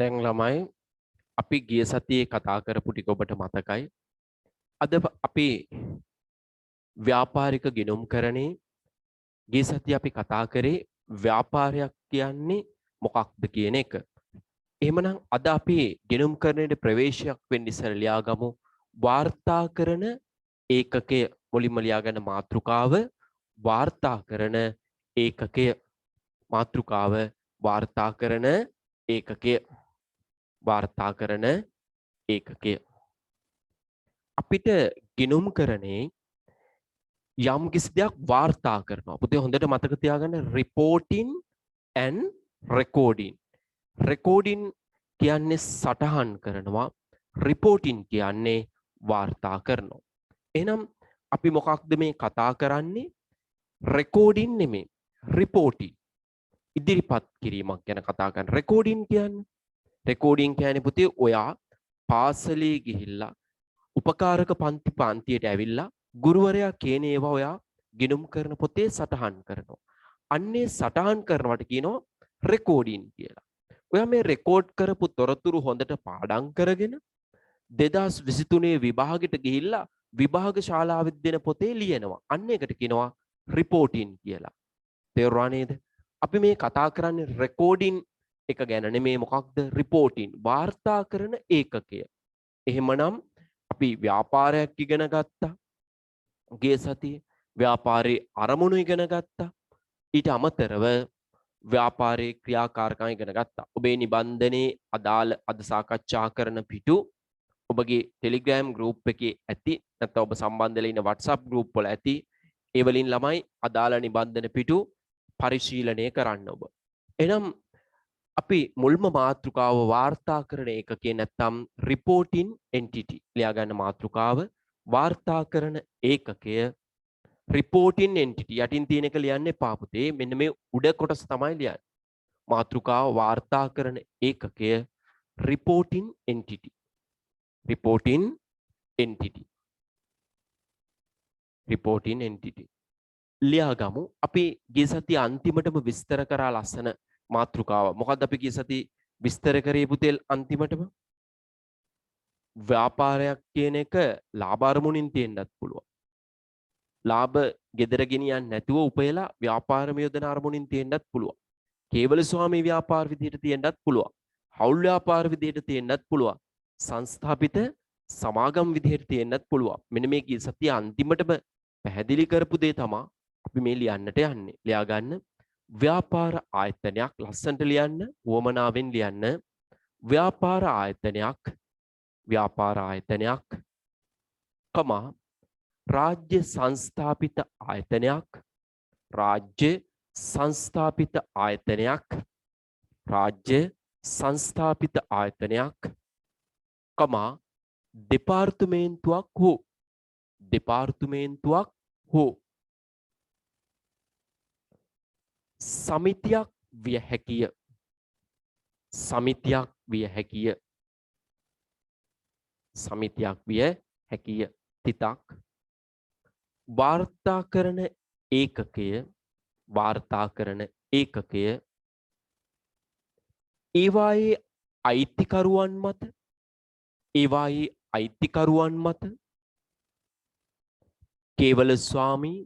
දැන් ළමයි අපි ගිය සතියේ කතා කරපු ටික ඔබට මතකයි. අද අපි ව්‍යාපාරික ගිණුම්කරණේ ගිය සතියේ අපි කතා කරේ ව්‍යාපාරයක් කියන්නේ මොකක්ද කියන එක. එහෙමනම් අද අපි ගිණුම්කරණයේ ප්‍රවේශයක් වෙන්න ඉස්සර ලියාගමු වාර්තාකරණ ඒකකය. මුලින්ම ලියාගන්න මාතෘකාව වාර්තාකරණ ඒකකය. මාතෘකාව වාර්තාකරණ ඒකකය. වාර්තාකරණ ඒකකය. අපිට ගිණුම්කරණේ යම් කිසි දෙයක් වාර්තා කරනවා. පුතේ හොඳට මතක තියාගන්න reporting and recording. recording කියන්නේ සටහන් කරනවා. reporting කියන්නේ වාර්තා කරනවා. එහෙනම් අපි මොකක්ද මේ කතා කරන්නේ? recording නෙමෙයි reporting. ඉදිරිපත් කිරීමක් ගැන කතා කරන recording කියන්නේ. recording කියන්නේ පුතේ ඔයා පාසලේ ගිහිල්ලා උපකාරක පන්තියට ඇවිල්ලා ගුරුවරයා කියන ඒවා ඔයා ගිණුම් කරන පොතේ සටහන් කරනවා. අන්නේ සටහන් කරනවට කියනවා රෙකෝඩින් කියලා. ඔයා මේ රෙකෝඩ් කරපු තොරතුරු හොඳට පාඩම් කරගෙන 2023 විභාගෙට ගිහිල්ලා විභාග ශාලාවෙත් දෙන පොතේ ලියනවා. අන්න ඒකට කියනවා රිපෝටින් කියලා. තේරුණා නේද? අපි මේ කතා කරන්නේ රෙකෝඩින් එක ගැන නෙමෙයි. මොකක්ද? රිපෝටින් වාර්තා කරන ඒකකය. එහෙමනම් අපි ව්‍යාපාරයක් ඉගෙන ගත්තා. ගිය සතියේ ව්‍යාපාරයේ අරමුණු ඉගෙන ගත්තා. ඊට අමතරව ව්‍යාපාරයේ ක්‍රියාකාරකම් ඉගෙන ගත්තා. ඔබේ නිබන්ධනයේ අදාළ අද සාකච්ඡා කරන පිටු ඔබගේ Telegram group එකේ ඇති. නැත්නම් ඔබ සම්බන්ධ වෙලා ඉන්න WhatsApp group වල ඇති. ඒ වලින් ළමයි අදාළ නිබන්ධන පිටු පරිශීලනය කරන්න ඔබ. එහෙනම් අපි මුල්ම මාතෘකාව වාර්තා කරන ඒකකේ නැත්නම් reporting entity ලියා ගන්න මාතෘකාව වාර්තා කරන ඒකකය reporting entity යටින් තියෙන එක ලියන්න එපා පුතේ. මෙන්න මේ උඩ කොටස තමයි ලියන්නේ. මාතෘකාව වාර්තා කරන ඒකකය reporting entity. reporting entity. reporting entity. ලියාගමු. අපි ගිය සතිය අන්තිමටම විස්තර කරා ලස්සන මාතෘකාව. මොකද්ද අපි ගිය සතිය විස්තර කරේ පුතේ අන්තිමටම? ව්‍යාපාරයක් කියන එක ලාභ අරමුණින් තියෙන්නත් පුළුවන්. ලාභ gedara ගෙනියන්න නැතුව උපයලා ව්‍යාපාරම යොදන අරමුණින් තියෙන්නත් පුළුවන්. කේවල ස්වාමී ව්‍යාපාර විදිහට තියෙන්නත් පුළුවන්. හවුල් ව්‍යාපාර විදිහට තියෙන්නත් පුළුවන්. සංස්ථාපිත සමාගම් විදිහට තියෙන්නත් පුළුවන්. මෙන්න මේ ගිය සතිය අන්තිමටම පැහැදිලි කරපු දේ තමයි අපි මේ ලියන්නට යන්නේ. ලියා ගන්න ව්‍යාපාර ආයතනයක් ලස්සනට ලියන්න, වමනාවෙන් ලියන්න. ව්‍යාපාර ආයතනයක් කමා රාජ්‍ය සංස්ථාපිත ආයතනයක් රාජ්‍ය සංස්ථාපිත ආයතනයක් කමා දෙපාර්තමේන්තුවක් හෝ සමිතියක් විය හැකිය. තිතක් වාර්තා කරන ඒකකය ඒවායේ අයිතිකරුවන් මත කේවල ස්වාමී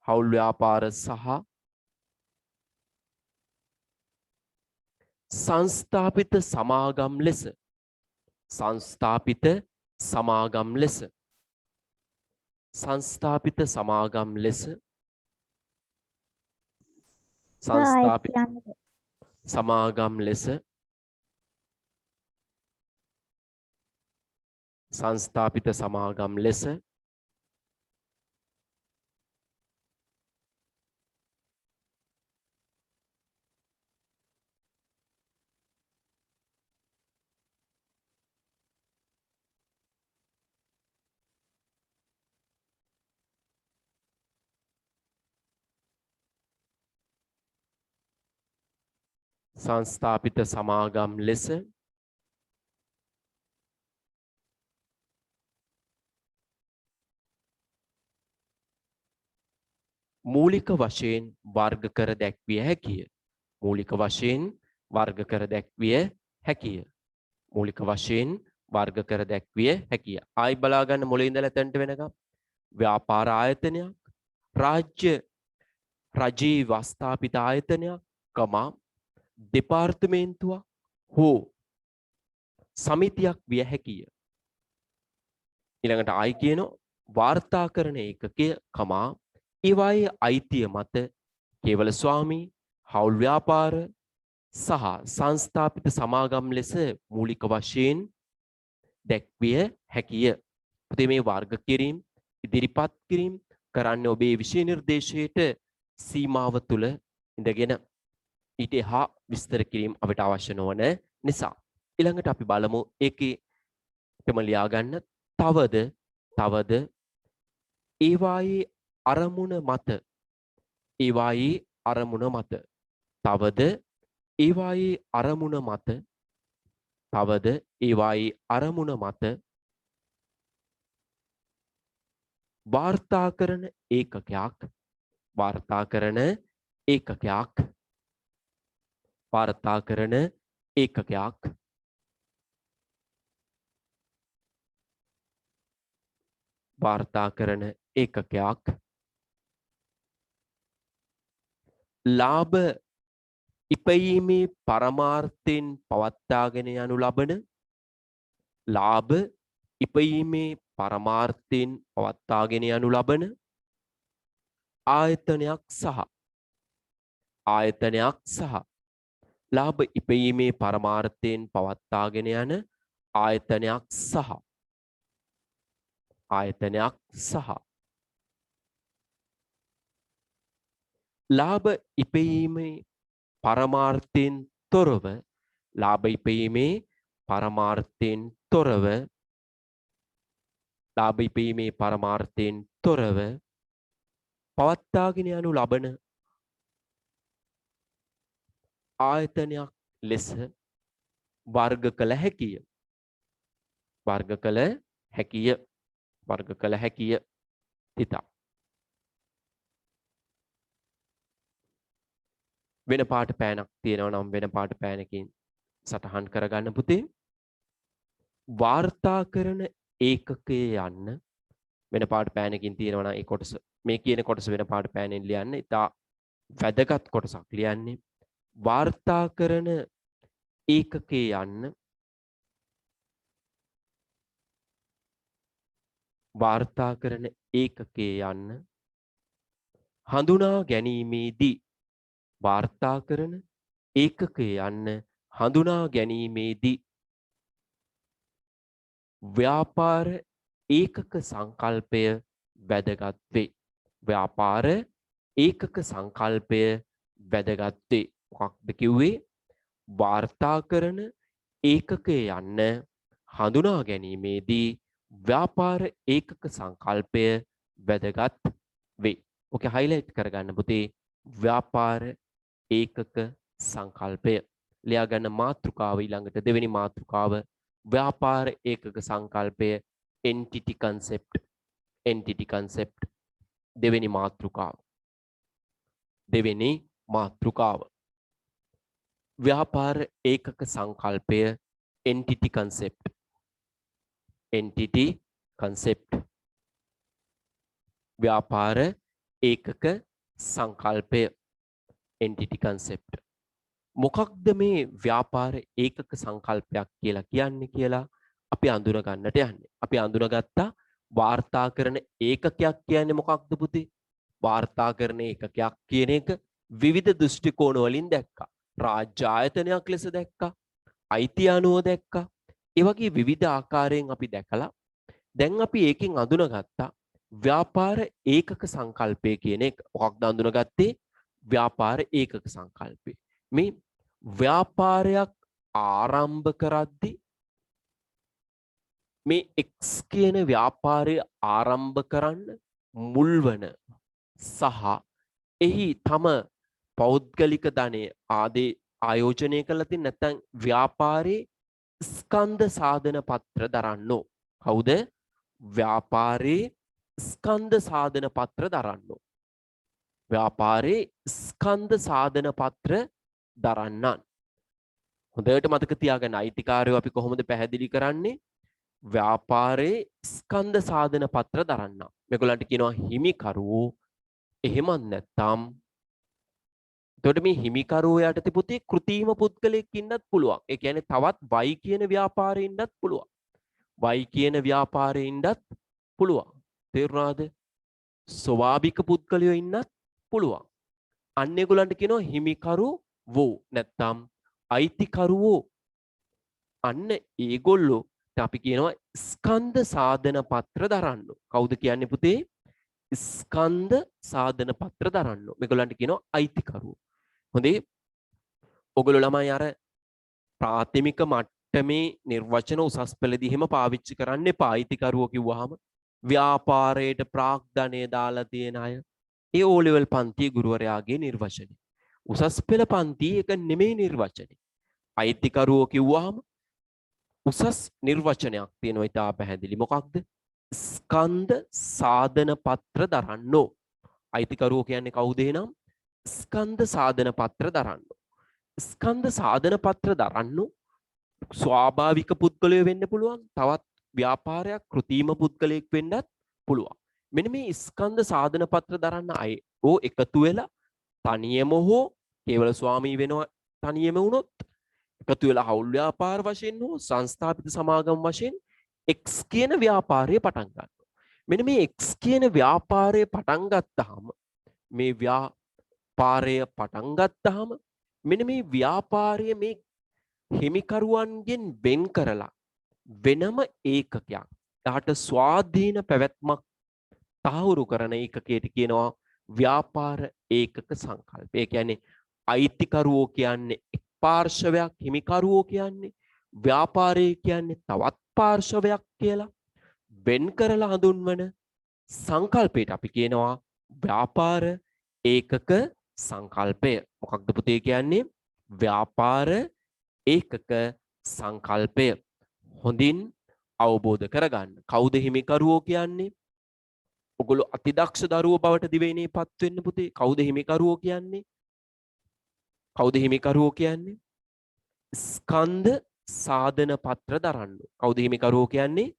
හවුල් ව්‍යාපාර සහ සංස්ථාපිත සමාගම් ලෙස සංස්ථාපිත සමාගම් ලෙස සංස්ථාපිත සමාගම් ලෙස මූලික වශයෙන් වර්ග කර දැක්විය හැකිය. මූලික වශයෙන් වර්ග කර දැක්විය හැකිය. මූලික වශයෙන් වර්ග කර දැක්විය හැකිය. ආයි බලා ගන්න මුලින් ඉඳලා එතනට වෙනකම් ව්‍යාපාර ආයතනයක්, රාජ්‍ය රජී වස්ථාපිත ආයතනයක්, කමා දෙපාර්තමේන්තුවක් හෝ සමිතියක් විය හැකිය. ඊළඟට ආයි කියන වාර්තාකරණ ඒකකය, කමා ඒවායේ අයිතිය මත කේවල ස්වාමී, හවුල් ව්‍යාපාර සහ සංස්ථාපිත සමාගම් ලෙස මූලික වශයෙන් දැක්විය හැකිය. පුතේ මේ වර්ග කිරීම, ඉදිරිපත් කිරීම කරන්නේ ඔබේ විෂය නිර්දේශයට සීමාව තුළ ඉඳගෙන ඊට එහා විස්තර කිරීම අපිට අවශ්‍ය නොවන නිසා. ඊළඟට අපි බලමු ඒකේ තම ලියා ගන්න තවද ඒවායේ අරමුණ මත ඒවායේ අරමුණ මත තවද ඒවායේ අරමුණ මත තවද ඒවායේ අරමුණ මත වාර්තාකරණ ඒකකයක් වාර්තාකරණ ඒකකයක් වාර්තාකරණ ඒකකයක් වාර්තාකරණ ඒකකයක් ලාභ ඉපයීමේ පරමාර්ථයෙන් පවත්වාගෙන යනු ලබන ලාභ ඉපයීමේ පරමාර්ථයෙන් පවත්වාගෙන යනු ලබන ආයතනයක් සහ ලාභ ඉපයීමේ පරමාර්ථයෙන් පවත්වාගෙන යන ආයතනයක් සහ ලාභ ඉපයීමේ පරමාර්ථයෙන් තොරව ලාභ ඉපයීමේ පරමාර්ථයෙන් තොරව ලාභ ඉපයීමේ පරමාර්ථයෙන් තොරව පවත්වාගෙන යනු ලබන ආයතනයක් ලෙස වර්ග කළ හැකිය. වර්ග කළ හැකිය. තිතා වෙන පාට පෑනක් තියෙනවා නම් වෙන පාට පෑනකින් සටහන් කරගන්න පුතේ. වාර්තාකරණ ඒකකයේ යන්න වෙන පාට පෑනකින් තියෙනවා නම් ඒ කොටස මේ කියන කොටස වෙන පාට පෑනෙන් ලියන්න. ඉතා වැදගත් කොටසක් ලියන්නේ. වාර්තාකරණ ඒකකයේ යන්න වාර්තාකරණ ඒකකයේ යන්න හඳුනා ගැනීමේදී වාර්තාකරණ ඒකකයේ යන්න හඳුනා ගැනීමේදී ව්‍යාපාර ඒකක සංකල්පය වැදගත් වේ. ව්‍යාපාර ඒකක සංකල්පය වැදගත් වේ. මොකක්ද කිව්වේ? වාර්තාකරණ ඒකකයේ යන්න හඳුනා ගැනීමේදී ව්‍යාපාර ඒකක සංකල්පය වැදගත් වේ. ඔකේ හයිලයිට් කරගන්න පුතේ. ව්‍යාපාර ඒකක සංකල්පය. ලියා ගන්න මාතෘකාව ඊළඟට දෙවෙනි මාතෘකාව ව්‍යාපාර ඒකක සංකල්පය entity concept දෙවෙනි මාතෘකාව ව්‍යාපාර ඒකක සංකල්පය entity concept ව්‍යාපාර ඒකක සංකල්පය entity concept. මොකක්ද මේ ව්‍යාපාර ඒකක සංකල්පයක් කියලා කියන්නේ කියලා අපි අඳුන ගන්නට යන්නේ. අපි අඳුනගත්තා වාර්තාකරණ ඒකකයක් කියන්නේ මොකක්ද පුතේ? වාර්තාකරණ ඒකකයක් කියන එක විවිධ දෘෂ්ටි කෝණ වලින් දැක්කා. රාජ්‍ය ආයතනයක් ලෙස දැක්කා. අයිතිය අනුව දැක්කා. ඒ වගේ විවිධ ආකාරයෙන් අපි දැකලා දැන් අපි ඒකෙන් අඳුනගත්තා ව්‍යාපාර ඒකක සංකල්පය කියන එක. මොකක්ද අඳුනගත්තේ? ව්‍යාපාර ඒකක සංකල්පය. මේ ව්‍යාපාරයක් ආරම්භ කරද්දී මේ X කියන ව්‍යාපාරය ආරම්භ කරන්න මුල්වන සහ එහි තම පෞද්ගලික ධනය ආදී ආයෝජනය කරලා තියෙන නැත්නම් ව්‍යාපාරේ ස්කන්ධ සාධන පත්‍ර දරන්නෝ. කවුද? ව්‍යාපාරේ ස්කන්ධ සාධන පත්‍ර දරන්නෝ. ව්‍යාපාරේ ස්කන්ධ සාධන පත්‍ර දරන්නන්. හොඳට මතක තියාගන්න අයිතිකාරයෝ අපි කොහොමද පැහැදිලි කරන්නේ? ව්‍යාපාරේ ස්කන්ධ සාධන පත්‍ර දරන්න. මේගොල්ලන්ට කියනවා හිමිකරුවෝ. එහෙමත් නැත්නම් එතකොට මේ හිමිකරුවෝ යටතේ පුතේ කෘතිම පුද්ගලයෙක් ඉන්නත් පුළුවන්. ඒ කියන්නේ තවත් වයි කියන ව්‍යාපාරේ ඉන්නත් පුළුවන්. වයි කියන ව්‍යාපාරේ ඉන්නත් පුළුවන්. තේරුණාද? ස්වභාවික පුද්ගලයෝ ඉන්නත් පුළුවන්. අන්න ඒගොල්ලන්ට කියනවා හිමිකරුවෝ නැත්නම් අයිතිකරුවෝ. අන්න ඒගොල්ලෝ අපි කියනවා ස්කන්ධ සාධන පත්‍ර දරන්න. කවුද කියන්නේ පුතේ? ස්කන්ධ සාධන පත්‍ර දරන්න. මේගොල්ලන්ට කියනවා අයිතිකරුවෝ. හොඳේ. ඔගොල්ලෝ ළමයි අර ප්‍රාථමික මට්ටමේ නිර්වචන උසස් පෙළදී එහෙම පාවිච්චි කරන්න එපා. අයිතිකරුවෝ කිව්වහම ව්‍යාපාරයට ප්‍රාග්ධනය දාලා තියෙන අය. ඒ O level පන්තියේ ගුරුවරයාගේ නිර්වචනය. උසස් පෙළ පන්තියේ එක නෙමෙයි නිර්වචනය. අයිතිකරුවෝ කිව්වහම උසස් නිර්වචනයක් තියෙනවා ඉතා පැහැදිලි. මොකක්ද? ස්කන්ධ සාධන පත්‍ර දරන්නෝ. අයිතිකරුවෝ කියන්නේ කවුද එහෙනම්? ස්කන්ධ සාධන පත්‍ර දරන්නෝ. ස්කන්ධ සාධන පත්‍ර දරන්නෝ ස්වාභාවික පුද්ගලයෝ වෙන්න පුළුවන්. තවත් ව්‍යාපාරයක් කෘතිම පුද්ගලයෙක් වෙන්නත් පුළුවන්. මෙන්න මේ ස්කන්ධ සාධන පත්‍ර දරන්න අය ඕ එකතු වෙලා තනියම හෝ කේවල ස්වාමී වෙනවා තනියම වුණොත් එකතු වෙලා හවුල් ව්‍යාපාර වශයෙන් හෝ සංස්ථාපිත සමාගම් වශයෙන් X කියන ව්‍යාපාරය පටන් ගන්නවා. මෙන්න මේ X කියන ව්‍යාපාරය පටන් ගත්තාම මේ ව්‍යාපාරය පටන් ගත්තාම මෙන්න මේ ව්‍යාපාරය මේ හිමිකරුවන්ගෙන් වෙන් කරලා වෙනම ඒකකයක්. යාට ස්වාධීන පැවැත්මක් තහවුරු කරන ඒකකයට කියනවා ව්‍යාපාර ඒකක සංකල්පය. ඒ කියන්නේ අයිතිකරුවෝ කියන්නේ එක් පාර්ශවයක්, හිමිකරුවෝ කියන්නේ ව්‍යාපාරය කියන්නේ තවත් පාර්ශවයක් කියලා වෙන් කරලා හඳුන්වන සංකල්පයට අපි කියනවා ව්‍යාපාර ඒකක සංකල්පය. මොකක්ද පුතේ කියන්නේ? ව්‍යාපාර ඒකක සංකල්පය. හොඳින් අවබෝධ කරගන්න. කවුද හිමිකරුවෝ කියන්නේ? ඔගොල්ලෝ අතිදක්ෂ දරුවෝ බවට දිවෙන්නේ පත් වෙන්න පුතේ. කවුද හිමිකරුවෝ කියන්නේ? කවුද හිමිකරුවෝ කියන්නේ? ස්කන්ධ සාධන පත්‍ර දරන්න. කවුද හිමිකරුවෝ කියන්නේ?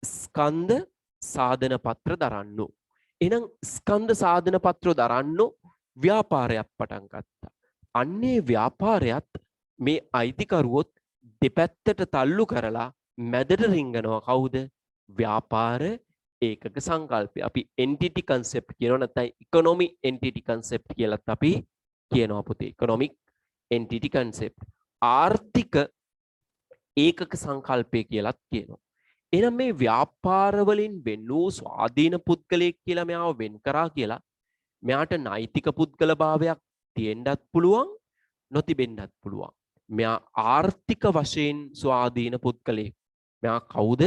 ස්කන්ධ සාධන පත්‍ර දරන්න. එහෙනම් ස්කන්ධ සාධන පත්‍ර දරන්න ව්‍යාපාරයක් පටන් ගත්තා. අන්නේ ව්‍යාපාරයත් මේ අයිතිකරුවොත් දෙපැත්තට තල්ලු කරලා මැදට රිංගනවා. කවුද? ව්‍යාපාර ඒකක සංකල්පය. අපි entity concept කියනවා නැත්නම් economy entity concept කියලාත් අපි කියනවා පුතේ. economic entity concept. ආර්ථික ඒකක සංකල්පය කියලාත් කියනවා. එහෙනම් මේ ව්‍යාපාර වලින් වෙන් වූ ස්වාධීන පුද්ගලයෙක් කියලා මෙයාව වෙන් කරා කියලා මෙයාට නෛතික පුද්ගල භාවයක් තියෙන්නත් පුළුවන් නොතිබෙන්නත් පුළුවන්. මෙයා ආර්ථික වශයෙන් ස්වාධීන පුද්ගලයෙක්. මෙයා කවුද?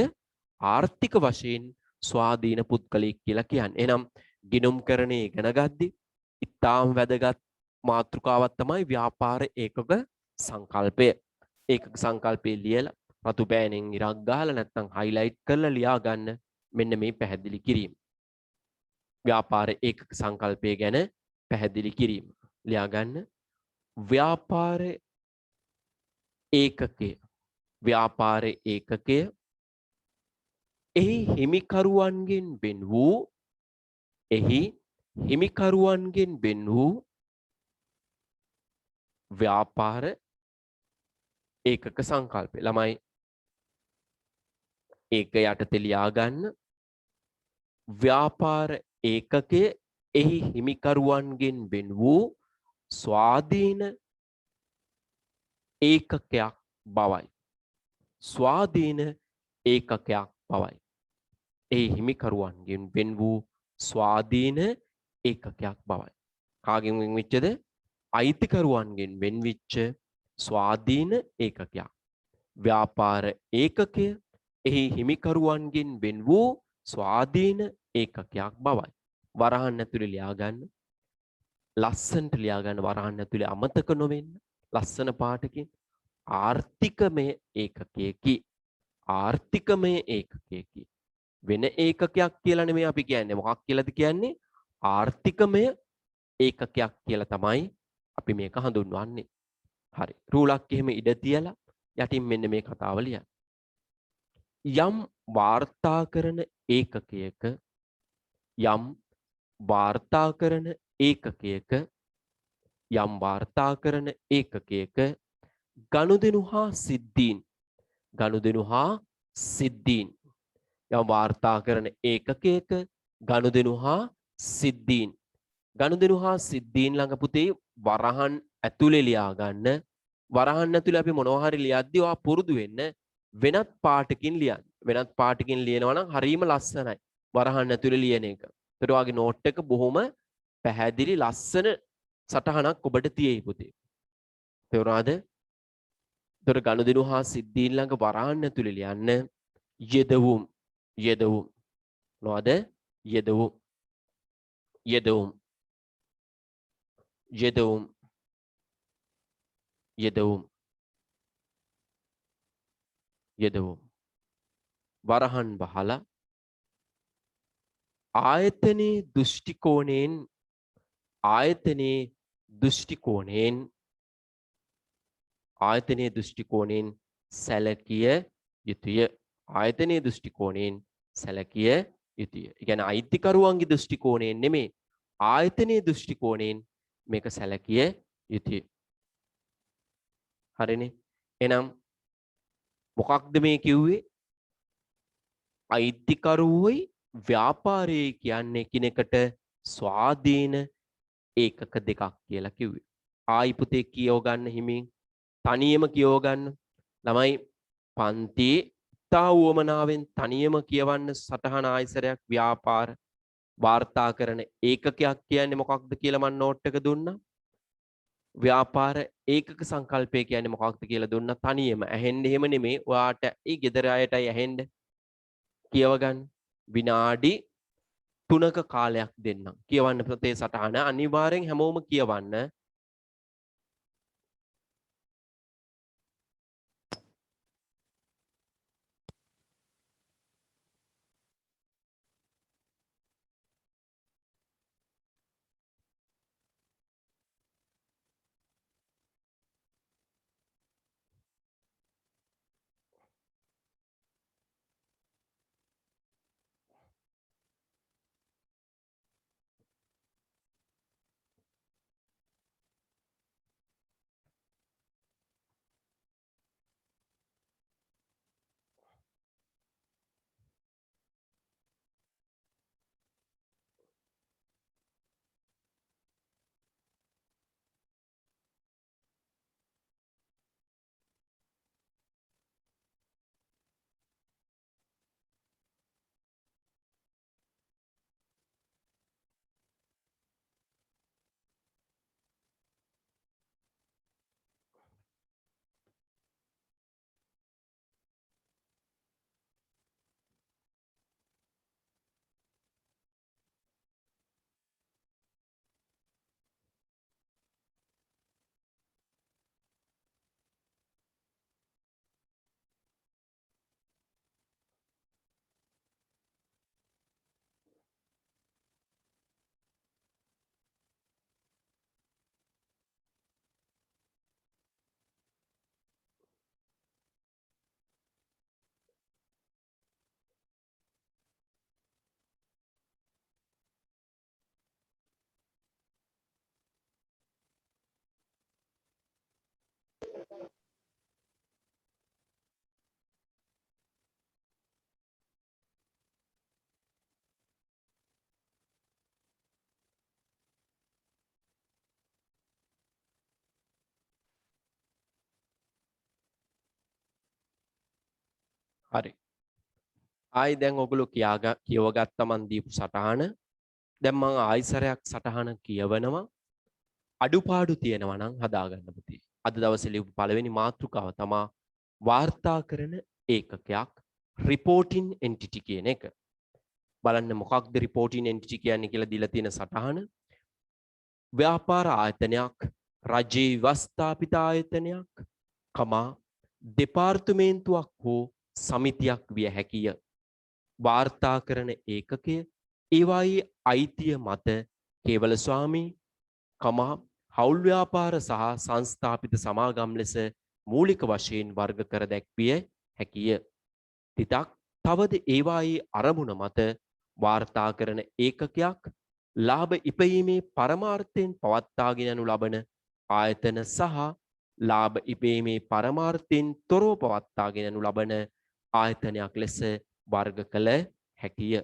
ආර්ථික වශයෙන් ස්වාධීන පුද්ගලයෙක් කියලා කියන්නේ. එහෙනම් ගිණුම්කරණය ඉගෙන ගද්දී ඉතාම වැදගත් මාතෘකාවක් තමයි ව්‍යාපාර ඒකක සංකල්පය. ඒකක සංකල්පය ලියලා රතු පෑනෙන් ඉරක් ගහලා නැත්නම් highlight කරලා ලියා ගන්න මෙන්න මේ පැහැදිලි කිරීම. ව්‍යාපාර ඒකක සංකල්පය ගැන පැහැදිලි කිරීම. ලියා ගන්න. ව්‍යාපාර ඒකකය. ව්‍යාපාර ඒකකය එහි හිමිකරුවන්ගෙන් වෙන් වූ ව්‍යාපාර ඒකක සංකල්පය. ළමයි ඒක යටතේ ලියා ගන්න. ව්‍යාපාර ඒකකය එහි හිමිකරුවන්ගෙන් වෙන් වූ ස්වාධීන ඒකකයක් බවයි. ස්වාධීන ඒකකයක් බවයි. එහි හිමිකරුවන්ගෙන් වෙන් වූ ස්වාධීන ඒකකයක් බවයි. කාගෙන් වෙන් වෙච්චද? අයිතිකරුවන්ගෙන් වෙන්විච්ච ස්වාධීන ඒකකයක්. ව්‍යාපාර ඒකකය එහි හිමිකරුවන්ගෙන් වෙන් වූ ස්වාධීන ඒකකයක් බවයි. වරහන් ඇතුලේ ලියා ගන්න. ලස්සන්ට ලියා ගන්න වරහන් ඇතුලේ අමතක නොවෙන්න. ලස්සන පාටකින් ආර්ථිකමය ඒකකයකි. ආර්ථිකමය ඒකකයකි. වෙන ඒකකයක් කියලා නෙමෙයි අපි කියන්නේ. මොකක් කියලාද කියන්නේ? ආර්ථිකමය ඒකකයක් කියලා තමයි අපි මේක හඳුන්වන්නේ. හරි. රූලක් එහෙම ඉඩ තියලා යටින් මෙන්න මේ කතාව ලියන්න. යම් වාර්තාකරණ ඒකකයක යම් වාර්තාකරණ ඒකකයක යම් වාර්තාකරණ ඒකකයක ගනුදෙනු හා සිද්ධීන් ගනුදෙනු හා සිද්ධීන් යම් වාර්තාකරණ ඒකකයක ගනුදෙනු හා සිද්ධීන් ගනුදෙනු හා සිද්ධීන් ළඟ පුතේ වරහන් ඇතුලේ ලියා ගන්න. වරහන් ඇතුලේ අපි මොනවා හරි ලියද්දී ඔයා පුරුදු වෙන්න වෙනත් පාටකින් ලියන්න. වෙනත් පාටකින් ලියනවා නම් හරීම ලස්සනයි. වරහන් ඇතුලේ ලියන එක. ඒතර ඔයාගේ නෝට් එක බොහොම පැහැදිලි ලස්සන සටහනක් ඔබට තියෙයි පුතේ. තේරුණාද? ඒතර ගනුදෙනු හා සිද්ධීන් ළඟ වරහන් ඇතුලේ ලියන්න යෙදවුම් යෙදවුම් මොනවද? යෙදවුම් යෙදවුම් යෙදවුම් යෙදවුම් යෙදවුම් වරහන් බහලා ආයතනයේ දෘෂ්ටි කෝණයෙන් ආයතනයේ දෘෂ්ටි කෝණයෙන් ආයතනයේ දෘෂ්ටි කෝණයෙන් සැලකිය යුතුය. ආයතනයේ දෘෂ්ටි කෝණයෙන් සැලකිය යුතුය. ඒ කියන්නේ අයිතිකරුවන්ගේ දෘෂ්ටි කෝණයෙන් නෙමෙයි ආයතනයේ දෘෂ්ටි කෝණයෙන් මේක සැලකිය යුතුය. හරිනේ. එහෙනම් මොකක්ද මේ කිව්වේ? අයිතිකරුවෝයි ව්‍යාපාරයයි කියන්නේ එකිනෙකට ස්වාධීන ඒකක දෙකක් කියලා කිව්වේ. ආයි පුතේ කියව ගන්න හිමින් තනියම කියව ගන්න. ළමයි පන්තියේ තා වුවමනාවෙන් තනියම කියවන්න සටහන ආයසරයක් ව්‍යාපාර වාර්තාකරණ ඒකකයක් කියන්නේ මොකක්ද කියලා මම නෝට් එක දුන්නා. ව්‍යාපාර ඒකක සංකල්පය කියන්නේ මොකක්ද කියලා දුන්නා තනියම. ඇහෙන්න එහෙම නෙමෙයි. ඔයාට ඒ ගෙදර අයටයි ඇහෙන්න කියව ගන්න. විනාඩි 3ක කාලයක් දෙන්නම්. කියවන්න පුතේ සටහන අනිවාර්යෙන් හැමෝම කියවන්න. හරි. ආයි දැන් ඔයගොල්ලෝ කියවගත්ත මන් දීපු සටහන. දැන් මම ආයිසරයක් සටහන කියවනවා. අඩුපාඩු තියෙනවා නම් හදාගන්න පුතේ. අද දවසේ ලියපු පළවෙනි මාතෘකාව තමයි වාර්තාකරණ ඒකකයක් reporting entity කියන එක. බලන්න මොකක්ද reporting entity කියන්නේ කියලා දීලා තියෙන සටහන. ව්‍යාපාර ආයතනයක් රජයේ වස්ථාපිත ආයතනයක් කමා දෙපාර්තමේන්තුවක් හෝ සමිතියක් විය හැකිය. වාර්තා කරන ඒකකය ඒවායේ අයිතිය මත කේවල ස්වාමී කමා හවුල් ව්‍යාපාර සහ සංස්ථාපිත සමාගම් ලෙස මූලික වශයෙන් වර්ග කර දැක්විය හැකිය. තිතක් තවද ඒවායේ අරමුණ මත වාර්තා කරන ඒකකයක් ලාභ ඉපයීමේ පරමාර්ථයෙන් පවත්වාගෙන යනු ලබන ආයතන සහ ලාභ ඉපයීමේ පරමාර්ථයෙන් තොරව පවත්වාගෙන යනු ලබන ආයතනයක් ලෙස වර්ග කළ හැකිය.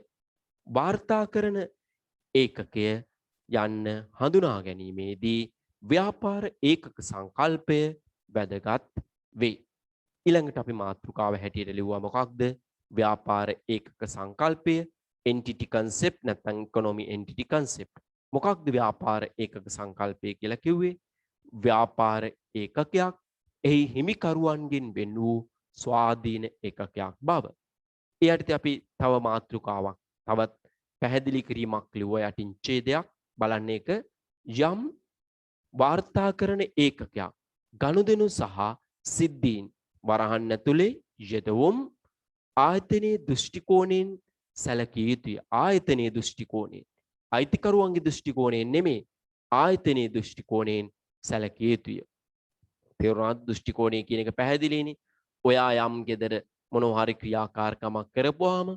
වාර්තා කරන ඒකකය යන්න හඳුනා ගැනීමේදී ව්‍යාපාර ඒකක සංකල්පය වැදගත් වේ. ඊළඟට අපි මාතෘකාව හැටියට ලිව්වා මොකක්ද? ව්‍යාපාර ඒකක සංකල්පය, entity concept නැත්නම් economy entity concept. මොකක්ද ව්‍යාපාර ඒකක සංකල්පය කියලා කිව්වේ? ව්‍යාපාර ඒකකයක් එහි හිමිකරුවන්ගෙන් වෙන් වූ ස්වාධීන ඒකකයක් බව. ඒ යටතේ අපි තව මාතෘකාවක් තවත් පැහැදිලි කිරීමක් ලිව්ව යටින් ඡේදයක් බලන්න. එක යම් වාර්තා කරන ඒකකයක් ගනුදෙනු සහ සිද්ධීන් වරහන් ඇතුලේ යෙදවුම් ආයතනයේ දෘෂ්ටි කෝණයෙන් සැලකිය යුතුය. ආයතනයේ දෘෂ්ටි කෝණයෙන්, අයිතිකරුවන්ගේ දෘෂ්ටි කෝණයෙන් නෙමෙයි, ආයතනයේ දෘෂ්ටි කෝණයෙන් සැලකිය යුතුය. තේරුණාද? දෘෂ්ටි කෝණය කියන එක පැහැදිලිනේ. ඔයා යම් ගෙදර මොනවා හරි ක්‍රියාකාරකමක් කරපුවාම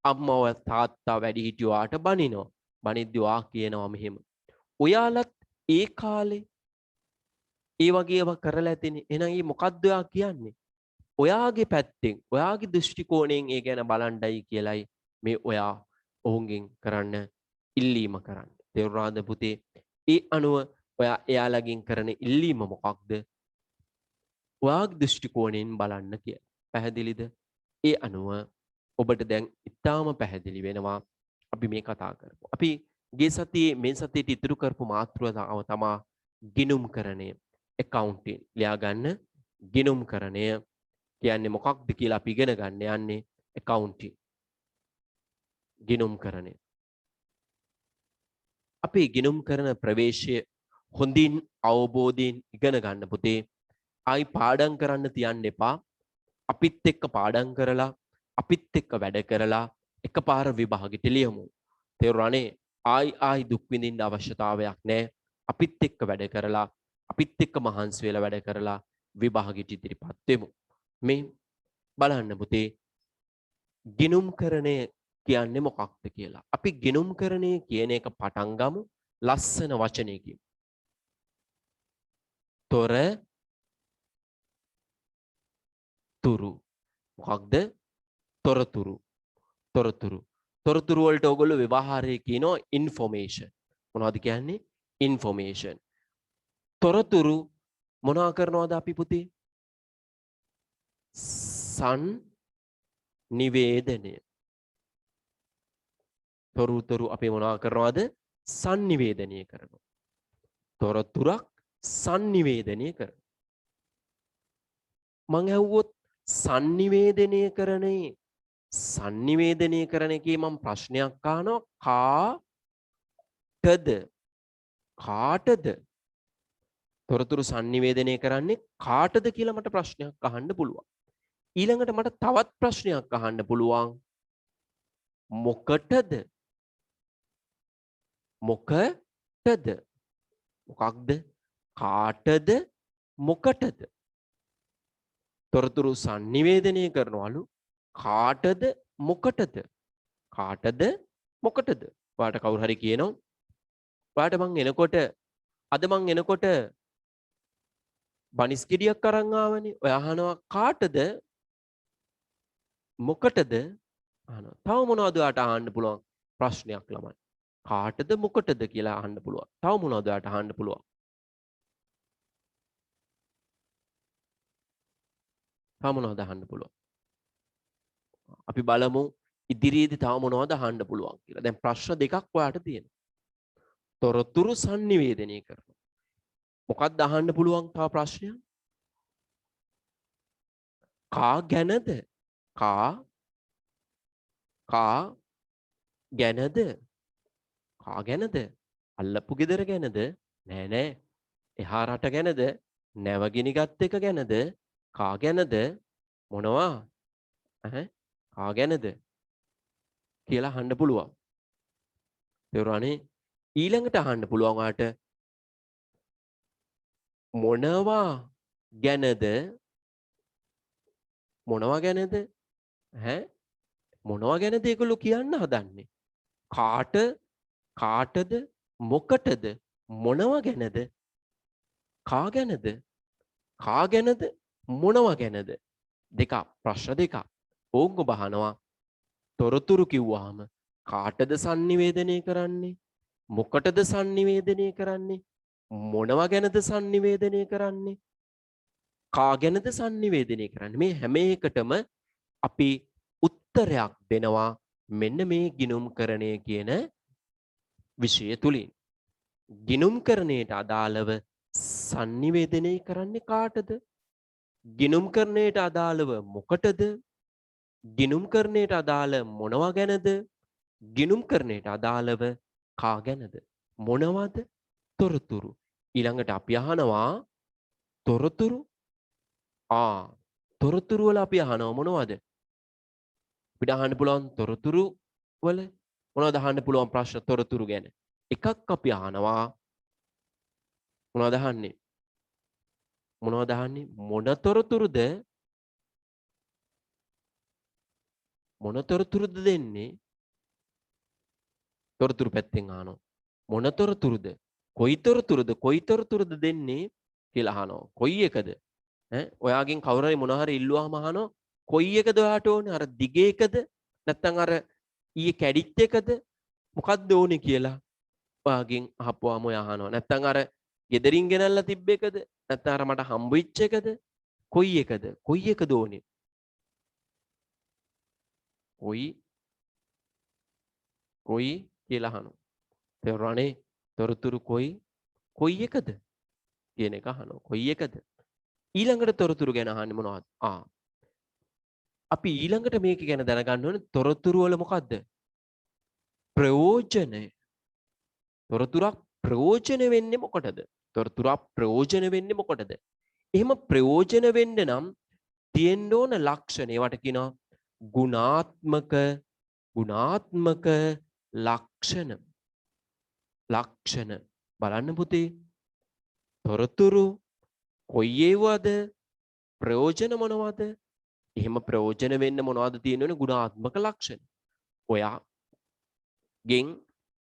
අම්මව තාත්තා වැඩිහිටියාට බනිනවා. බනිද්දී ඔයා කියනවා මෙහෙම. ඔයාලත් ඒ කාලේ ඒ වගේ ඒවා කරලා ඇතිනේ. එහෙනම් ඊ මොකද්ද ඔයා කියන්නේ? ඔයාගේ පැත්තෙන්, ඔයාගේ දෘෂ්ටි කෝණයෙන් ඒ ගැන බලන්නයි කියලයි මේ ඔයා ඔවුන්ගෙන් කරන්න ඉල්ලීම කරන්නේ. තේරුණාද පුතේ? ඒ අනුව ඔයා එයාලගෙන් කරන ඉල්ලීම මොකක්ද? ඔයාගේ දෘෂ්ටි කෝණයෙන් බලන්න කියලා. පැහැදිලිද? ඒ අනුව ඔබට දැන් ඉතාම පැහැදිලි වෙනවා අපි මේ කතා කරමු. අපි ගිය සතියේ මේ සතියේට ඉතුරු කරපු මාතෘකාව තමයි ගිණුම්කරණය. accounting ලියා ගන්න. ගිණුම්කරණය කියන්නේ මොකක්ද කියලා අපි ඉගෙන ගන්න යන්නේ accounting. ගිණුම්කරණය. අපි ගිණුම් කරන ප්‍රවේශය හොඳින් අවබෝධයෙන් ඉගෙන ගන්න පුතේ. ආයි පාඩම් කරන්න තියන්න එපා. අපිත් එක්ක පාඩම් කරලා අපිත් එක්ක වැඩ කරලා එකපාර විභාගෙට ලියමු. තේරුණානේ? ආයි දුක් විඳින්න අවශ්‍යතාවයක් නැහැ. අපිත් එක්ක වැඩ කරලා අපිත් එක්ක මහන්සි වෙලා වැඩ කරලා විභාගෙට ඉදිරිපත් වෙමු. මේ බලන්න පුතේ ගිණුම්කරණය කියන්නේ මොකක්ද කියලා. අපි ගිණුම්කරණය කියන එක පටන් ගමු ලස්සන වචනයකින්. තොර තුරු. මොකක්ද? තොරතුරු. තොරතුරු. තොරතුරු වලට ඔයගොල්ලෝ ව්‍යවහාරයේ කියනවා information. මොනවද කියන්නේ? information. තොරතුරු මොනවා කරනවද අපි පුතේ? නිවේදනය. තොරතුරු අපි මොනවා කරනවද? සංනිවේදනය කරනවා. තොරතුරක් සංනිවේදනය කරනවා. මං ඇහුවොත් සංනිවේදනය කරන එකේ මම ප්‍රශ්නයක් අහනවා කාටද? තොරතුරු සංනිවේදනය කරන්නේ කාටද කියලා මට ප්‍රශ්නයක් අහන්න පුළුවන්. ඊළඟට මට තවත් ප්‍රශ්නයක් අහන්න පුළුවන්. මොකටද? මොකටද? මොකක්ද? කාටද? මොකටද? තොරතුරු සංනිවේදනය කරනවලු කාටද? මොකටද? කාටද? මොකටද? ඔයාට කවුරු හරි කියනවා ඔයාට අද මං එනකොට බනිස් ගෙඩියක් අරන් ආවනේ. ඔයා අහනවා කාටද? මොකටද? අහනවා. තව මොනවද ඔයාට අහන්න පුළුවන් ප්‍රශ්නයක් ළමයි? කාටද මොකටද කියලා අහන්න පුළුවන්. තව මොනවද ඔයාට අහන්න පුළුවන්? තව මොනවද අහන්න පුළුවන්? අපි බලමු ඉදිරියේදී තව මොනවද අහන්න පුළුවන් කියලා. දැන් ප්‍රශ්න දෙකක් ඔයාට තියෙනවා. තොරතුරු සංනිවේදනය කරනවා. මොකක්ද අහන්න පුළුවන් තව ප්‍රශ්නයක්? කා ගැනද? කා ගැනද? කා ගැනද? අල්ලපු ගෙදර ගැනද? නෑ. එහා රට ගැනද නැවගිනිගත් එක ගැනද කා ගැනද මොනවා කා ගැනද කියලා අහන්න පුළුවන්. තේරුණානේ? ඊළඟට අහන්න පුළුවන් ආට මොනවා ගැනද මොනවා ගැනද මොනවා ගැනද ඒගොල්ලෝ කියන්න හදන්නේ? කාටද මොකටද මොනවා ගැනද කා ගැනද කා ගැනද මොනවා ගැනද දෙක ප්‍රශ්න දෙක. ඕංග බහනවා තොරතුරු කිව්වහම කාටද sannivedanaya කරන්නේ? මොකටද sannivedanaya කරන්නේ? මොනවා ගැනද sannivedanaya කරන්නේ? කා ගැනද sannivedanaya කරන්නේ? මේ හැම එකටම අපි උත්තරයක් දෙනවා මෙන්න මේ ගිණුම්කරණය කියන විෂය තුලින්. ගිණුම්කරණයට අදාළව sannivedanaya කරන්නේ කාටද? ගිණුම්කරණයට අදාළව මොකටද? ගිණුම්කරණයට අදාළ මොනවා ගැනද? ගිණුම්කරණයට අදාළව කා ගැනද? මොනවද? තොරතුරු. ඊළඟට අපි අහනවා තොරතුරු තොරතුරු වල අපි අහනවා මොනවද? අපිට අහන්න පුළුවන් තොරතුරු වල මොනවද අහන්න පුළුවන් ප්‍රශ්න තොරතුරු ගැන? එකක් අපි අහනවා මොනවද අහන්නේ? මොනවද අහන්නේ? මොන තොරතුරුද? මොන තොරතුරුද දෙන්නේ? තොරතුරු පැත්තෙන් අහනවා. මොන තොරතුරුද? කොයි තොරතුරුද? කොයි තොරතුරුද දෙන්නේ කියලා අහනවා. කොයි එකද? ඔයාගෙන් කවුරු හරි මොන හරි ඉල්ලුවාම අහනවා කොයි එකද ඔයාට ඕනේ? අර දිගේ එකද? නැත්නම් අර ඊයේ කැඩිච්ච එකද? මොකක්ද ඕනේ කියලා ඔයාගෙන් අහපුවාම ඔයා අහනවා. නැත්නම් අර ගෙදරින් ගෙනල්ලා තිබ්බ එකද? නැත්නම් අර මට හම්බ වෙච්ච එකද? කොයි එකද? කොයි එකද ඕනේ? කොයි කියලා අහනවා. තේරුණානේ? තොරතුරු කොයි එකද කියන එක අහනවා. කොයි එකද? ඊළඟට තොරතුරු ගැන අහන්නේ මොනවද? අපි ඊළඟට මේක ගැන දැනගන්න ඕනේ තොරතුරු වල මොකද්ද? ප්‍රයෝජනය. තොරතුරක් ප්‍රයෝජන වෙන්නේ මොකටද? තොරතුරක් ප්‍රයෝජන වෙන්නේ මොකටද? එහෙම ප්‍රයෝජන වෙන්න නම් තියෙන්න ඕන ලක්ෂණ. ඒවට කියනවා ගුණාත්මක ලක්ෂණ. බලන්න පුතේ. තොරතුරු කොයි ඒවද? ප්‍රයෝජන මොනවද? එහෙම ප්‍රයෝජන වෙන්න මොනවද තියෙන්නේ? ගුණාත්මක ලක්ෂණ. ඔයාගෙන්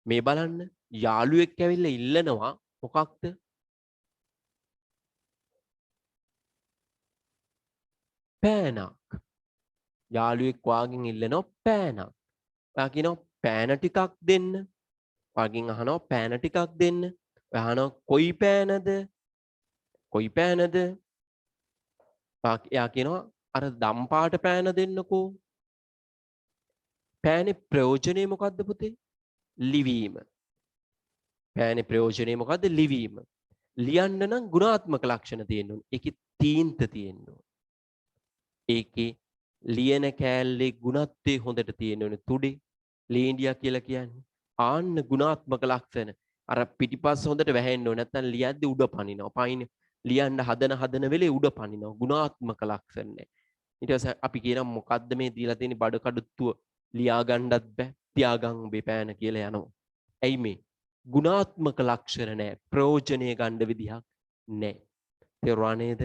මේ බලන්න යාළුවෙක් ඇවිල්ලා ඉල්ලනවා මොකක්ද? පෑනක්. යාළුවෙක් වාගෙන් ඉල්ලනවා පෑනක්. ඔයා කියනවා පෑන ටිකක් දෙන්න. වාගෙන් අහනවා පෑන ටිකක් දෙන්න. ඔයා අහනවා කොයි පෑනද? කොයි පෑනද? එයා කියනවා අර දම් පාට පෑන දෙන්නකෝ. පෑනේ ප්‍රයෝජනේ මොකද්ද පුතේ? ලිවීම. පෑනේ ප්‍රයෝජනේ මොකද්ද? ලිවීම. ලියන්න නම් ගුණාත්මක ලක්ෂණ තියෙන්න ඕනේ. ඒකේ තීන්ත තියෙන්න ඕනේ. ඒකේ ලියන කෑල්ලේ ගුණත්වය හොඳට තියෙන්න ඕනේ. තුඩේ ලේන්ඩියා කියලා කියන්නේ. ආන්න ගුණාත්මක ලක්ෂණ. අර පිටිපස්ස හොඳට වැහෙන්න ඕනේ. නැත්නම් ලියද්දි උඩ පනිනවා. පයින් ලියන්න හදන වෙලේ උඩ පනිනවා. ගුණාත්මක ලක්ෂණ නැහැ. ඊට පස්සේ අපි කියනවා මොකද්ද මේ දීලා තියෙන බඩ කඩුත්තුව ලියා ගන්නත් බෑ. තියාගන්න බෑ පෑන කියලා යනවා. ඇයි මේ? ගුණාත්මක ලක්ෂණ නැහැ. ප්‍රයෝජනීය ගන්න විදිහක් නැහැ. තේරුණා නේද?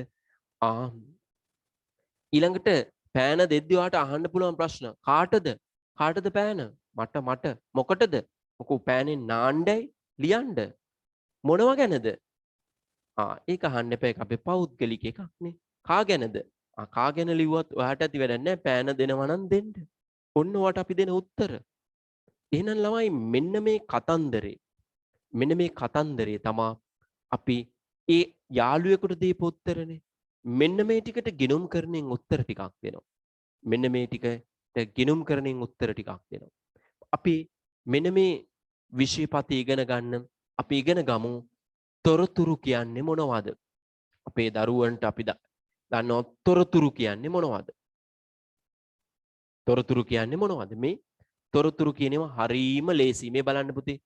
ඊළඟට පෑන දෙද්දි ඔයාට අහන්න පුළුවන් ප්‍රශ්න. කාටද පෑන? මට. මොකටද? මොකෝ පෑනේ නාණ්ඩයි ලියන්න. මොනවා ගැනද? ඒක අහන්න එපා. ඒක අපේ පෞද්ගලික එකක් නේ. කා ගැනද? කා ගැන ලිව්වත් ඔයාට ඇති වැඩක් නැහැ. පෑන දෙනවා නම් දෙන්න. ඔන්න ඔයාට අපි දෙන උත්තර. එහෙනම් ළමයි මෙන්න මේ කතන්දරේ තමයි අපි ඒ යාළුවෙකුට දීපු උත්තරනේ. මෙන්න මේ ටිකට ගිණුම් කරමින් උත්තර ටිකක් දෙනවා. මෙන්න මේ ටිකට ගිණුම් කරමින් උත්තර ටිකක් දෙනවා. අපි මෙන්න මේ විෂයපති ඉගෙන ගන්න අපි ඉගෙන ගමු තොරතුරු කියන්නේ මොනවද? අපේ දරුවන්ට අපි දන්නවා තොරතුරු කියන්නේ මොනවද? තොරතුරු කියන්නේ මොනවද? මේ තොරතුරු කියනවා හරීම ලේසි. මේ බලන්න පුතේ.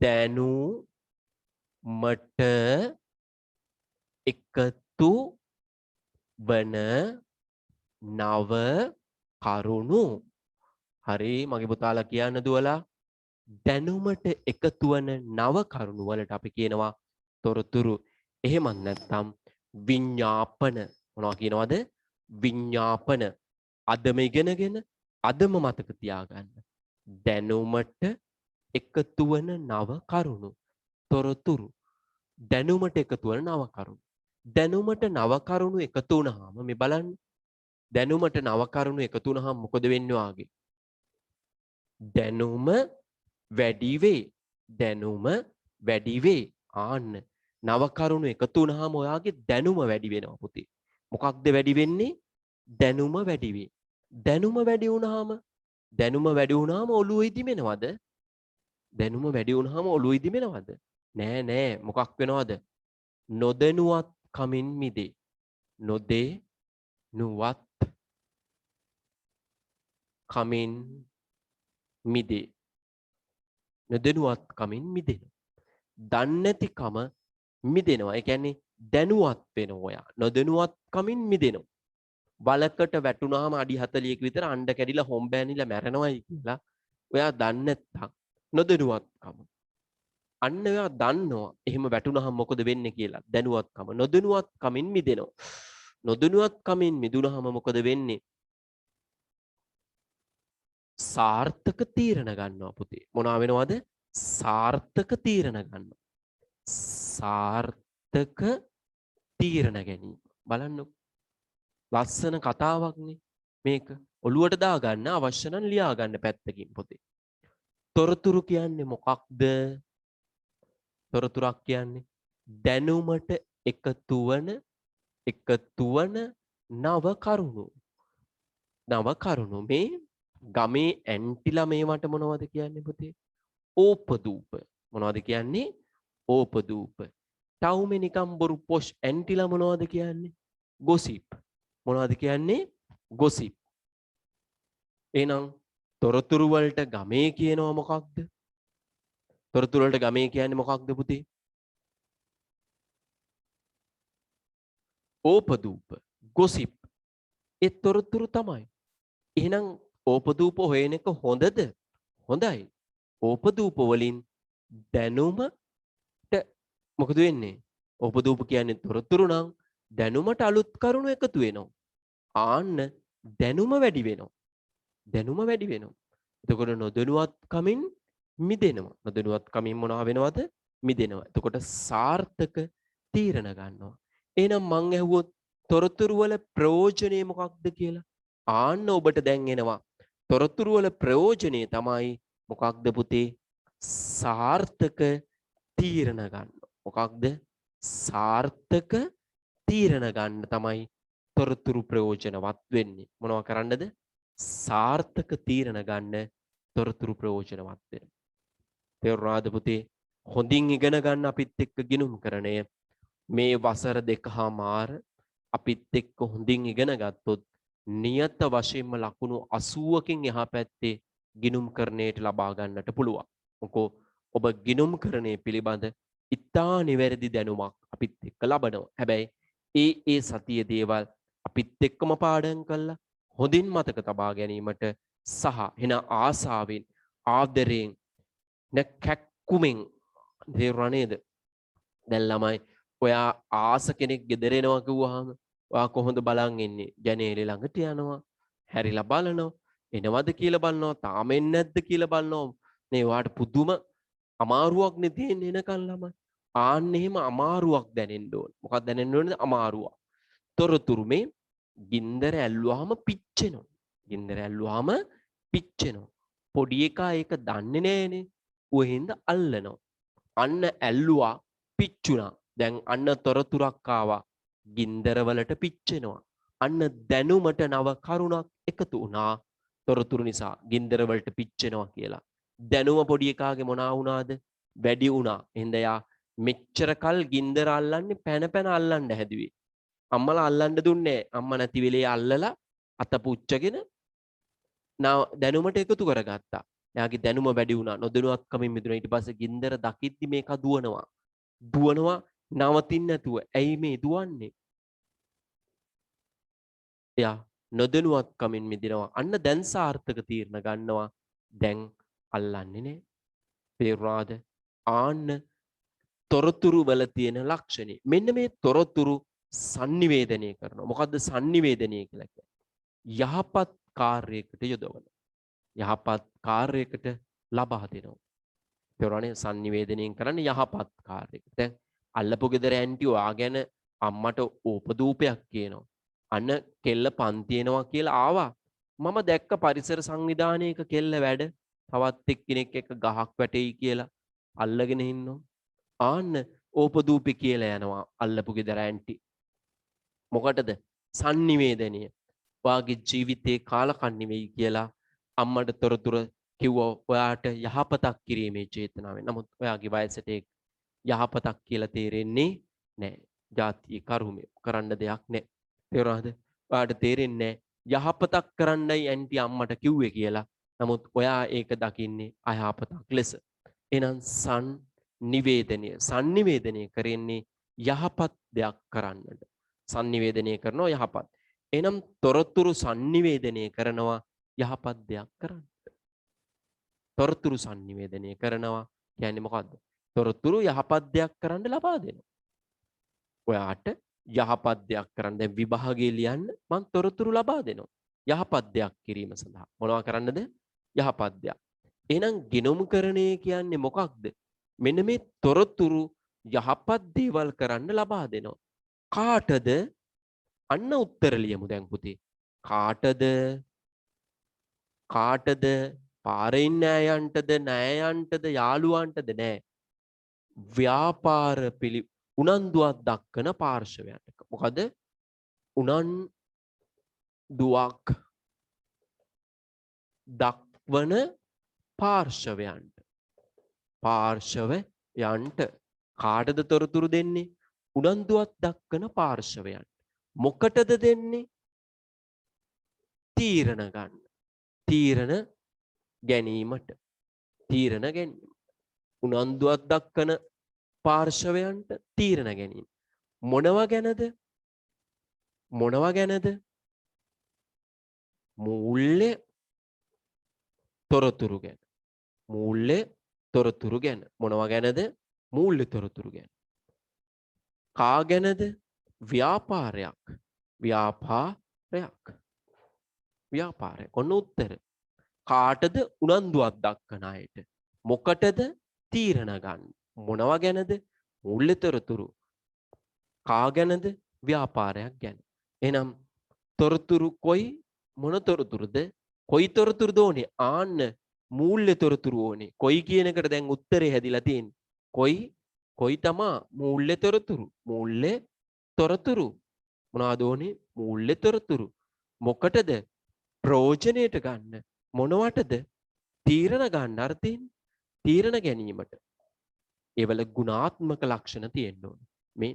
දැනූ මට එකතු වන නව කරුණු. හරි මගේ පුතාලා කියන්න දුවලා දැනුමට එකතු වන නව කරුණු වලට අපි කියනවා තොරතුරු. එහෙමත් නැත්නම් විඤ්ඤාපන. මොනවා කියනවද? විඤ්ඤාපන. අදම ඉගෙනගෙන අදම මතක තියාගන්න. දැනුමට එකතු වන නව කරුණු. තොරතුරු. දැනුමට එකතු වන නව කරුණු. දැනුමට නව කරුණු එකතු වුණාම මේ බලන්න. දැනුමට නව කරුණු එකතු වුණාම මොකද වෙන්නේ වාගේ? දැනුම වැඩි වේ. දැනුම වැඩි වේ. ආන්න නව කරුණු එකතු වුණාම ඔයාගේ දැනුම වැඩි වෙනවා පුතේ. මොකක්ද වැඩි වෙන්නේ? දැනුම වැඩි වේ. දැනුම වැඩි වුණාම ඔළුව ඉදිමෙනවද? දැනුම වැඩි වුණාම ඔළුව ඉදිමෙනවද? නෑ නෑ. මොකක් වෙනවද? නොදැනුවත් කමින් මිදේ. නොදැනුවත් කමින් මිදේ. නොදැනුවත් කමින් මිදෙනවා. දන්නේ නැතිකම මිදෙනවා. ඒ කියන්නේ දැනුවත් වෙනවා ඔයා. නොදැනුවත් කමින් මිදෙනවා. වලකට වැටුනහම අඩි 40ක විතර අඬ කැඩිලා හොම්බෑනිලා මැරෙනවයි කියලා ඔයා දන්නේ නැත්තම් නොදැනුවත්කම. අන්න ඔයා දන්නවා එහෙම වැටුනහම මොකද වෙන්නේ කියලා. දැනුවත්කම. නොදැනුවත්කමින් මිදෙනවා. නොදැනුවත්කමින් මිදුනහම මොකද වෙන්නේ? සාර්ථක තීරණ ගන්නවා පුතේ. මොනවා වෙනවද? සාර්ථක තීරණ ගන්නවා. සාර්ථක තීරණ ගැනීම. බලන්නකො. ලස්සන කතාවක්නේ මේක. ඔළුවට දාගන්න අවශ්‍ය නම් ලියා ගන්න පැත්තකින් පොතේ. තොරතුරු කියන්නේ මොකක්ද? තොරතුරක් කියන්නේ දැනුමට එකතු වන නව කරුණු. නව කරුණු මේ ගමේ ඇන්ටිලා මේවට මොනවද කියන්නේ පුතේ? ඕපදූප. මොනවද කියන්නේ? ඕපදූප. ටවුමේ නිකම් බොරු පොෂ් ඇන්ටිලා මොනවද කියන්නේ? ගොසිප්. මොනවද කියන්නේ? ගොසිප්. එහෙනම් තොරතුරු වලට ගමේ කියනවා මොකක්ද? තොරතුරු වලට ගමේ කියන්නේ මොකක්ද පුතේ? ඕපදූප, ගොසිප්. ඒ තොරතුරු තමයි. එහෙනම් ඕපදූප හොයන එක හොඳද? හොඳයි. ඕපදූප වලින් දැනුමට මොකද වෙන්නේ? ඕපදූප කියන්නේ තොරතුරු නම් දැනුමට අලුත් කරුණු එකතු වෙනවා. ආන්න දැනුම වැඩි වෙනවා. දැනුම වැඩි වෙනවා. එතකොට නොදැනුවත්කමින් මිදෙනවා. නොදැනුවත්කමින් මොනවා වෙනවද? මිදෙනවා. එතකොට සාර්ථක තීරණ ගන්නවා. එහෙනම් මං ඇහුවොත් තොරතුරු වල ප්‍රයෝජනේ මොකක්ද කියලා? ආන්න ඔබට දැන් එනවා. තොරතුරු වල ප්‍රයෝජනේ තමයි මොකක්ද පුතේ? සාර්ථක තීරණ ගන්න. මොකක්ද? සාර්ථක තීරණ ගන්න තමයි තොරතුරු ප්‍රයෝජනවත් වෙන්නේ. මොනවා කරන්නද? සාර්ථක තීරණ ගන්න තොරතුරු ප්‍රයෝජනවත් වෙනවා. තේරුණාද පුතේ? හොඳින් ඉගෙන ගන්න අපිත් එක්ක ගිනුම් කරණය. මේ වසර දෙකමාර අපිත් එක්ක හොඳින් ඉගෙන ගත්තොත් නියත වශයෙන්ම ලකුණු 80කින් එහා පැත්තේ ගිනුම් කරණයට ලබා ගන්නට පුළුවන්. මොකෝ ඔබ ගිනුම් කරණය පිළිබඳ ඉතා නිවැරදි දැනුමක් අපිත් එක්ක ලබනවා. හැබැයි ඒ සතිය දේවල් අපිත් එක්කම පාඩම් කළා හොඳින් මතක තබා ගැනීමට සහ එන ආසාවෙන් ආදරයෙන් නැකැක්කුමෙන් තේරුණා නේද? දැන් ළමයි ඔයා ආස කෙනෙක් ගෙදර එනවා කිව්වහම ඔයා කොහොමද බලන් ඉන්නේ? ජනේලේ ළඟට යනවා, හැරිලා බලනවා, එනවද කියලා බලනවා, තාම එන්නේ නැද්ද කියලා බලනවා. නේ ඔයාට පුදුම අමාරුවක් නේ තියෙන්නේ එනකන් ළමයි. ආන්න එහෙම අමාරුවක් දැනෙන්න ඕන. මොකක්ද දැනෙන්න ඕනේද? අමාරුවක්. තොරතුරු මේ ගින්දර ඇල්ලුවාම පිච්චෙනවා. ගින්දර ඇල්ලුවාම පිච්චෙනවා. පොඩි එකා ඒක දන්නේ නැහනේ. උහින්ද අල්ලනවා. අන්න ඇල්ලුවා පිච්චුණා. දැන් අන්න තොරතුරක් ආවා. ගින්දර වලට පිච්චෙනවා. අන්න දැනුමට නව කරුණක් එකතු වුණා. තොරතුරු නිසා ගින්දර වලට පිච්චෙනවා කියලා. දැනුම පොඩි එකාගේ මොනවා වුණාද? වැඩි වුණා. එහෙනම් යා මෙච්චර කල් ගින්දර අල්ලන්නේ පැන පැන අල්ලන්න හැදුවේ. අම්මලා අල්ලන්න දුන්නේ නැහැ. අම්මා නැති වෙලේ අල්ලලා අත පුච්චගෙන දැනුමට එකතු කරගත්තා. එයාගේ දැනුම වැඩි වුණා. නොදැනුවත්කමින් මිදුණා. ඊට පස්සේ ගින්දර දකිද්දි මේක දුවනවා. දුවනවා නවතින්නේ නැතුව. ඇයි මේ දුවන්නේ? එයා නොදැනුවත්කමින් මිදිනවා. අන්න දැන් සාර්ථක තීරණ ගන්නවා. දැන් අල්ලන්නේ නෑ. තේරුණාද? ආන්න තොරතුරු වල තියෙන ලක්ෂණේ. මෙන්න මේ තොරතුරු sannivedanaya කරනවා. මොකද්ද sannivedanaya කියලා කියන්නේ? යහපත් කාර්යයකට යොදවන. යහපත් කාර්යයකට ලබා දෙනවා. තේරුණානේ? sannivedanayen කරන්නේ යහපත් කාර්යයකට. දැන් අල්ලපු ගෙදර ඇන්ටි ඔයා ගැන අම්මට ඕපදූපයක් කියනවා. අන්න කෙල්ල පන්තියනවා කියලා ආවා. මම දැක්ක පරිසර සංවිධානයක කෙල්ල වැඩ තවත් එක්කෙනෙක් එක්ක ගහක් වැටෙයි කියලා අල්ලගෙන ඉන්නවා. ආන්න ඕපදූපි කියලා යනවා අල්ලපු ගෙදර ඇන්ටි. මොකටද? sannivedanaya. ඔයාගේ ජීවිතේ කාලකන්ණි වෙයි කියලා අම්මට තොරතුරු කිව්වා ඔයාට යහපතක් කිරීමේ චේතනාවෙන්. නමුත් ඔයාගේ වයසට ඒක යහපතක් කියලා තේරෙන්නේ නැහැ. ජාතිය කරුමේ කරන්න දෙයක් නැහැ. තේරුණාද? ඔයාට තේරෙන්නේ නැහැ යහපතක් කරන්නයි ඇන්ටි අම්මට කිව්වේ කියලා. නමුත් ඔයා ඒක දකින්නේ අයහපතක් ලෙස. එහෙනම් sannivedanaya කරන්නේ යහපත් දෙයක් කරන්නට. sannivedanaya කරනවා යහපත්. එහෙනම් තොරතුරු sannivedanaya කරනවා යහපත් දෙයක් කරන්න. තොරතුරු sannivedanaya කරනවා කියන්නේ මොකද්ද? තොරතුරු යහපත් දෙයක් කරන්න ලබා දෙනවා. ඔයාට යහපත් දෙයක් කරන්න දැන් විභාගය ලියන්න මම තොරතුරු ලබා දෙනවා. යහපත් දෙයක් කිරීම සඳහා. මොනවා කරන්නද? යහපත් දෙයක්. එහෙනම් ගිණුම්කරණය කියන්නේ මොකක්ද? මෙන්න මේ තොරතුරු යහපත් දේවල් කරන්න ලබා දෙනවා. කාටද? අන්න උත්තර ලියමු දැන් පුතේ. කාටද? කාටද? පාරේ ඉන්න අයන්ටද, නෑයන්ටද, යාළුවන්ටද නෑ. ව්‍යාපාර උනන්දුවක් දක්වන පාර්ශවයන්ට. මොකද? උනන්දුවක් දක්වන පාර්ශවයන්ට. පාර්ශවයන්ට කාටද තොරතුරු දෙන්නේ? උනන්දුවක් දක්වන පාර්ශවයන්ට. මොකටද දෙන්නේ? තීරණ ගන්න. තීරණ ගැනීමට. තීරණ ගැනීම. උනන්දුවක් දක්වන පාර්ශවයන්ට තීරණ ගැනීම. මොනවා ගැනද? මොනවා ගැනද? මූල්‍ය තොරතුරු ගැන. මූල්‍ය තොරතුරු ගැන. මොනවා ගැනද? මූල්‍ය තොරතුරු ගැන. කා ගැනද? ව්‍යාපාරයක්. ව්‍යාපාරයක්. ව්‍යාපාරයක්. ඔන්න උත්තර. කාටද? උනන්දුවක් දක්වන අයට. මොකටද? තීරණ ගන්න. මොනවා ගැනද? මූල්‍ය තොරතුරු. කා ගැනද? ව්‍යාපාරයක් ගැන. එහෙනම් තොරතුරු කොයි මොන තොරතුරුද? කොයි තොරතුරුද ඕනේ? ආන්න මූල්‍ය තොරතුරු ඕනේ. කොයි කියන එකට දැන් උත්තරේ හැදිලා තියෙන්නේ. කොයි තමා මූල්‍ය තොරතුරු? මූල්‍ය තොරතුරු. මොනවාද ඕනේ? මූල්‍ය තොරතුරු. මොකටද? ප්‍රයෝජනයට ගන්න. මොනවටද? තීරණ ගන්න අර්ථයෙන් තීරණ ගැනීමට. ඒවල ගුණාත්මක ලක්ෂණ තියෙන්න ඕනේ. මේ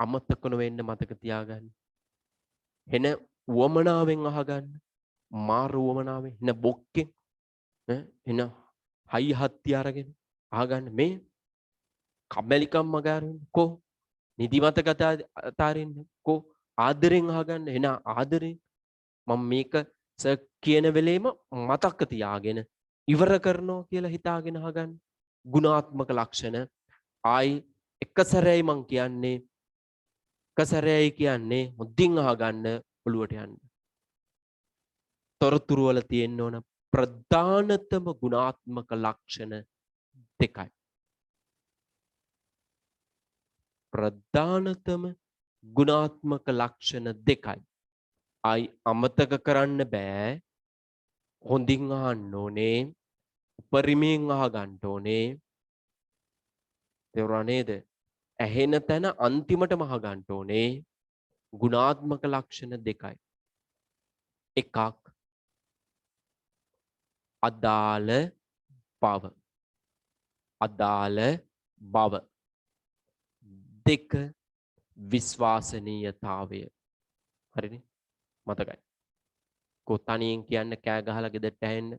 අමතක නොවෙන්න මතක තියාගන්න. එන උවමනාවෙන් අහගන්න. මාර උවමනාවෙන් එන බොක්කෙන් එන හයි හත්ති අරගෙන අහගන්න මේ කම්මැලිකම් මගහරින්න කෝ නිදිමත කතා අතාරින්න කෝ ආදරෙන් අහගන්න එන ආදරෙන් මම මේක සර් කියන වෙලේම මතක තියාගෙන ඉවර කරනවා කියලා හිතාගෙන අහගන්න. ගුණාත්මක ලක්ෂණ ආයි එක සැරේයි මං කියන්නේ එක සැරේයි කියන්නේ මුද්දින් අහගන්න ඔළුවට යන්න. තොරතුරු වල තියෙන්න ඕන ප්‍රධානතම ගුණාත්මක ලක්ෂණ දෙකයි. ප්‍රධානතම ගුණාත්මක ලක්ෂණ දෙකයි. ආයි අමතක කරන්න බෑ. හොඳින් අහන්න ඕනේ. උපරිමයෙන් අහගන්න ඕනේ. තේරුණා නේද? ඇහෙන තැන අන්තිමටම අහගන්න ඕනේ. ගුණාත්මක ලක්ෂණ දෙකයි. එකක් අදාළ බව. අදාළ බව. දෙක විශ්වාසනීයතාවය. හරිනේ? මතකයි. කොතනින් කියන්න කෑ ගහලා ගෙදරට ඇහෙන්න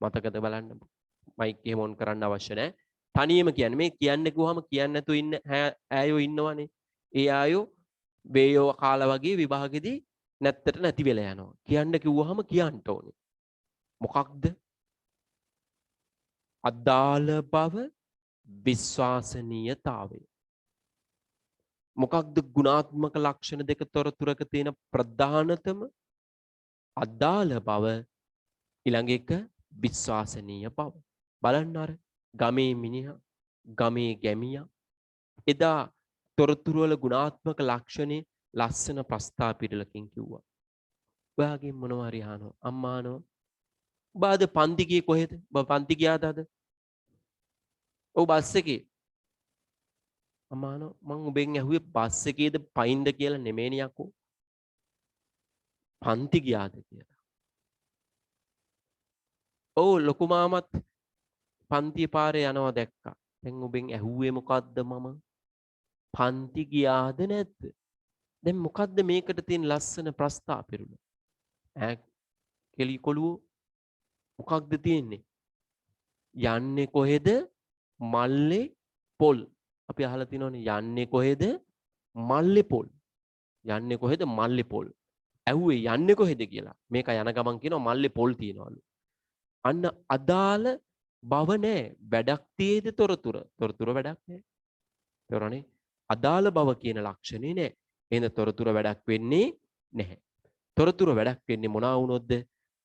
මතකද බලන්න. මයික් එහෙම ඔන් කරන්න අවශ්‍ය නැහැ. තනියම කියන්නේ මේ කියන්න කිව්වම කියන්න නැතුව ඉන්න ඈයෝ ඉන්නවනේ. ඒ ආයෝ වේයෝ කාලා වගේ විභාගෙදී නැත්තට නැති වෙලා යනවා. කියන්න කිව්වහම කියන්න ඕනේ. මොකක්ද? අදාළ බව, විශ්වාසනීයතාවය. මොකක්ද ගුණාත්මක ලක්ෂණ දෙක තොරතුරක තියෙන ප්‍රධානතම? අදාළ බව, ඊළඟ එක විශ්වාසනීය බව. බලන්න අර ගමේ මිනිහා, ගමේ ගැමියා එදා තොරතුරු වල ගුණාත්මක ලක්ෂණේ ලස්සන ප්‍රස්තාව පිටලකින් කිව්වා. ඔයාගෙන් මොනවා හරි අහනවා. අම්මා අහනවා. ඔබ අද පන්ති ගියේ කොහෙද? ඔබ පන්ති ගියාද අද? ඔව් බස් එකේ. අම්මා අහනවා මං ඔබෙන් ඇහුවේ බස් එකේද පයින්ද කියලා නෙමෙයිනේ යකෝ. පන්ති ගියාද කියලා. ඔව් ලොකු මාමත් පන්ති පාරේ යනවා දැක්කා. දැන් ඔබෙන් ඇහුවේ මොකද්ද මම? පන්ති ගියාද නැද්ද? දැන් මොකද්ද මේකට තියෙන ලස්සන ප්‍රස්තාව පිරුණ? ඈ කෙලි කොළුවෝ මොකක්ද තියෙන්නේ? යන්නේ කොහෙද? මල්ලේ පොල්. අපි අහලා තිනවනේ යන්නේ කොහෙද? මල්ලේ පොල්. යන්නේ කොහෙද? මල්ලේ පොල්. ඇහුවේ යන්නේ කොහෙද කියලා. මේක යන ගමන් කියනවා මල්ලේ පොල් තියනවලු. අන්න අදාළ බව නෑ. වැඩක් තියේද තොරතුර. තොරතුර වැඩක් නෑ. තොරනේ අදාළ බව කියන ලක්ෂණේ නෑ. එහෙනම් තොරතුර වැඩක් වෙන්නේ නැහැ. තොරතුර වැඩක් වෙන්නේ මොනවා වුණොත්ද?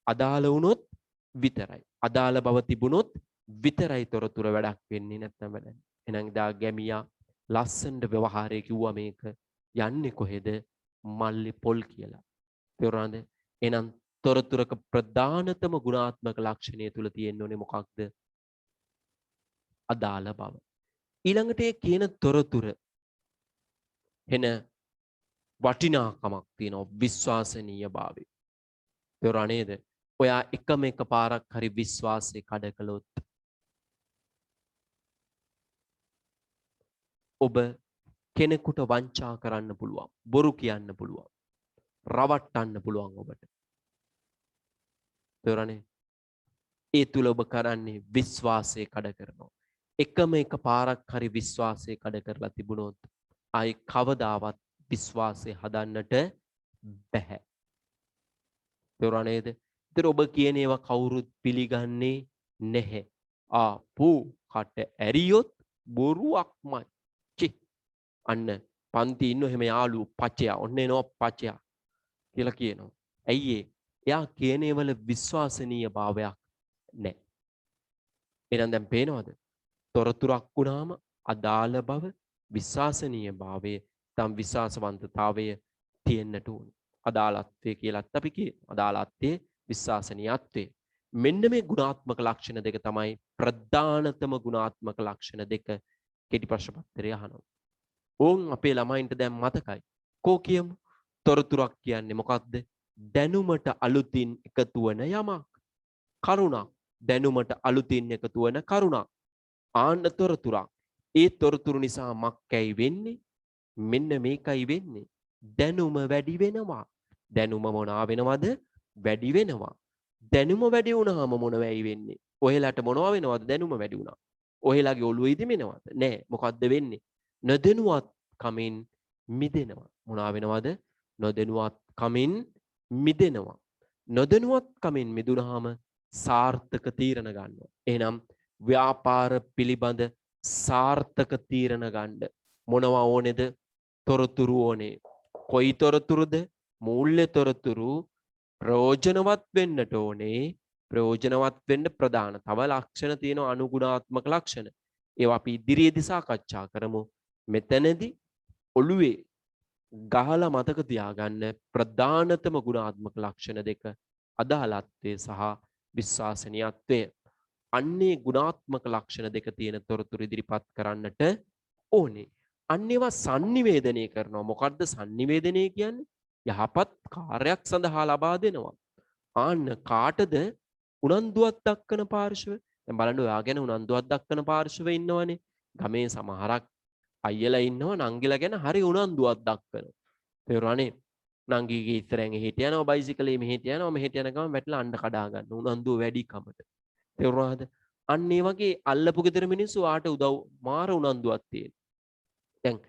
අදාළ වුණොත් විතරයි. අදාළ බව තිබුණොත් විතරයි තොරතුර වැඩක් වෙන්නේ නැත්නම් වැඩක්. එහෙනම් දා ගැමියා ලස්සනට ව්‍යවහාරය කිව්වා මේක යන්නේ කොහෙද? මල්ලි පොල් කියලා. තේරුණාද? එහෙනම් තොරතුරක ප්‍රධානතම ගුණාත්මක ලක්ෂණය තුල තියෙන්න ඕනේ මොකක්ද? අදාළ බව. ඊළඟට ඒ කියන තොරතුර එන වටිනාකමක් තියෙනවා විශ්වාසනීයභාවය. තේරුණා නේද? ඔයා එකම එක පාරක් හරි විශ්වාසය කඩ කළොත් ඔබ කෙනෙකුට වංචා කරන්න පුළුවන්, බොරු කියන්න පුළුවන්, රවට්ටන්න පුළුවන් ඔබට. තේරුණානේ? ඒ තුල ඔබ කරන්නේ විශ්වාසය කඩ කරනවා. එකම එක පාරක් හරි විශ්වාසය කඩ කරලා තිබුණොත් ආයි කවදාවත් විශ්වාසය හදන්නට බැහැ. තේරුණා නේද? ඒතර ඔබ කියන ඒවා කවුරුත් පිළිගන්නේ නැහැ. ආපු කට ඇරියොත් බොරුවක්මයි. චි අන්න පන්ති ඉන්න එහෙම යාළුවෝ පචයා ඔන්න එනවා පචයා කියලා කියනවා. ඇයි ඒ? එයා කියන ඒවල විශ්වාසනීය භාවයක් නැහැ. එහෙනම් දැන් පේනවද? තොරතුරක් වුණාම අදාළ බව, විශ්වාසනීය භාවය, තම් විශ්වාසවන්තතාවය තියෙන්නට ඕනේ. අදාළත්වය කියලාත් අපි කියනවා. අදාළත්වයේ විශ්වාසනීයත්වය. මෙන්න මේ ගුණාත්මක ලක්ෂණ දෙක තමයි ප්‍රධානතම ගුණාත්මක ලක්ෂණ දෙක කෙටි ප්‍රශ්න පත්‍රය අහනවා. ඕන් අපේ ළමයින්ට දැන් මතකයි. කෝ කියමු? තොරතුරක් කියන්නේ මොකක්ද? දැනුමට අලුතින් එකතු වන යමක්. කරුණක්. දැනුමට අලුතින් එකතු වන කරුණක්. ආන්න තොරතුරක්. ඒ තොරතුරු නිසා මක්කැයි වෙන්නේ? මෙන්න මේකයි වෙන්නේ. දැනුම වැඩි වෙනවා. දැනුම මොනවා වෙනවද? වැඩි වෙනවා. දැනුම වැඩි වුණාම මොන වෙයි වෙන්නේ? ඔහෙලාට මොනවා වෙනවද දැනුම වැඩි වුණා? ඔහෙලාගේ ඔළුව ඉදිමෙනවද? නෑ. මොකද්ද වෙන්නේ? නොදැනුවත් කමින් මිදෙනවා. මොනවා වෙනවද? නොදැනුවත් කමින් මිදෙනවා. නොදැනුවත් කමින් මිදුනහම සාර්ථක තීරණ ගන්නවා. එහෙනම් ව්‍යාපාර පිළිබඳ සාර්ථක තීරණ ගන්න මොනවා ඕනේද? තොරතුරු ඕනේ. කොයි තොරතුරුද? මූල්‍ය තොරතුරු ප්‍රයෝජනවත් වෙන්නට ඕනේ. ප්‍රයෝජනවත් වෙන්න ප්‍රධාන තව ලක්ෂණ තියෙනවා අනුගුණාත්මක ලක්ෂණ. ඒවා අපි ඉදිරියේදී සාකච්ඡා කරමු. මෙතනදී ඔළුවේ ගහලා මතක තියාගන්න ප්‍රධානතම ගුණාත්මක ලක්ෂණ දෙක අදාළත්වය සහ විශ්වාසනීයත්වය. අන්නේ ගුණාත්මක ලක්ෂණ දෙක තියෙන තොරතුරු ඉදිරිපත් කරන්නට ඕනේ. අන්නේවා sannivedanaya කරනවා. මොකද්ද sannivedanaya කියන්නේ? යහපත් කාර්යයක් සඳහා ලබා දෙනවා. ආන්න කාටද උනන්දුවක් දක්වන පාර්ශව? දැන් බලන්න ඔයා ගැන උනන්දුවක් දක්වන පාර්ශව ඉන්නවනේ. ගමේ සමහරක් අයියලා ඉන්නවා නංගිලා ගැන හරි උනන්දුවක් දක්වනවා. තේරුණානේ? නංගිගේ ඉස්සරහින් එහෙට යනවා බයිසිකලේ මෙහෙට යනවා මෙහෙට යන ගමන් වැටලා අඬ කඩා ගන්න උනන්දුව වැඩි කමට. තේරුණාද? අන්න ඒ වගේ අල්ලපු ගෙදර මිනිස්සු ආට උදව් මාර උනන්දුවක් තියෙන. දැන්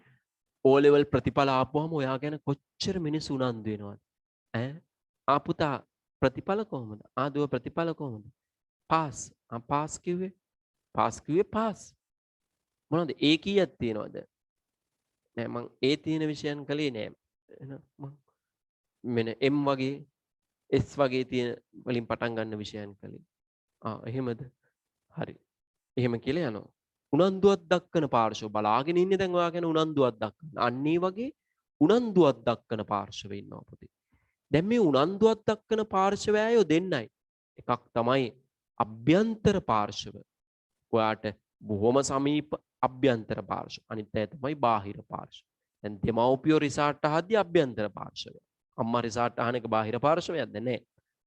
O level ප්‍රතිඵල ආපුවම ඔයා ගැන කොච්චර මිනිස්සු උනන්දු වෙනවද? ඈ පුතා ප්‍රතිඵල කොහොමද? දුව ප්‍රතිඵල කොහොමද? පාස්. පාස් කිව්වේ? පාස් කිව්වේ පාස්. මොනවද? ඒ කීයක් තියෙනවද? නෑ මං ඒ තියෙන විෂයන් කළේ නෑ. එහෙනම් මං මෙන්න M වගේ S වගේ තියෙන වලින් පටන් ගන්න විෂයන් කළේ. එහෙමද? හරි. එහෙම කියලා යනවා. උනන්දුවක් දක්වන පාර්ශව බලාගෙන ඉන්නේ දැන් ඔයා ගැන උනන්දුවක් දක්වන. අන්න ඒ වගේ උනන්දුවක් දක්වන පාර්ශව ඉන්නවා පුතේ. දැන් මේ උනන්දුවක් දක්වන පාර්ශවයයෝ දෙන්නයි. එකක් තමයි අභ්‍යන්තර පාර්ශව. ඔයාට බොහොම සමීප අභ්‍යන්තර පාර්ශව. අනිත් අය තමයි බාහිර පාර්ශව. දැන් දෙමව්පියෝ රිසාර්ට් අහද්දී අභ්‍යන්තර පාර්ශවය. අම්මා රිසාර්ට් අහන එක බාහිර පාර්ශවයක්ද? නෑ.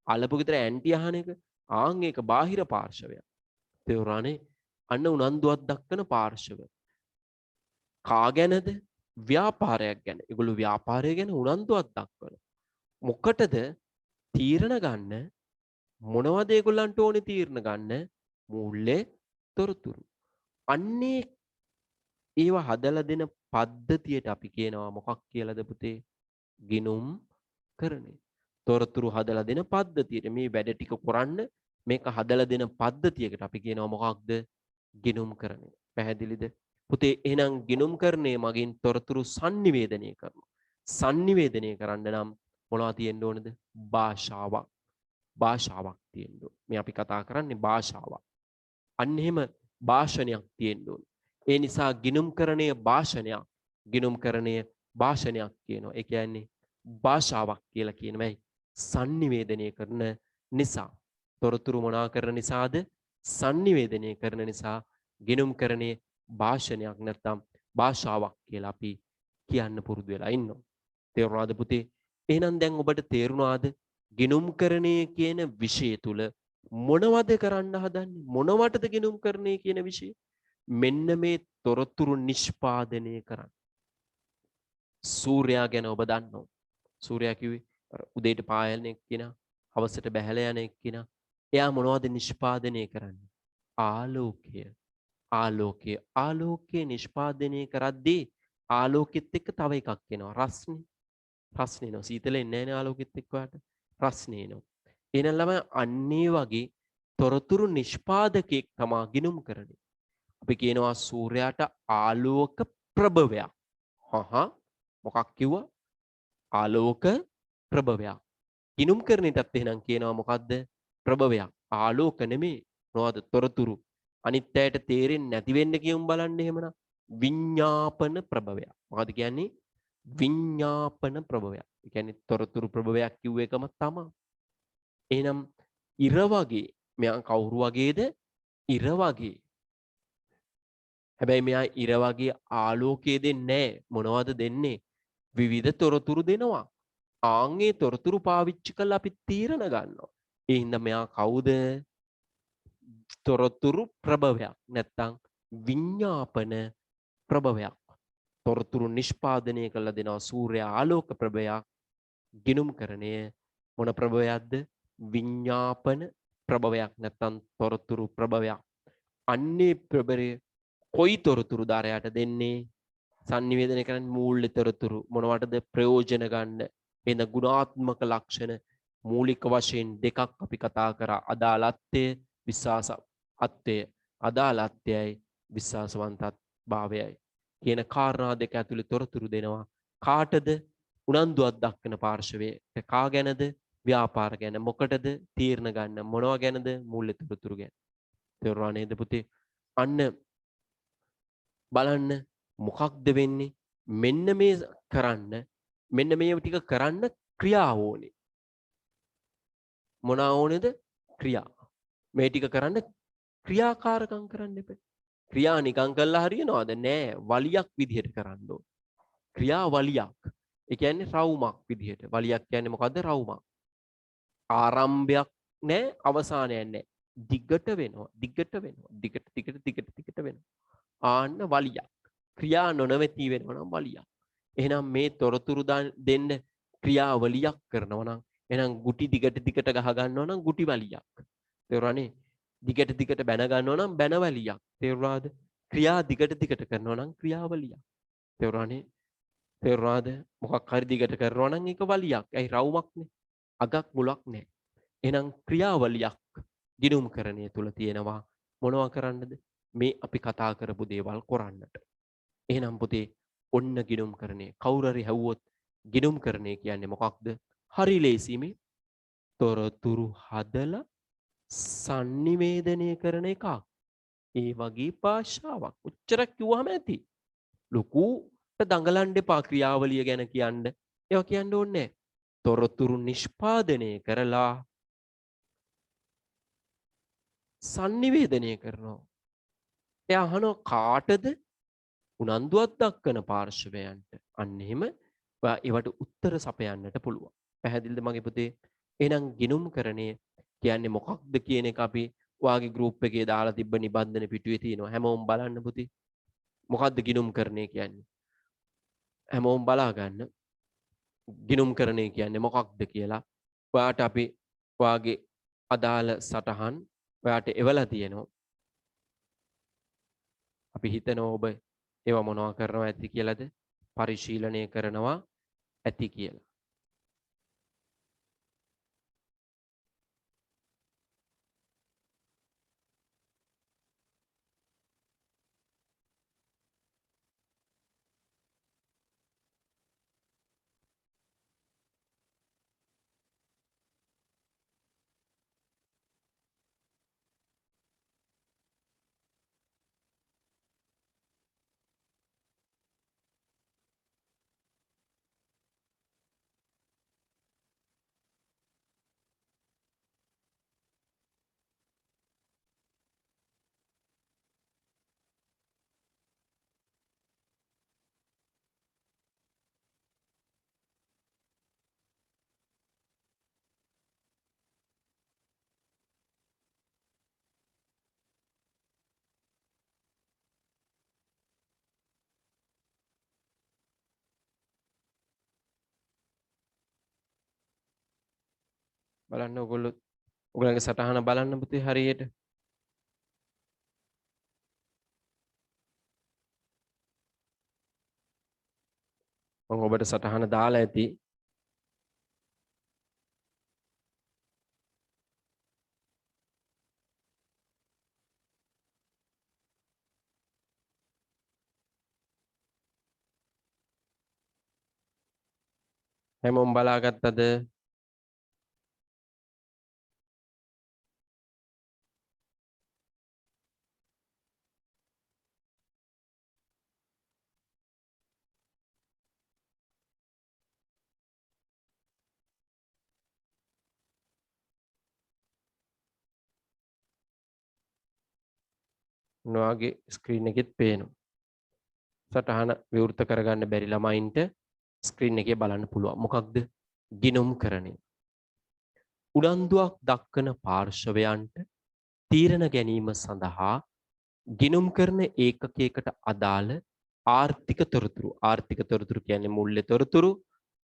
අල්ලපු ගෙදර ඇන්ටි අහන එක ඒක බාහිර පාර්ශවයක්. තේරුණානේ? අන්න උනන්දුවක් දක්වන පාර්ශව. කා ගැනද? ව්‍යාපාරයක් ගැන. ඒගොල්ලෝ ව්‍යාපාරය ගැන උනන්දුවක් දක්වන. මොකටද? තීරණ ගන්න. මොනවද ඒගොල්ලන්ට ඕනේ තීරණ ගන්න? මූල්‍ය තොරතුරු. අන්නේ ඒව හදලා දෙන පද්ධතියට අපි කියනවා මොකක් කියලාද පුතේ? ගිනුම් කරණය. තොරතුරු හදලා දෙන පද්ධතියට මේ වැඩ ටික කරන්න මේක හදලා දෙන පද්ධතියකට අපි කියනවා මොකක්ද? ගිනුම් කරණය. පැහැදිලිද? පුතේ එහෙනම් ගිනුම් කරණය මගින් තොරතුරු sannivedanaya කරනවා. sannivedanaya කරන්න නම් මොනවද තියෙන්න ඕනද? භාෂාවක්. භාෂාවක් තියෙන්න ඕන. මේ අපි කතා කරන්නේ භාෂාවක්. අන්න එහෙම භාෂණයක් තියෙන්න ඕන. ඒ නිසා ගිනුම්කරණය භාෂණයක්. ගිනුම්කරණය භාෂණයක් කියනවා. ඒ කියන්නේ භාෂාවක් කියලා කියනවායි. sannivedanaya කරන නිසා. තොරතුරු මොනා කරන නිසාද? sannivedanaya කරන නිසා ගිනුම්කරණය භාෂණයක් නැත්නම් භාෂාවක් කියලා අපි කියන්න පුරුදු වෙලා ඉන්නවා. තේරුණාද පුතේ? එහෙනම් දැන් ඔබට තේරුණාද ගිනුම්කරණය කියන විෂය තුල මොනවද කරන්න හදන්නේ? මොනවටද ගිනුම්කරණය කියන විෂය? මෙන්න මේ තොරතුරු නිෂ්පාදනය කරන්න. සූර්යයා ගැන ඔබ දන්නවා. සූර්යයා කිව්වේ උදේට පායන එක්කිනා, හවසට බැහැලා යන එක්කිනා. එයා මොනවද නිෂ්පාදනය කරන්නේ? ආලෝකය. ආලෝකය. ආලෝකය නිෂ්පාදනය කරද්දී ආලෝකෙත් එක්ක තව එකක් එනවා. රස්නේ. රස්නේ එනවා. සීතල එන්නේ නැහැ නේ ආලෝකෙත් එක්ක ඔයාට. රස්නේ එනවා. එහෙනම් ළමයි අන්නේ වගේ තොරතුරු නිෂ්පාදකයෙක් තමා ගිනුම් කරන්නේ. අපි කියනවා සූර්යාට ආලෝක ප්‍රභවයක්. මොකක් කිව්වා? ආලෝක ප්‍රභවයක්. ගිනුම් කරන්නටත් එහෙනම් කියනවා මොකද්ද? ප්‍රභවයක්. ආලෝක නෙමෙයි. මොනවද? තොරතුරු. අනිත් අයට තේරෙන්නේ නැති වෙන්න කියමු බලන්න එහෙමනම්. විඤ්ඤාපන ප්‍රභවයක්. මොකද කියන්නේ? විඤ්ඤාපන ප්‍රභවයක්. ඒ කියන්නේ තොරතුරු ප්‍රභවයක් කිව්ව එකම තමයි. එහෙනම් ඉර වගේ මෙයා කවුරු වගේද? ඉර වගේ. හැබැයි මෙයා ඉර වගේ ආලෝකය දෙන්නේ නැහැ. මොනවද දෙන්නේ? විවිධ තොරතුරු දෙනවා. ආන්ගේ තොරතුරු පාවිච්චි කරලා අපි තීරණ ගන්නවා. ඒ හින්දා මෙයා කවුද? තොරතුරු ප්‍රභවයක්. නැත්තම් විඤ්ඤාපන ප්‍රභවයක්. තොරතුරු නිෂ්පාදනය කරලා දෙනවා සූර්යා ආලෝක ප්‍රභවයක්. ගිනුම්කරණය මොන ප්‍රභවයක්ද? විඤ්ඤාපන ප්‍රභවයක් නැත්තම් තොරතුරු ප්‍රභවයක්. අන්නේ ප්‍රභවය කොයි තොරතුරු ධාරයට දෙන්නේ? sannivedanaya කරන්නේ මූල්‍ය තොරතුරු. මොනවටද? ප්‍රයෝජන ගන්න. එන ගුණාත්මක ලක්ෂණ මූලික වශයෙන් දෙකක් අපි කතා කරා. අදාළත්වය, විශ්වාසත්වය. අදාළත්වයයි විශ්වාසවන්ත භාවයයි කියන කාරණා දෙක ඇතුළේ තොරතුරු දෙනවා. කාටද? උනන්දුවක් දක්වන පාර්ශවයේ. කා ගැනද? ව්‍යාපාර ගැන. මොකටද? තීරණ ගන්න. මොනවා ගැනද? මූල්‍ය තොරතුරු ගැන. තේරුණා නේද පුතේ? අන්න බලන්න මොකක්ද වෙන්නේ? මෙන්න මේ කරන්න, මෙන්න මේ ටික කරන්න ක්‍රියාව ඕනේ. මොනවා ඕනේද? ක්‍රියා. මේ ටික කරන්න ක්‍රියාකාරකම් කරන්න එපා. ක්‍රියා නිකන් කළා හරියනවද? නෑ. වලියක් විදිහට කරන්න ඕනේ. ක්‍රියා වලියක්. ඒ කියන්නේ රවුමක් විදිහට. වලියක් කියන්නේ මොකද්ද? රවුමක්. ආරම්භයක් නෑ, අවසානයක් නෑ. දිගට වෙනවා. දිගට වෙනවා. දිගට වෙනවා. ආන්න වලියක්. ක්‍රියා නොනවති වෙනවා නම් වලියක්. එහෙනම් මේ තොරතුරු දෙන්න ක්‍රියාවලියක් කරනවා නම් එහෙනම් ගුටි දිගට ගහ ගන්නවා නම් ගුටි වලියක්. තේරුණානේ? දිගට දිගට බැන ගන්නවා නම් බැනවලියක්. තේරුණාද? ක්‍රියා දිගට දිගට කරනවා නම් ක්‍රියාවලියක්. තේරුණානේ? තේරුණාද? මොකක් හරි දිගට කරනවා නම් ඒක වලියක්. ඇයි රවුමක්නේ. අගක් මුලක් නැහැ. එහෙනම් ක්‍රියාවලියක් ගිණුම්කරණය තුල තියෙනවා. මොනවා කරන්නද? මේ අපි කතා කරපු දේවල් කරන්නට. එහෙනම් පුතේ ඔන්න ගිණුම්කරණය. කවුරු හරි හැව්වොත් ගිණුම්කරණය කියන්නේ මොකක්ද? හරි ලේසි මේ තොරතුරු හදලා sannivedanaya කරන එකක්. ඒ වගේ භාෂාවක්. උච්චරක් කිව්වම ඇති. ලොකුට දඟලන්න එපා ක්‍රියාවලිය ගැන කියන්න. ඒවා කියන්න ඕනේ නැහැ. තොරතුරු නිෂ්පාදනය කරලා sannivedanaya කරනවා. එයා අහනවා කාටද? උනන්දුවක් දක්වන පාර්ශවයන්ට. අන්න එහෙම ඒවට උත්තර සපයන්නට පුළුවන්. පැහැදිලිද මගේ පුතේ? එහෙනම් ගිණුම්කරණය කියන්නේ මොකක්ද කියන එක අපි ඔයාගේ ගෲප් එකේ දාලා තිබ්බ නිබන්ධන පිටුවේ තියෙනවා. හැමෝම බලන්න පුතේ. මොකක්ද ගිණුම්කරණය කියන්නේ? හැමෝම බලා ගන්න. ගිණුම්කරණය කියන්නේ මොකක්ද කියලා. ඔයාට අපි ඔයාගේ අදාළ සටහන් ඔයාට එවලා තියෙනවා. අපි හිතනවා ඔබ ඒවා මොනවා කරනවා ඇති කියලාද? පරිශීලනය කරනවා ඇති කියලා. බලන්න ඔයගොල්ලන්ගේ සටහන බලන්න පුතේ හරියට. මම ඔබට සටහන දාලා ඇති. හැමෝම බලාගත්තද? ඔයාගේ ස්ක්‍රීන් එකෙත් පේනවා. සටහන විවෘත කරගන්න බැරි ළමයින්ට ස්ක්‍රීන් එකේ බලන්න පුළුවන්. මොකක්ද? ගිණුම්කරණය. උනන්දුවක් දක්වන පාර්ශවයන්ට තීරණ ගැනීම සඳහා ගිණුම් කරන ඒකකයකට අදාළ ආර්ථික තොරතුරු කියන්නේ මුල්‍ය තොරතුරු,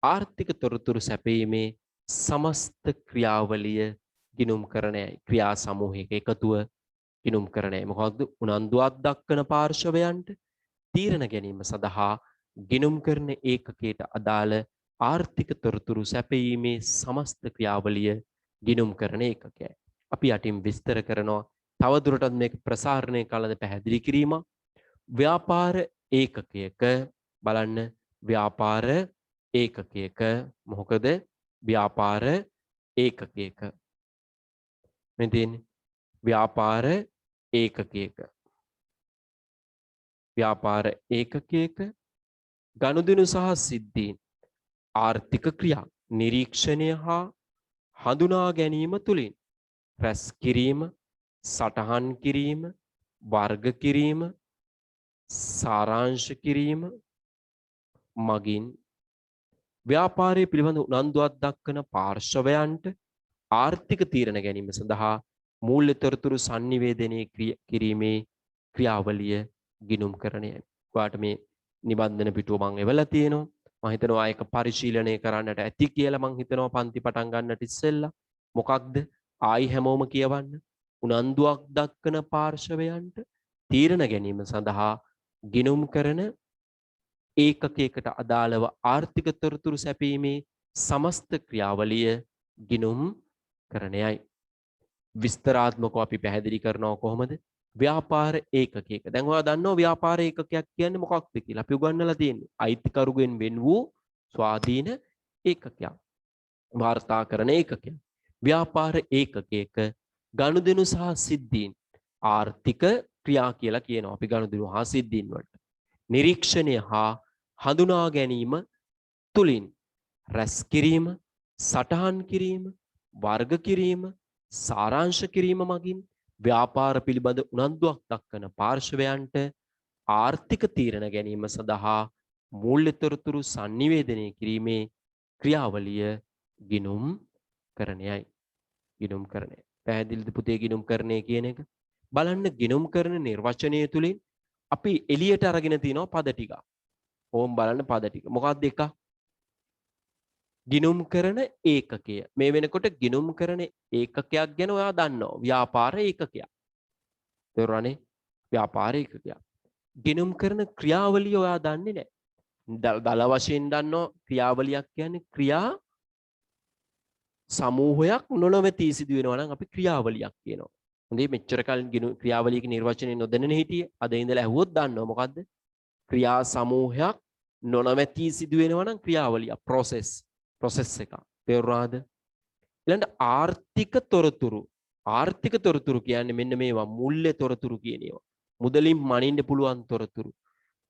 ආර්ථික තොරතුරු සැපීමේ සමස්ත ක්‍රියාවලිය ගිණුම්කරණයයි. ක්‍රියා සමූහයක එකතුව ගිණුම්කරණයයි. මොකක්ද? උනන්දුවක් දක්වන පාර්ශවයන්ට තීරණ ගැනීම සඳහා ගිණුම් කරන ඒකකයට අදාළ ආර්ථික තොරතුරු සැපීමේ සමස්ත ක්‍රියාවලිය ගිණුම් කරන ඒකකයයි. අපි යටින් විස්තර කරනවා. තවදුරටත් මේක ප්‍රසාරණය කළද පැහැදිලි කිරීම. ව්‍යාපාර ඒකකයක බලන්න, ව්‍යාපාර ඒකකයක මොකද? ව්‍යාපාර ඒකකයක මේ තියෙන්නේ ව්‍යාපාර ඒකකයක. ව්‍යාපාර ඒකකයක ගනුදෙනු සහ සිද්ධීන් ආර්ථික ක්‍රියා නිරීක්ෂණය හා හඳුනා ගැනීම තුළින් රැස් කිරීම, සටහන් කිරීම, වර්ග කිරීම, සාරාංශ කිරීම මගින් ව්‍යාපාරයේ පිළිබඳ උනන්දුවක් දක්වන පාර්ශවයන්ට ආර්ථික තීරණ ගැනීම සඳහා මූල්‍ය තොරතුරු sannivedanaya කිරීමේ ක්‍රියාවලිය ගිණුම්කරණයයි. ඔයාට මේ නිබන්ධන පිටුව මම එවලා තියෙනවා. මම හිතනවා ඒක පරිශීලනය කරන්නට ඇති කියලා මම හිතනවා පන්ති පටන් ගන්නට ඉස්සෙල්ලා. මොකක්ද? ආයි හැමෝම කියවන්න. උනන්දුවක් දක්වන පාර්ශවයන්ට තීරණ ගැනීම සඳහා ගිණුම් කරන ඒකකයකට අදාළව ආර්ථික තොරතුරු සැපීමේ සමස්ත ක්‍රියාවලිය ගිණුම් කරණයයි. විස්තරාත්මකව අපි පැහැදිලි කරනවා කොහොමද? ව්‍යාපාර ඒකකයක. දැන් ඔයා දන්නවා ව්‍යාපාර ඒකකයක් කියන්නේ මොකක්ද කියලා. අපි උගන්වලා තියෙන්නේ. අයිතිකරුගෙන් වෙන් වූ ස්වාධීන ඒකකයක්. වාර්තාකරණ ඒකකයක්. ව්‍යාපාර ඒකකයක ගනුදෙනු සහ සිද්ධීන් ආර්ථික ක්‍රියා කියලා කියනවා. අපි ගනුදෙනු හා සිද්ධීන් වලට. නිරීක්ෂණය හා හඳුනා ගැනීම තුලින් රැස් කිරීම, සටහන් කිරීම, වර්ග කිරීම, සාරාංශ කිරීම මගින් ව්‍යාපාර පිළිබඳ උනන්දුවක් දක්වන පාර්ශවයන්ට ආර්ථික තීරණ ගැනීම සඳහා මූල්‍ය තොරතුරු sannivedanaya කිරීමේ ක්‍රියාවලිය ගිණුම් කරණයයි. ගිණුම් කරණය. පැහැදිලිද පුතේ ගිණුම් කරණය කියන එක? බලන්න ගිණුම් කරන නිර්වචනය තුලින් අපි එළියට අරගෙන තිනවා පද ටික. ඕම් බලන්න පද ටික. මොකක්ද එක? ගිණුම් කරන ඒකකය. මේ වෙනකොට ගිණුම් කරන ඒකකයක් ගැන ඔයා දන්නවා. ව්‍යාපාර ඒකකයක්. තේරුණානේ? ව්‍යාපාර ඒකකයක්. ගිණුම් කරන ක්‍රියාවලිය ඔයා දන්නේ නැහැ. දල වශයෙන් දන්නවා ක්‍රියාවලියක් කියන්නේ ක්‍රියා සමූහයක් නොනවතී සිදු වෙනවා නම් අපි ක්‍රියාවලියක් කියනවා. හොඳේ මෙච්චර කලින් ක්‍රියාවලියක නිර්වචනය නොදැනෙන හිටියේ. අද ඉඳලා ඇහුවොත් දන්නව මොකද්ද? ක්‍රියා සමූහයක් නොනවතී සිදු වෙනවා නම් ක්‍රියාවලිය process එක. තේරුණාද? ඊළඟ ආර්ථික තොරතුරු. ආර්ථික තොරතුරු කියන්නේ මෙන්න මේවා මූල්‍ය තොරතුරු කියන ඒවා. මුදලින් මනින්න පුළුවන් තොරතුරු.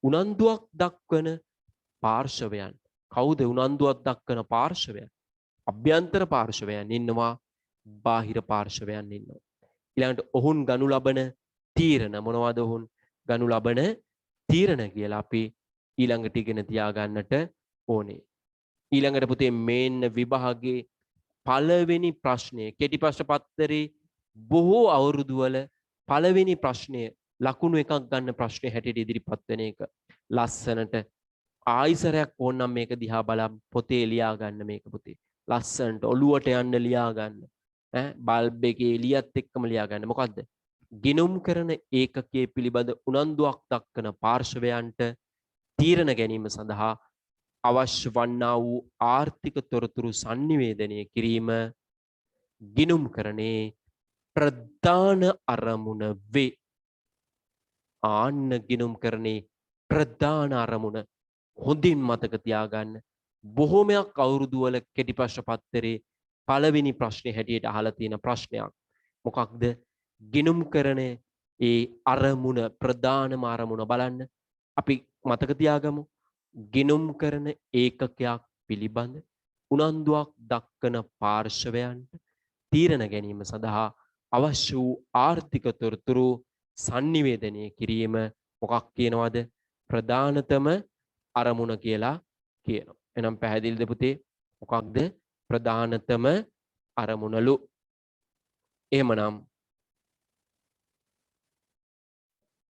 උනන්දුවක් දක්වන පාර්ශවයන්. කවුද උනන්දුවක් දක්වන පාර්ශවයන්? අභ්‍යන්තර පාර්ශවයන් ඉන්නවා, බාහිර පාර්ශවයන් ඉන්නවා. ඊළඟට ඔවුන් ගනු ලබන තීරණ මොනවද? ඔවුන් ගනු ලබන තීරණ කියලා අපි ඊළඟට ඉගෙන තියාගන්නට ඕනේ. ඊළඟට පුතේ මේන්න විභාගයේ පළවෙනි ප්‍රශ්නය කෙටි ප්‍රශ්න පත්‍රයේ බොහෝ අවුරුදු වල පළවෙනි ප්‍රශ්නය ලකුණු එකක් ගන්න ප්‍රශ්නේ හැටියට ඉදිරිපත් වෙන එක. ලස්සනට ආයිසරයක් ඕනනම් මේක දිහා බලන්න පොතේ ලියා ගන්න මේක පුතේ. ලස්සනට ඔළුවට යන්න ලියා ගන්න. බල්බ් එකේ එළියත් එක්කම ලියා ගන්න. මොකද්ද? ගිණුම් කරන ඒකකයේ පිළිබඳ උනන්දුවක් දක්වන පාර්ශවයන්ට තීරණ ගැනීම සඳහා අවශ්‍ය වන්නා වූ ආර්ථික තොරතුරු sannivedanaya කිරීම ගිණුම් කරන්නේ ප්‍රධාන අරමුණ වේ. ආන්න ගිණුම් කරන්නේ ප්‍රධාන අරමුණ හොඳින් මතක තියාගන්න. බොහෝමයක් අවුරුදු වල කෙටි ප්‍රශ්න පත්‍රයේ පළවෙනි ප්‍රශ්නේ හැටියට අහලා තියෙන ප්‍රශ්නයක්. මොකක්ද? ගිණුම් කරන ඒ අරමුණ ප්‍රධානම අරමුණ බලන්න. අපි මතක තියාගමු. ගිණුම් කරන ඒකකයක් පිළිබඳ උනන්දුවක් දක්වන පාර්ශවයන්ට තීරණ ගැනීම සඳහා අවශ්‍ය වූ ආර්ථික තොරතුරු sannivedanaya කිරීම මොකක් කියනවද? ප්‍රධානතම අරමුණ කියලා කියනවා. එහෙනම් පැහැදිලිද පුතේ? මොකක්ද ප්‍රධානතම අරමුණලු? එහෙමනම්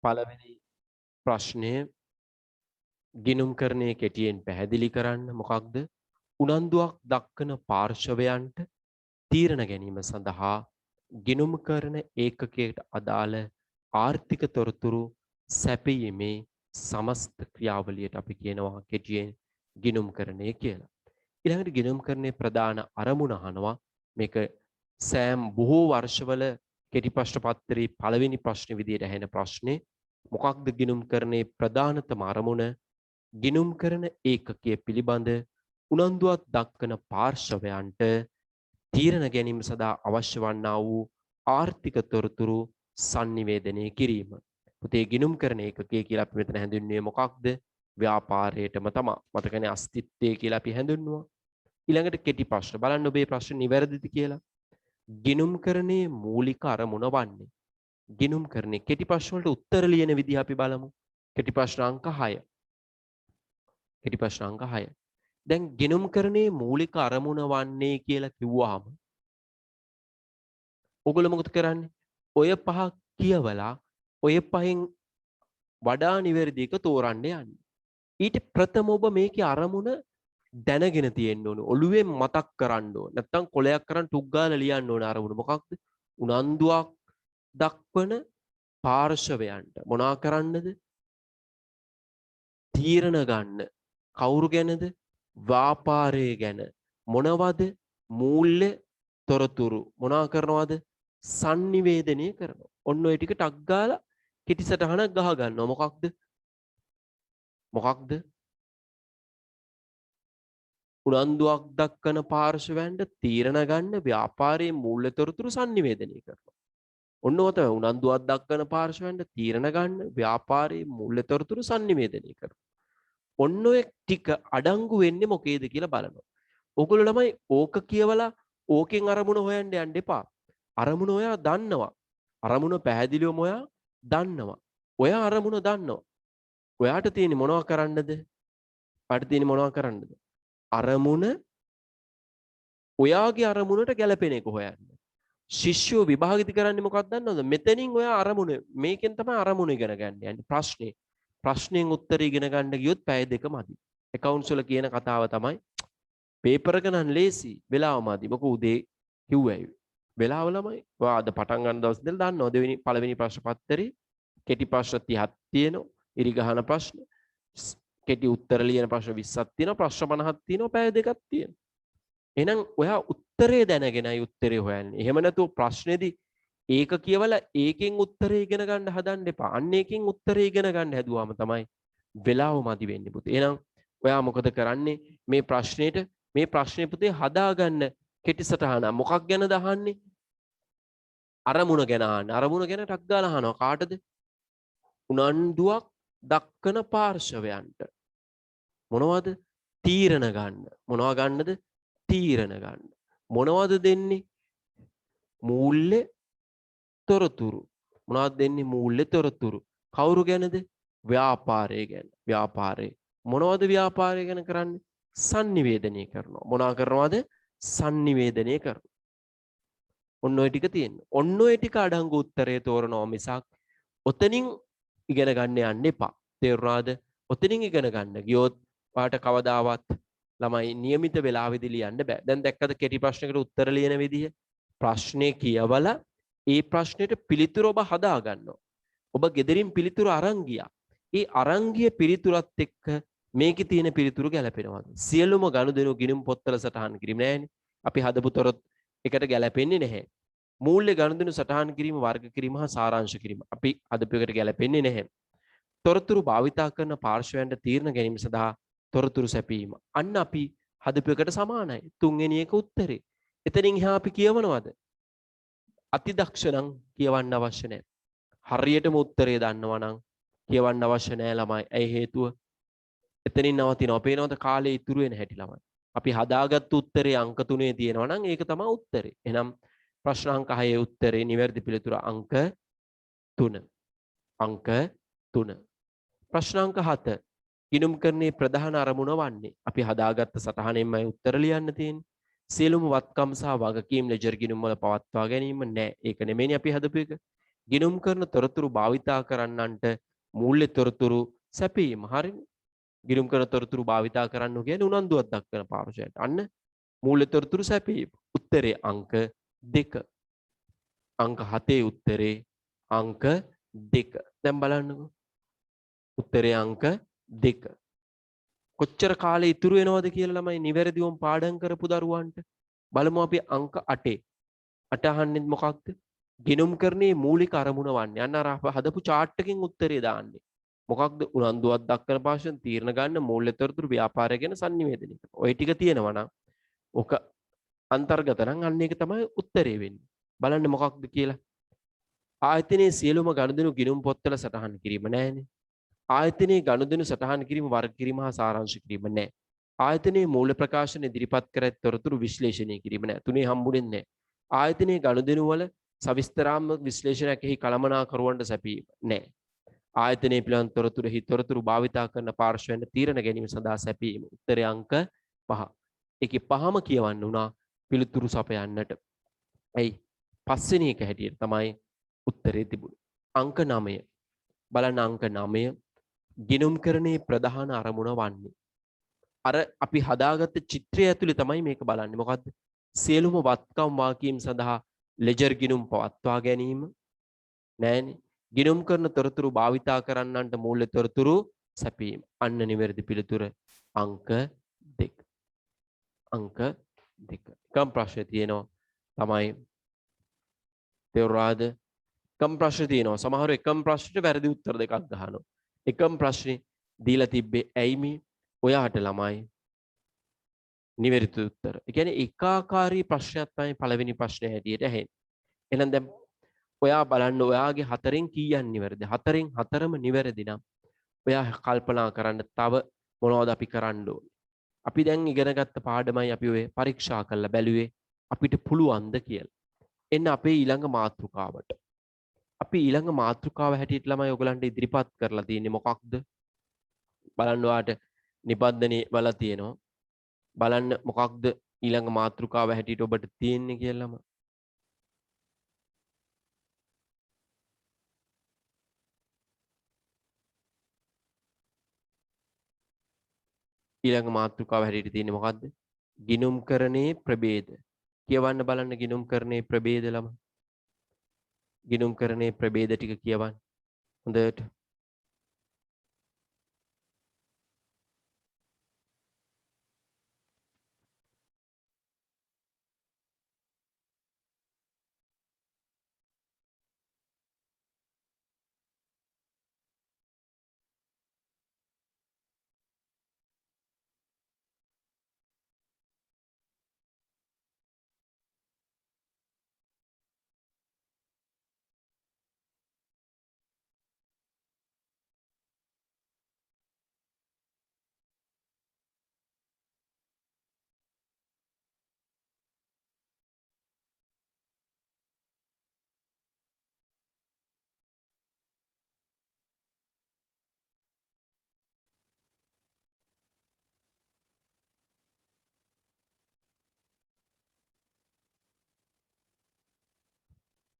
පළවෙනි ප්‍රශ්නය ගිණුම් කරන්නේ කෙටියෙන් පැහැදිලි කරන්න. මොකක්ද? උනන්දුවක් දක්වන පාර්ශවයන්ට තීරණ ගැනීම සඳහා ගිණුම් කරන ඒකකයට අදාළ ආර්ථික තොරතුරු සැපයීමේ සමස්ත ක්‍රියාවලියට අපි කියනවා කෙටියෙන් ගිණුම් කරණය කියලා. ඊළඟට ගිණුම් කරන්නේ ප්‍රධාන අරමුණ අහනවා. මේක සෑම් බොහෝ වර්ෂවල කෙටි ප්‍රශ්න පත්‍රයේ පළවෙනි ප්‍රශ්නේ විදියට ඇහෙන ප්‍රශ්නේ. මොකක්ද ගිණුම් කරන්නේ ප්‍රධානතම අරමුණ? ගිණුම් කරන ඒකකයේ පිළිබඳ උනන්දුවක් දක්වන පාර්ශවයන්ට තීරණ ගැනීම සඳහා අවශ්‍ය වන්නා වූ ආර්ථික තොරතුරු sannivedanaya කිරීම. පුතේ ගිණුම් කරන ඒකකය කියලා අපි මෙතන හැඳින්වුවේ මොකක්ද? ව්‍යාපාරයටම තමයි. මතකනේ අස්තිත්වය කියලා අපි හැඳින්වුවා. ඊළඟට කෙටි ප්‍රශ්න බලන්න ඔබේ ප්‍රශ්න නිවැරදිද කියලා. ගිණුම් කරන්නේ මූලික අරමුණ වන්නේ. ගිණුම් කරන්නේ කෙටි ප්‍රශ්න වලට උත්තර ලියන විදිහ අපි බලමු. කෙටි ප්‍රශ්න අංක 6. කෙටි ප්‍රශ්න අංක 6. දැන් ගිණුම් කරන්නේ මූලික අරමුණ වන්නේ කියලා කිව්වහම ඔයගොල්ලෝ මොකද කරන්නේ? ඔය පහ කියවලා ඔය පහෙන් වඩා නිවැරදි එක තෝරන්න යන්නේ. ඊට ප්‍රථම ඔබ මේකේ අරමුණ දැනගෙන තියෙන්න ඕනේ. ඔළුවෙන් මතක් කරන්න ඕනේ. නැත්තම් කොලයක් කරන් ටුක් ගාලා ලියන්න ඕනේ අරමුණ. මොකක්ද? උනන්දුවක් දක්වන පාර්ශවයන්ට මොනා කරන්නද? තීරණ ගන්න. කවුරු ගැනද? ව්‍යාපාරය ගැන. මොනවද? මූල්‍ය තොරතුරු මොනා කරනවද? sannivedanaya කරනවා. ඔන්න ඔය ටික ටක් ගාලා කෙටි සටහනක් ගහ ගන්නවා. මොකක්ද? මොකක්ද? උනන්දුවක් දක්වන පාර්ශවයන්ට තීරණ ගන්න ව්‍යාපාරයේ මූල්‍ය තොරතුරු sannivedanaya කරනවා. ඔන්න ඔය තමයි උනන්දුවක් දක්වන පාර්ශවයන්ට තීරණ ගන්න ව්‍යාපාරයේ මූල්‍ය තොරතුරු sannivedanaya කරනවා. ඔන්න ඔය ටික අඩංගු වෙන්නේ මොකේද කියලා බලනවා. ඔයගොල්ලෝ ළමයි ඕක කියවලා ඕකෙන් අරමුණ හොයන්න යන්න එපා. අරමුණ ඔයා දන්නවා. අරමුණ පැහැදිලිවම ඔයා දන්නවා. ඔයා අරමුණ දන්නවා. ඔයාට තියෙන්නේ මොනව කරන්නද? ඔයාට තියෙන්නේ මොනව කරන්නද? අරමුණ ඔයාගේ අරමුණට ගැලපෙන එක හොයන්න. ශිෂ්‍යෝ විභාගිත කරන්නේ මොකක්ද දන්නවද? මෙතනින් ඔයා අරමුණ මේකෙන් තමයි අරමුණ ඉගෙන ගන්න යන්නේ. ප්‍රශ්නෙන් උත්තර ඉගෙන ගන්න ගියොත් පැය දෙක මදි. ඇකවුන්ට්ස් වල කියන කතාව තමයි පේපර් එක නම් ලේසි වෙලාව මදි. මොකද උදේ කිව්වයි. වෙලාව ළමයි. ඔයා අද පටන් ගන්න දවස් ඉඳලා දන්නවා පළවෙනි ප්‍රශ්න පත්‍රේ කෙටි ප්‍රශ්න 30ක් තියෙනවා. ඉරිගහන ප්‍රශ්න කෙටි උත්තර ලියන ප්‍රශ්න 20ක් තියෙනවා. ප්‍රශ්න 50ක් තියෙනවා. පැය දෙකක් තියෙනවා. එහෙනම් ඔයා උත්තරේ දැනගෙනයි උත්තරේ හොයන්නේ. එහෙම නැතුව ප්‍රශ්නේදී ඒක කියවලා ඒකෙන් උත්තරේ ඉගෙන ගන්න හදන්න එපා. අන්න ඒකෙන් උත්තරේ ඉගෙන ගන්න හැදුවාම තමයි වෙලාව මදි වෙන්නේ පුතේ. එහෙනම් ඔයා මොකද කරන්නේ? මේ ප්‍රශ්නේ පුතේ හදාගන්න කෙටි සටහන මොකක් ගැනද අහන්නේ? අරමුණ ගැන අහන්න. අරමුණ ගැන ටක් ගාලා අහනවා. කාටද? උනන්දුවක් දක්වන පාර්ශවයන්ට. මොනවද? තීරණ ගන්න. මොනවා ගන්නද? තීරණ ගන්න. මොනවද දෙන්නේ? මූල්‍ය තොරතුරු. මොනවද දෙන්නේ? මූල්‍ය තොරතුරු. කවුරු ගැනද? ව්‍යාපාරය ගැන. ව්‍යාපාරය. මොනවද ව්‍යාපාරය ගැන කරන්නේ? sannivedanaya කරනවා. මොනවා කරනවද? sannivedanaya කරනවා. ඔන්න ඔය ටික තියෙනවා. ඔන්න ඔය ටික අඩංගු උත්තරේ තෝරනවා මිසක් ඔතනින් ඉගෙන ගන්න යන්න එපා. තේරුණාද? ඔතනින් ඉගෙන ගන්න ගියොත් ඔයාට කවදාවත් ළමයි નિયમિત වෙලාවෙදි ලියන්න බෑ. දැන් දැක්කද කෙටි ප්‍රශ්නයකට උත්තර ලියන විදිය? ප්‍රශ්නේ කියවලා ඒ ප්‍රශ්නෙට පිළිතුර ඔබ හදා ගන්නවා. ඔබ ගෙදරින් පිළිතුර අරන් ගියා. ඒ අරන් ගිය පිළිතුරත් එක්ක මේකේ තියෙන පිළිතුරු ගැලපෙනවද? සියලුම ගනුදෙනු ගිණුම් පොත්වල සටහන් කිරීම නෑනේ. අපි හදපු තොරත් එකට ගැලපෙන්නේ නැහැ. මූල්‍ය ගනුදෙනු සටහන් කිරීම, වර්ග කිරීම හා සාරාංශ කිරීම අපි හදපු එකට ගැලපෙන්නේ නැහැ. තොරතුරු භාවිතා කරන පාර්ශවයන්ට තීරණ ගැනීම සඳහා තොරතුරු සැපීම. අන්න අපි හදපු එකට සමානයි. තුන්වෙනි එක උත්තරේ. එතනින් එහා අපි කියවනවද? අතිදක්ෂ නම් කියවන්න අවශ්‍ය නැහැ. හරියටම උත්තරේ දන්නවා නම් කියවන්න අවශ්‍ය නැහැ ළමයි. ඇයි හේතුව? එතනින් නවතිනවා. පේනවද කාලේ ඉතුරු වෙන හැටි ළමයි. අපි හදාගත්තු උත්තරේ අංක 3 තියෙනවා නම් ඒක තමයි උත්තරේ. එහෙනම් ප්‍රශ්න අංක 6 උත්තරේ නිවැරදි පිළිතුර අංක 3. අංක 3. ප්‍රශ්න අංක 7 ගිණුම් කරන්නේ ප්‍රධාන අරමුණ වන්නේ. අපි හදාගත්ත සටහනෙන්මයි උත්තර ලියන්න තියෙන්නේ. සියලුම වත්කම් සහ වගකීම් ලෙජර් ගිණුම් වල පවත්වා ගැනීම නෑ. ඒක නෙමෙයිනේ අපි හදපු එක. ගිණුම් කරන තොරතුරු භාවිතා කරන්නන්ට මූල්‍ය තොරතුරු සැපීම. හරිනේ. ගිණුම් කරන තොරතුරු භාවිතා කරන්න කියන්නේ උනන්දුවක් දක්වන පාර්ශවයට. අන්න මූල්‍ය තොරතුරු සැපීම. උත්තරේ අංක 2. අංක 7 උත්තරේ අංක 2. දැන් බලන්නකෝ. උත්තරේ අංක 2. කොච්චර කාලේ ඉතුරු වෙනවද කියලා ළමයි නිවැරදිවම පාඩම් කරපු දරුවන්ට බලමු අපි අංක 8. 8 අහන්නේ මොකක්ද? ගිණුම් කරන්නේ මූලික අරමුණ වන්නේ. අන්න අර හදපු chart එකකින් උත්තරේ දාන්නේ. මොකක්ද? උනන්දුවක් දක්වන පාර්ශවෙන් තීරණ ගන්න මූල්‍ය තොරතුරු ව්‍යාපාරය ගැන sannivedanaya කරනවා. ඔය ටික තියෙනවා නම් ඔක අන්තර්ගත නම් අන්න ඒක තමයි උත්තරේ වෙන්නේ. බලන්න මොකක්ද කියලා. ආයතනයේ සියලුම ගනුදෙනු ගිණුම් පොත්වල සටහන් කිරීම නැහැනේ. ආයතනයේ ගනුදෙනු සටහන් කිරීම, වර්ග කිරීම හා සාරාංශ කිරීම නැහැ. ආයතනයේ මූල්‍ය ප්‍රකාශන ඉදිරිපත් කර ඇති තොරතුරු විශ්ලේෂණය කිරීම නැහැ. තුනේ හම්බුනේ නැහැ. ආයතනයේ ගනුදෙනු වල සවිස්තරාත්මක විශ්ලේෂණයක් එහි කළමනාකරුවන්ට සැපීම නැහැ. ආයතනයේ පිළිබඳ තොරතුරු භාවිතා කරන පාර්ශවයන්ට තීරණ ගැනීම සඳහා සැපීම. උත්තරය අංක 5. ඒකේ පහම කියවන්න උනා පිළිතුරු සපයන්නට. ඇයි? පස්වෙනි එක හැටියට තමයි උත්තරේ තිබුණේ. අංක 9. බලන්න අංක 9 ගිණුම්කරණයේ ප්‍රධාන අරමුණ වන්නේ. අර අපි හදාගත්ත චිත්‍රය ඇතුලේ තමයි මේක බලන්නේ. මොකද්ද? සියලුම වත්කම් වාකීම් සඳහා ලෙජර් ගිණුම් පවත්වා ගැනීම, නෑනේ. ගිණුම් කරන තොරතුරු භාවිතා කරන්නන්ට මූල්‍ය තොරතුරු සැපීම. අන්න නිවැරදි පිළිතුර අංක 2. අංක 2. එකම ප්‍රශ්නේ තියෙනවා තමයි තේරුණාද? එකම ප්‍රශ්නේ තියෙනවා. සමහරව එකම ප්‍රශ්නෙට වැරදි උත්තර දෙකක් ගහනවා. එකම ප්‍රශ්නේ දීලා තිබ්බේ ඇයි මේ ඔයාට ළමයි නිවැරදි උත්තර. ඒ කියන්නේ ඒකාකාරී ප්‍රශ්නයක් තමයි පළවෙනි ප්‍රශ්නේ හැටියට ඇහෙන්නේ. එහෙනම් දැන් ඔයා බලන්න ඔයාගේ හතරෙන් කීයක් නිවැරදි? හතරෙන් හතරම නිවැරදි නම් ඔයා කල්පනා කරන්න තව මොනවද අපි කරන්න ඕනේ? අපි දැන් ඉගෙනගත්ත පාඩමයි අපි ඔය පරීක්ෂා කරලා බැලුවේ අපිට පුළුවන්ද කියලා. එන්න අපේ ඊළඟ මාතෘකාවට. අපි ඊළඟ මාතෘකාව හැටියට ළමයි ඔයගලන්ට ඉදිරිපත් කරලා තියෙන්නේ මොකක්ද? බලන්න ඔයාට නිබන්ධනේ වල තියෙනවා. බලන්න මොකක්ද ඊළඟ මාතෘකාව හැටියට ඔබට තියෙන්නේ කියලාම. ඊළඟ මාතෘකාව හැටියට තියෙන්නේ මොකද්ද? ගිණුම්කරණයේ ප්‍රභේද. කියවන්න බලන්න ගිණුම්කරණයේ ප්‍රභේද ළම. ගිණුම්කරණයේ ප්‍රභේද ටික කියවන්න. හොඳට.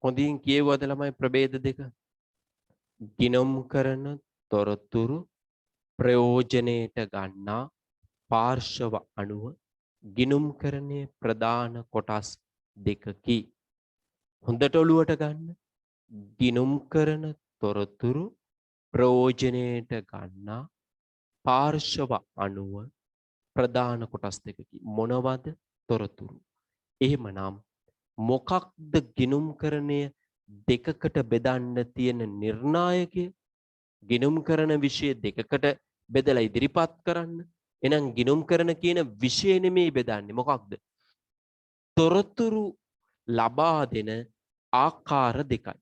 හොඳින් කියවුවද ළමයි ප්‍රභේද දෙක? ගිණුම් කරන තොරතුරු ප්‍රයෝජනයට ගන්නා පාර්ශව අණුව ගිණුම්කරණයේ ප්‍රධාන කොටස් දෙකකි. හොඳට ඔලුවට ගන්න. ගිණුම් කරන තොරතුරු ප්‍රයෝජනයට ගන්නා පාර්ශව අණුව ප්‍රධාන කොටස් දෙකකි. මොනවද තොරතුරු? එහෙමනම් මොකක්ද ගිණුම්කරණය දෙකකට බෙදන්න තියෙන නිර්ණායකය? ගිණුම් කරන විෂය දෙකකට බෙදලා ඉදිරිපත් කරන්න. එහෙනම් ගිණුම් කරන කියන විෂය නෙමෙයි බෙදන්නේ. මොකක්ද? තොරතුරු ලබා දෙන ආකාර දෙකයි.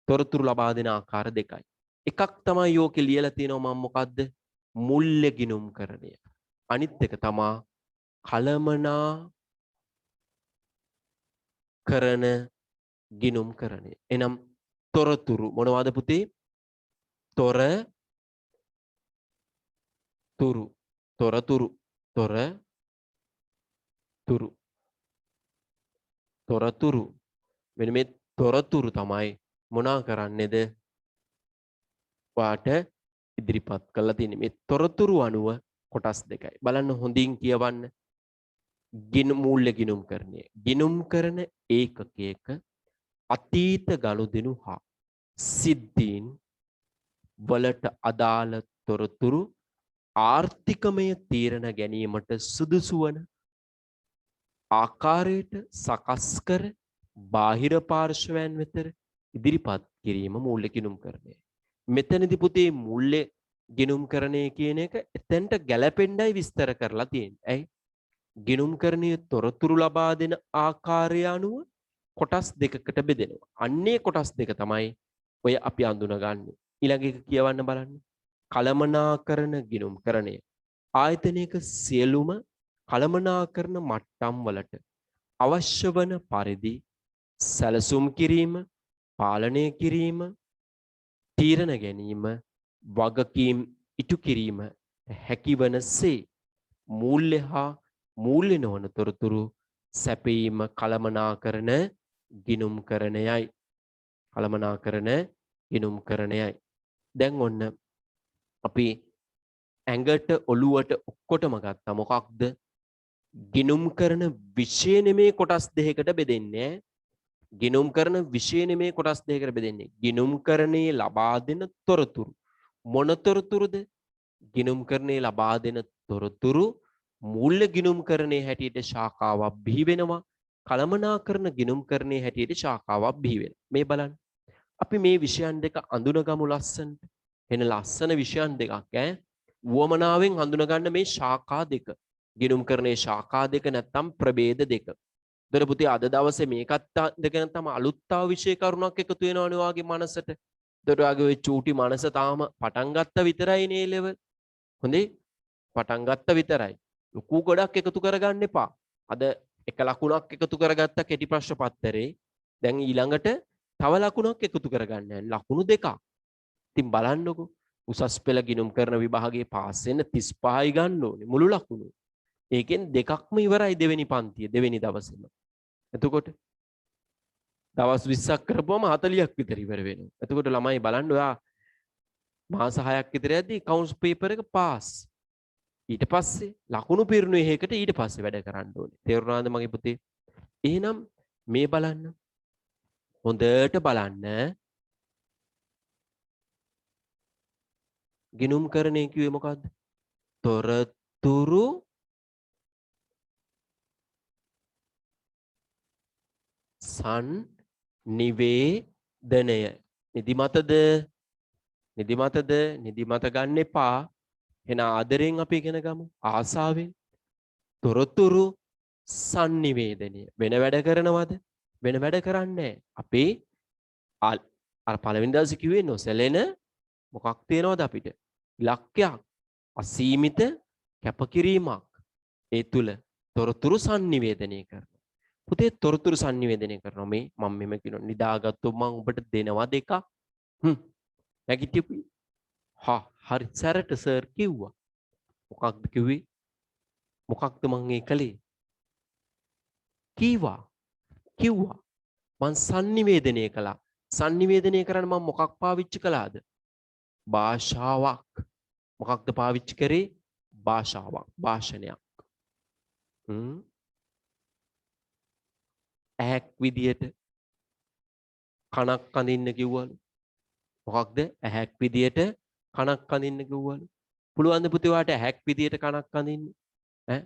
තොරතුරු ලබා දෙන ආකාර දෙකයි. එකක් තමයි යෝකේ ලියලා තියෙනවා මම මොකද්ද? මුල්‍ය ගිණුම් කරණය. අනිත් එක තමයි කලමනා කරන ගිණුම් කරණය. එනම් තොරතුරු මොනවද පුතේ? තොරතුරු තොරතුරු තොරතුරු මෙන්න මේ තොරතුරු තමයි මොනා කරන්නේද? වාට ඉදිරිපත් කරලා තියෙන්නේ. මේ තොරතුරු අනුව කොටස් දෙකයි. බලන්න හොඳින් කියවන්න. මූල්‍ය ගිණුම් කරණය. ගිණුම් කරන ඒකකයක අතීත ගනුදෙනු හා සිද්ධීන් වලට අදාළ තොරතුරු ආර්ථිකමය තීරණ ගැනීමට සුදුසු වන ආකාරයට සකස් කර බාහිර පාර්ශවයන් වෙත ඉදිරිපත් කිරීම මූල්‍ය ගිණුම් කරණය. මෙතනදී පුතේ මූල්‍ය ගිණුම් කරණය කියන එක එතෙන්ට ගැලපෙන්නයි විස්තර කරලා තියෙන්නේ. ඇයි? ගිණුම්කරණයේ තොරතුරු ලබා දෙන ආකාරය අනුව කොටස් දෙකකට බෙදෙනවා. අන්නේ කොටස් දෙක තමයි ඔය අපි අඳුනගන්නේ. ඊළඟ එක කියවන්න බලන්න. කලමනාකරන ගිණුම්කරණය. ආයතනයක සියලුම කලමනාකරන මට්ටම් වලට අවශ්‍ය වන පරිදි සැලසුම් කිරීම, පාලනය කිරීම, තීරණ ගැනීම, වගකීම් ඉටු කිරීම හැකිවනසේ මූල්‍ය හා මූල්‍ය නොවන තොරතුරු සැපීම කලමනාකරන ගිණුම්කරණයයි. කලමනාකරන ගිණුම්කරණයයි. දැන් ඔන්න අපි ඇඟට ඔළුවට ඔක්කොටම ගත්තා. මොකක්ද? ගිණුම් කරන විෂය නෙමේ කොටස් දෙකකට බෙදෙන්නේ. ගිනුම් කරන විෂයනේ මේ කොටස් දෙකකට බෙදෙන්නේ. ගිනුම්කරණයේ ලබා දෙන තොරතුරු. මොන තොරතුරුද? ගිනුම්කරණයේ ලබා දෙන තොරතුරු මූල්‍ය ගිනුම්කරණයේ හැටියට ශාඛාවක් බිහි වෙනවා. කළමනාකරන ගිනුම්කරණයේ හැටියට ශාඛාවක් බිහි වෙනවා. මේ බලන්න. අපි මේ විෂයන් දෙක අඳුනගමු ලස්සනට. එන ලස්සන විෂයන් දෙකක් ඈ. වුවමනාවෙන් හඳුනගන්න මේ ශාඛා දෙක. ගිනුම්කරණයේ ශාඛා දෙක නැත්නම් ප්‍රභේද දෙක. දර පුතේ අද දවසේ මේකත් දෙකෙන් තම අලුත් ආ විෂය කරුණක් එකතු වෙනවනේ ඔයාගේ මනසට. දර ඔයාගේ ওই චූටි මනස තාම පටන් ගත්ත විතරයි නේ ලෙවල්. හොඳේ පටන් ගත්ත විතරයි. ලොකු ගොඩක් එකතු කරගන්න එපා. අද එක ලකුණක් එකතු කරගත්ත කෙටි ප්‍රශ්න පත්තරේ. දැන් ඊළඟට තව ලකුණක් එකතු කරගන්න යන්නේ. ලකුණු දෙකක්. ඉතින් බලන්නකෝ. උසස් පෙළ ගිණුම් කරන විභාගයේ පාස් වෙන්න 35යි ගන්න ඕනේ මුළු ලකුණු. ඒකෙන් දෙකක්ම ඉවරයි දෙවෙනි පන්තිය දෙවෙනි දවසේම. එතකොට දවස් 20ක් කරපුවම 40ක් විතර ඉවර වෙනවා. එතකොට ළමයි බලන්න ඔයා මාස 6ක් විතර යද්දි කවුන්ට්ස් පේපර් එක පාස්. ඊට පස්සේ ලකුණු පිරුණු එකකට ඊට පස්සේ වැඩ කරන්න ඕනේ. තේරුණාද මගේ පුතේ? එහෙනම් මේ බලන්න. හොඳට බලන්න. ගිණුම්කරණය කිව්වේ මොකද්ද? තොරතුරු සංනිවේදනය. නිදිමතද? නිදිමත ගන්න එපා. එන ආදරෙන් අපි ඉගෙන ගමු. ආසාවෙන්. තොරතුරු සංනිවේදනය. වෙන වැඩ කරනවද? වෙන වැඩ කරන්නේ අපේ අර පළවෙනි දවසේ කිව්වේ නොසැලෙන මොකක් තියෙනවද අපිට? ඉලක්කයක්. අසීමිත කැපකිරීමක්. ඒ තුල තොරතුරු සංනිවේදනය කරනවා. පුතේ තොරතුරු සංනිවේදනය කරනවා මේ මම මෙහෙම කියනවා නිදාගත්තොත් මම ඔබට දෙනවා දෙකක්. නැගිටිපි. හරි සැරට සර් කිව්වා. මොකක්ද කිව්වේ? මොකක්ද මං ඒ කළේ? කිව්වා. මං සංනිවේදනය කළා. සංනිවේදනය කරන්න මම මොකක් පාවිච්චි කළාද? භාෂාවක්. මොකක්ද පාවිච්චි කරේ? භාෂාවක්. භාෂණයක්. ඇහැක් විදියට කනක් අඳින්න කිව්වලු. මොකක්ද? ඇහැක් විදියට කනක් අඳින්න කිව්වලු. පුළුවන් ද පුතේ ඔයාට ඇහැක් විදියට කනක් අඳින්න?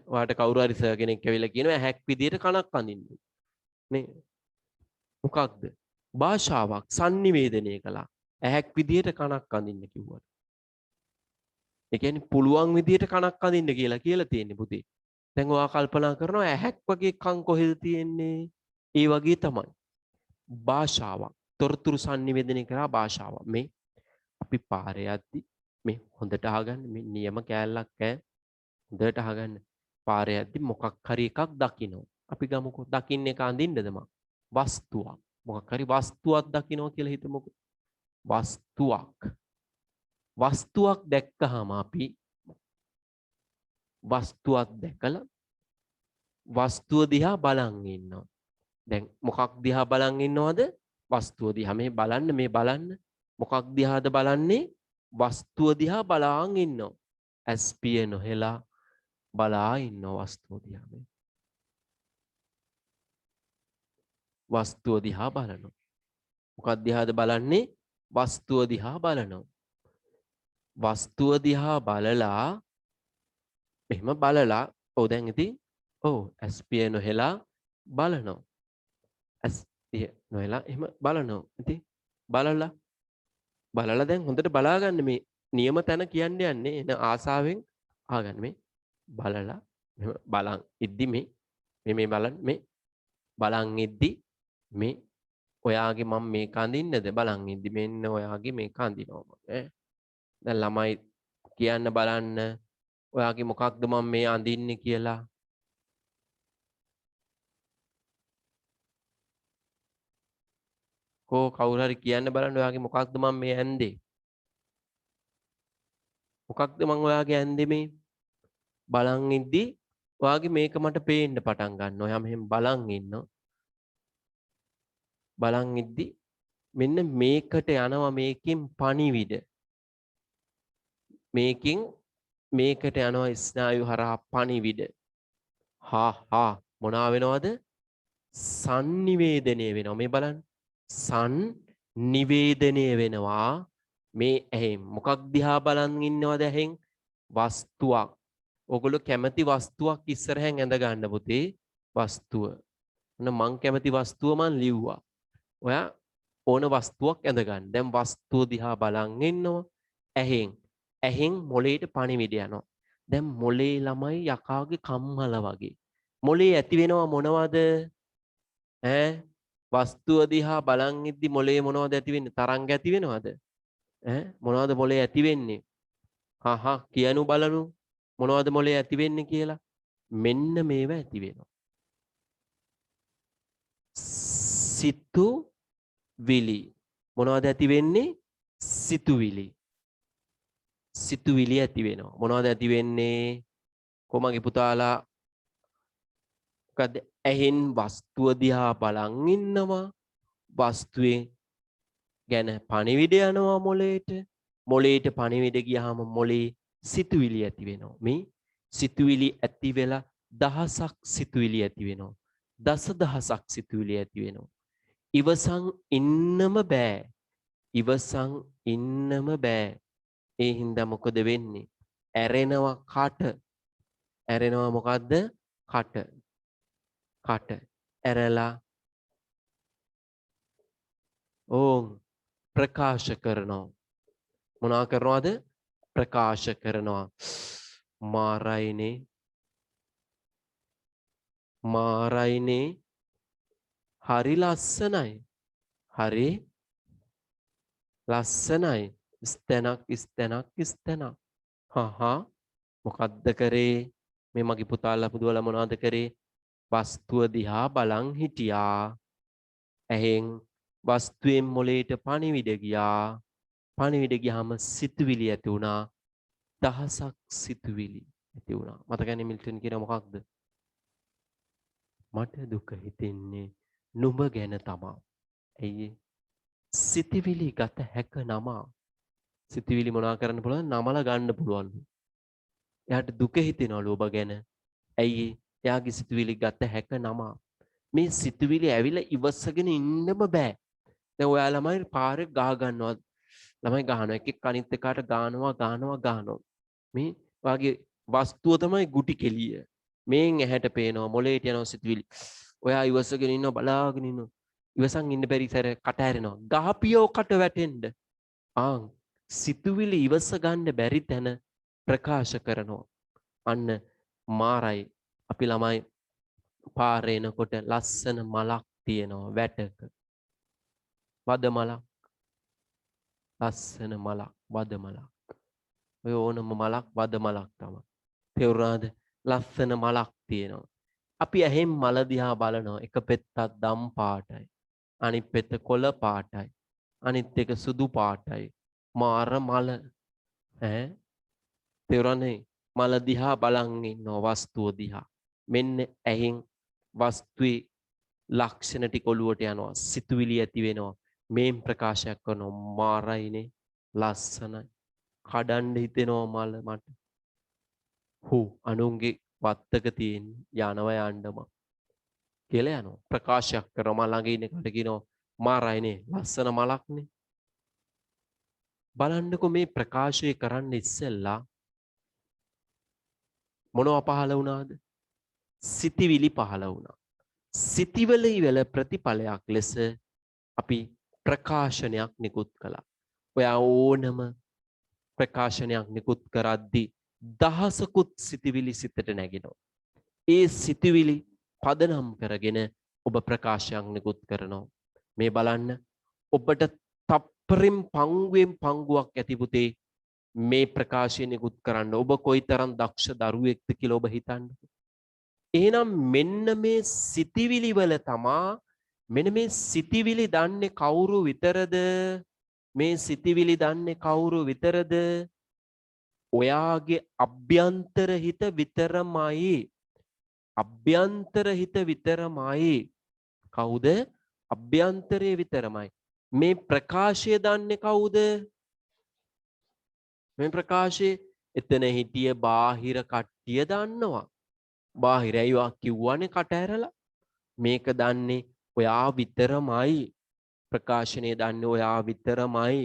ඔයාට කවුරු හරි සර් කෙනෙක් ඇවිල්ලා කියනවා ඇහැක් විදියට කනක් අඳින්න. නේ? මොකක්ද? භාෂාවක් සංනිවේදනය කළා. ඇහැක් විදියට කනක් අඳින්න කිව්වලු. ඒ කියන්නේ පුළුවන් විදියට කනක් අඳින්න කියලා තියෙන්නේ පුතේ. දැන් ඔයා කල්පනා කරනවා ඇහැක් වගේ කන් කොහෙද තියෙන්නේ? ඒ වගේ තමයි. භාෂාවක්. තොරතුරු සංනිවේදනය කරා භාෂාවක්. මේ අපි පාරේ යද්දි මේ හොඳට අහගන්න මේ නියම කෑල්ලක් හොඳට අහගන්න. පාරේ යද්දි මොකක් හරි එකක් දකින්න. අපි ගමුකෝ දකින්න එක අඳින්නද මං? වස්තුවක්. මොකක් හරි වස්තුවක් දකින්නවා කියලා හිතමුකෝ. වස්තුවක් දැක්කහම අපි වස්තුවක් දැකලා වස්තුව දිහා බලන් ඉන්නවා. දැන් මොකක් දිහා බලන් ඉන්නවද? වස්තුව දිහා. මේ බලන්න. මොකක් දිහාද බලන්නේ? වස්තුව දිහා බලාන් ඉන්නවා. ඇස් පිය නොහෙලා බලා ඉන්නවා වස්තුව දිහා. වස්තුව දිහා බලනවා. මොකක් දිහාද බලන්නේ? වස්තුව දිහා බලනවා. වස්තුව දිහා බලලා එහෙම බලලා දැන් ඉතින් ඇස් පිය නොහෙලා බලනවා. ඇස් පිය නොහෙලා එහෙම බලනවා. ඉතින් බලලා දැන් හොඳට බලාගන්න මේ නියම තැන කියන්න යන්නේ එන ආසාවෙන් අහගන්න මේ බලලා මෙහෙම බලන් ඉද්දි මේ බලන්න මේ බලන් ඉද්දි මේ ඔයාගේ මම මේක අඳින්නද බලන් ඉද්දි මෙන්න ඔයාගේ මේක අඳිනවා මම දැන් ළමයි කියන්න බලන්න ඔයාගේ මොකක්ද මම මේ අඳින්නේ කියලා කවුරු හරි කියන්න බලන්න ඔයාගේ මොකක්ද මම මේ ඇන්දේ මොකක්ද මම ඔයාගේ ඇන්දේ මේ බලන් ඉද්දි ඔයාගේ මේක මට පේන්න පටන් ගන්නවා ඔයා මෙහෙම බලන් ඉන්නවා බලන් ඉද්දි මෙන්න මේකට යනවා මේකෙන් පණිවිඩ මේකෙන් මේකට යනවා ස්නායු හරහා පණිවිඩ මොනවා වෙනවද sannivedanaya වෙනවා. මේ බලන්න. sannivedanaya වෙනවා. මේ ඇහෙන් මොකක් දිහා බලන් ඉන්නවද ඇහෙන්? වස්තුවක්. ඔගොල්ලෝ කැමති වස්තුවක් ඉස්සරහෙන් ඇඳ ගන්න පුතේ. වස්තුව. මං කැමති වස්තුව මං ලිව්වා. ඔයා ඕන වස්තුවක් ඇඳ ගන්න. දැන් වස්තුව දිහා බලන් ඉන්නවා. ඇහෙන්. ඇහෙන් මොළේට පණිවිඩ යනවා. දැන් මොළේ ළමයි යකාගේ කම්මල වගේ. මොළේ ඇති වෙනවා මොනවද? ඈ වස්තුව දිහා බලන් ඉද්දි මොළේ මොනවද ඇති වෙන්නේ? තරංග ඇති වෙනවද? ඈ මොනවද මොළේ ඇති වෙන්නේ? කියනු බලනු මොනවද මොළේ ඇති වෙන්නේ කියලා. මෙන්න මේව ඇති වෙනවා. සිතුවිලි. මොනවද ඇති වෙන්නේ? සිතුවිලි. සිතුවිලි ඇති වෙනවා. මොනවද ඇති වෙන්නේ? කොමගේ පුතාලා මොකද ඇහෙන් වස්තුව දිහා බලන් ඉන්නවා. වස්තුවේ ගැන පණිවිඩ යනවා මොළේට. මොළේට පණිවිඩ ගියාම මොළේ සිතුවිලි ඇති වෙනවා. මේ සිතුවිලි ඇති වෙලා දහසක් සිතුවිලි ඇති වෙනවා. දසදහසක් සිතුවිලි ඇති වෙනවා. ඉවසන් ඉන්නම බෑ. ඉවසන් ඉන්නම බෑ. ඒ හින්දා මොකද වෙන්නේ? ඇරෙනවා කට. ඇරෙනවා මොකද්ද? කට. කට ඇරලා ඕන් ප්‍රකාශ කරනවා. මොනවා කරනවද? ප්‍රකාශ කරනවා. මාරයිනේ මාරයිනේ හරි ලස්සනයි. හරි ලස්සනයි. ස්තනක් ස්තනක් ස්තනක්. මොකද්ද කරේ? මේ මගේ පුතාලා පුදවලා මොනවද කරේ? වස්තුව දිහා බලන් හිටියා. ඇහෙන් වස්තුවෙන් මොළේට පණිවිඩ ගියා. පණිවිඩ ගියාම සිතුවිලි ඇති වුණා. දහසක් සිතුවිලි ඇති වුණා. මතකනේ මිල්ටන් කියන මොකක්ද? මට දුක හිතෙන්නේ නුඹ ගැන තමා. ඇයි? සිතුවිලි ගත හැක නමා. සිතුවිලි මොනවා කරන්න පුළුවන්? නමලා ගන්න පුළුවන්. එයාට දුක හිතෙනවලු ඔබ ගැන. ඇයි? එයාගේ සිතුවිලි ගත හැක නමා. මේ සිතුවිලි ඇවිල්ලා ඉවසගෙන ඉන්නම බෑ. දැන් ඔයා ළමයි පාරේ ගහ ගන්නවා. ළමයි ගහනවා. එකෙක් අනිත් එකාට ගානවා. මේ වාගේ වස්තුව තමයි ගුටි කෙලිය. මේන් ඇහැට පේනවා මොලේට යනවා සිතුවිලි. ඔයා ඉවසගෙන ඉන්නවා බලාගෙන ඉන්නවා. ඉවසන් ඉන්න බැරි සැර කට ඇරෙනවා. ගහපියෝ කට වැටෙන්න. සිතුවිලි ඉවස ගන්න බැරි තැන ප්‍රකාශ කරනවා. අන්න මාරයි. අපි ළමයි පාරේ එනකොට ලස්සන මලක් තියෙනවා වැටක. වද මලක්. ලස්සන මලක් වද මලක්. ඔය ඕනම මලක් වද මලක් තමයි. තේරුණාද? ලස්සන මලක් තියෙනවා. අපි ඇහෙන් මල දිහා බලනවා. එක පෙත්තක් දම් පාටයි. අනිත් පෙත්ත කොළ පාටයි. අනිත් එක සුදු පාටයි. මාර මල. තේරුණානේ? මල දිහා බලන් ඉන්නවා වස්තුව දිහා. මෙන්න ඇහෙන් වස්තුවේ ලක්ෂණ ටික ඔළුවට යනවා. සිතුවිලි ඇති වෙනවා. මේන් ප්‍රකාශයක් කරනවා. මාරයිනේ ලස්සනයි. කඩන්න හිතෙනවා මල මට. අනුන්ගේ වත්තක තියෙන යනවා යන්නම කියලා යනවා. ප්‍රකාශයක් කරනවා. ළඟ ඉන්න කට කියනවා මාරයිනේ ලස්සන මලක්නේ. බලන්නකො මේ ප්‍රකාශය කරන්න ඉස්සෙල්ලා මොනවා පහළ වුණාද? සිතිවිලි පහළ වුණා. සිතිවිලි වල ප්‍රතිඵලයක් ලෙස අපි ප්‍රකාශනයක් නිකුත් කළා. ඔයා ඕනම ප්‍රකාශනයක් නිකුත් කරද්දී දහසකුත් සිතිවිලි සිතට නැගෙනවා. ඒ සිතිවිලි පදනම් කරගෙන ඔබ ප්‍රකාශයක් නිකුත් කරනවා. මේ බලන්න ඔබට තප්පරෙන් පංගුවෙන් පංගුවක් ඇති පුතේ මේ ප්‍රකාශය නිකුත් කරන්න. ඔබ කොයිතරම් දක්ෂ දරුවෙක්ද කියලා ඔබ හිතන්න. එහෙනම් මෙන්න මේ සිතිවිලි වල තමා මෙන්න මේ සිතිවිලි දන්නේ කවුරු විතරද? මේ සිතිවිලි දන්නේ කවුරු විතරද? ඔයාගේ අභ්‍යන්තර හිත විතරමයි. අභ්‍යන්තර හිත විතරමයි. කවුද? අභ්‍යන්තරයේ විතරමයි. මේ ප්‍රකාශය දන්නේ කවුද? මේ ප්‍රකාශය එතන හිටිය බාහිර කට්ටිය දන්නවා. බාහිර අයවා කිව්වනේ කට ඇරලා. මේක දන්නේ ඔයා විතරමයි. ප්‍රකාශනය දන්නේ ඔයා විතරමයි.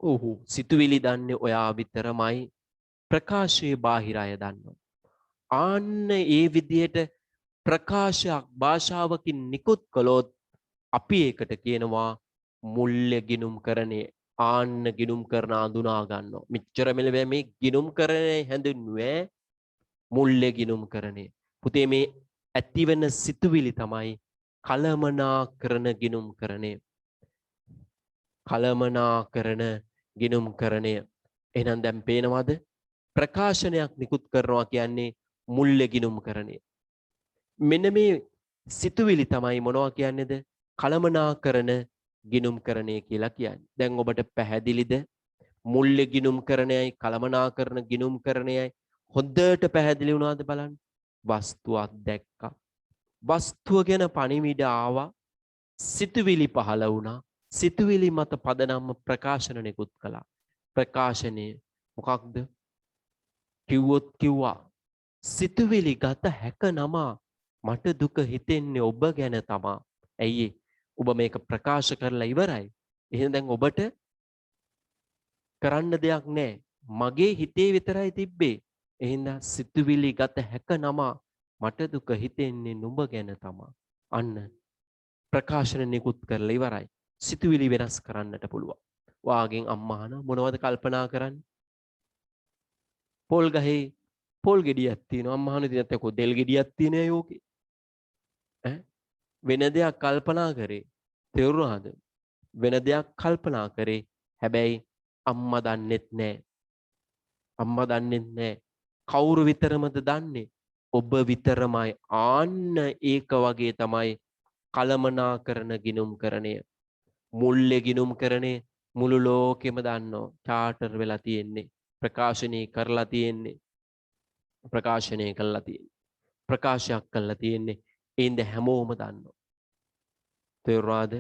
ඔහු සිතුවිලි දන්නේ ඔයා විතරමයි. ප්‍රකාශයේ බාහිර අය දන්නවා. ආන්න ඒ විදිහට ප්‍රකාශයක් භාෂාවකින් නිකුත් කළොත් අපි ඒකට කියනවා මුල්‍ය ගිනුම් කරණේ. ආන්න ගිනුම් කරන අඳුනා ගන්නවා. මෙච්චර මෙලෙ මේ ගිනුම් කරණේ හැඳින්වුවේ මුල්‍ය ගිනුම් කරණේ. පුතේ මේ ඇතිවෙන සිතුවිලි තමයි කලමනාකරන ගිනුම් කරණේ. කලමනාකරන ගිනුම් කරණය. එහෙනම් දැන් පේනවද? ප්‍රකාශනයක් නිකුත් කරනවා කියන්නේ මුල්‍ය ගිනුම් කරණය. මෙන්න මේ සිතුවිලි තමයි මොනවා කියන්නේද? කලමනාකරන ගිනුම් කරණය කියලා කියන්නේ. දැන් ඔබට පැහැදිලිද? මුල්‍ය ගිනුම් කරණයයි කලමනාකරන ගිනුම් කරණයයි හොඳට පැහැදිලි වුණාද බලන්න? වස්තුවක් දැක්කා. වස්තුව ගැන පණිවිඩ ආවා. සිතුවිලි පහළ වුණා. සිතුවිලි මත පදනම්ව ප්‍රකාශන නිකුත් කළා. ප්‍රකාශනය මොකක්ද? කිව්වොත් කිව්වා සිතුවිලි ගත හැක නමා මට දුක හිතෙන්නේ ඔබ ගැන තමා. ඇයි ඔබ මේක ප්‍රකාශ කරලා ඉවරයි. එහෙනම් දැන් ඔබට කරන්න දෙයක් නැහැ. මගේ හිතේ විතරයි තිබ්බේ. එහෙනම් සිතුවිලි ගත හැක නමා මට දුක හිතෙන්නේ නුඹ ගැන තමා. අන්න ප්‍රකාශන නිකුත් කරලා ඉවරයි. සිතුවිලි වෙනස් කරන්නට පුළුවන්. වාගෙන් අම්මා අහන මොනවද කල්පනා කරන්නේ? පොල් ගහේ පොල් ගෙඩියක් තියෙනවා. අම්මා අහන ඉතින් නැත්නම් කො දෙල් ගෙඩියක් තියෙනවා යෝකේ. ඈ වෙන දෙයක් කල්පනා කරේ. තේරුණාද? වෙන දෙයක් කල්පනා කරේ. හැබැයි අම්මා දන්නෙත් නැහැ. අම්මා දන්නෙත් නැහැ. කවුරු විතරමද දන්නේ? ඔබ විතරමයි. ආන්න ඒක වගේ තමයි කලමනාකරන ගිනුම් කරණය. මුල්‍ය ගිනුම් කරණේ මුළු ලෝකෙම දන්නවා. චාටර් වෙලා තියෙන්නේ. ප්‍රකාශනය කරලා තියෙන්නේ. ප්‍රකාශනය කළා තියෙන්නේ. ප්‍රකාශයක් කළා තියෙන්නේ. ඒඳ හැමෝම දන්නවා. තේරුණාද?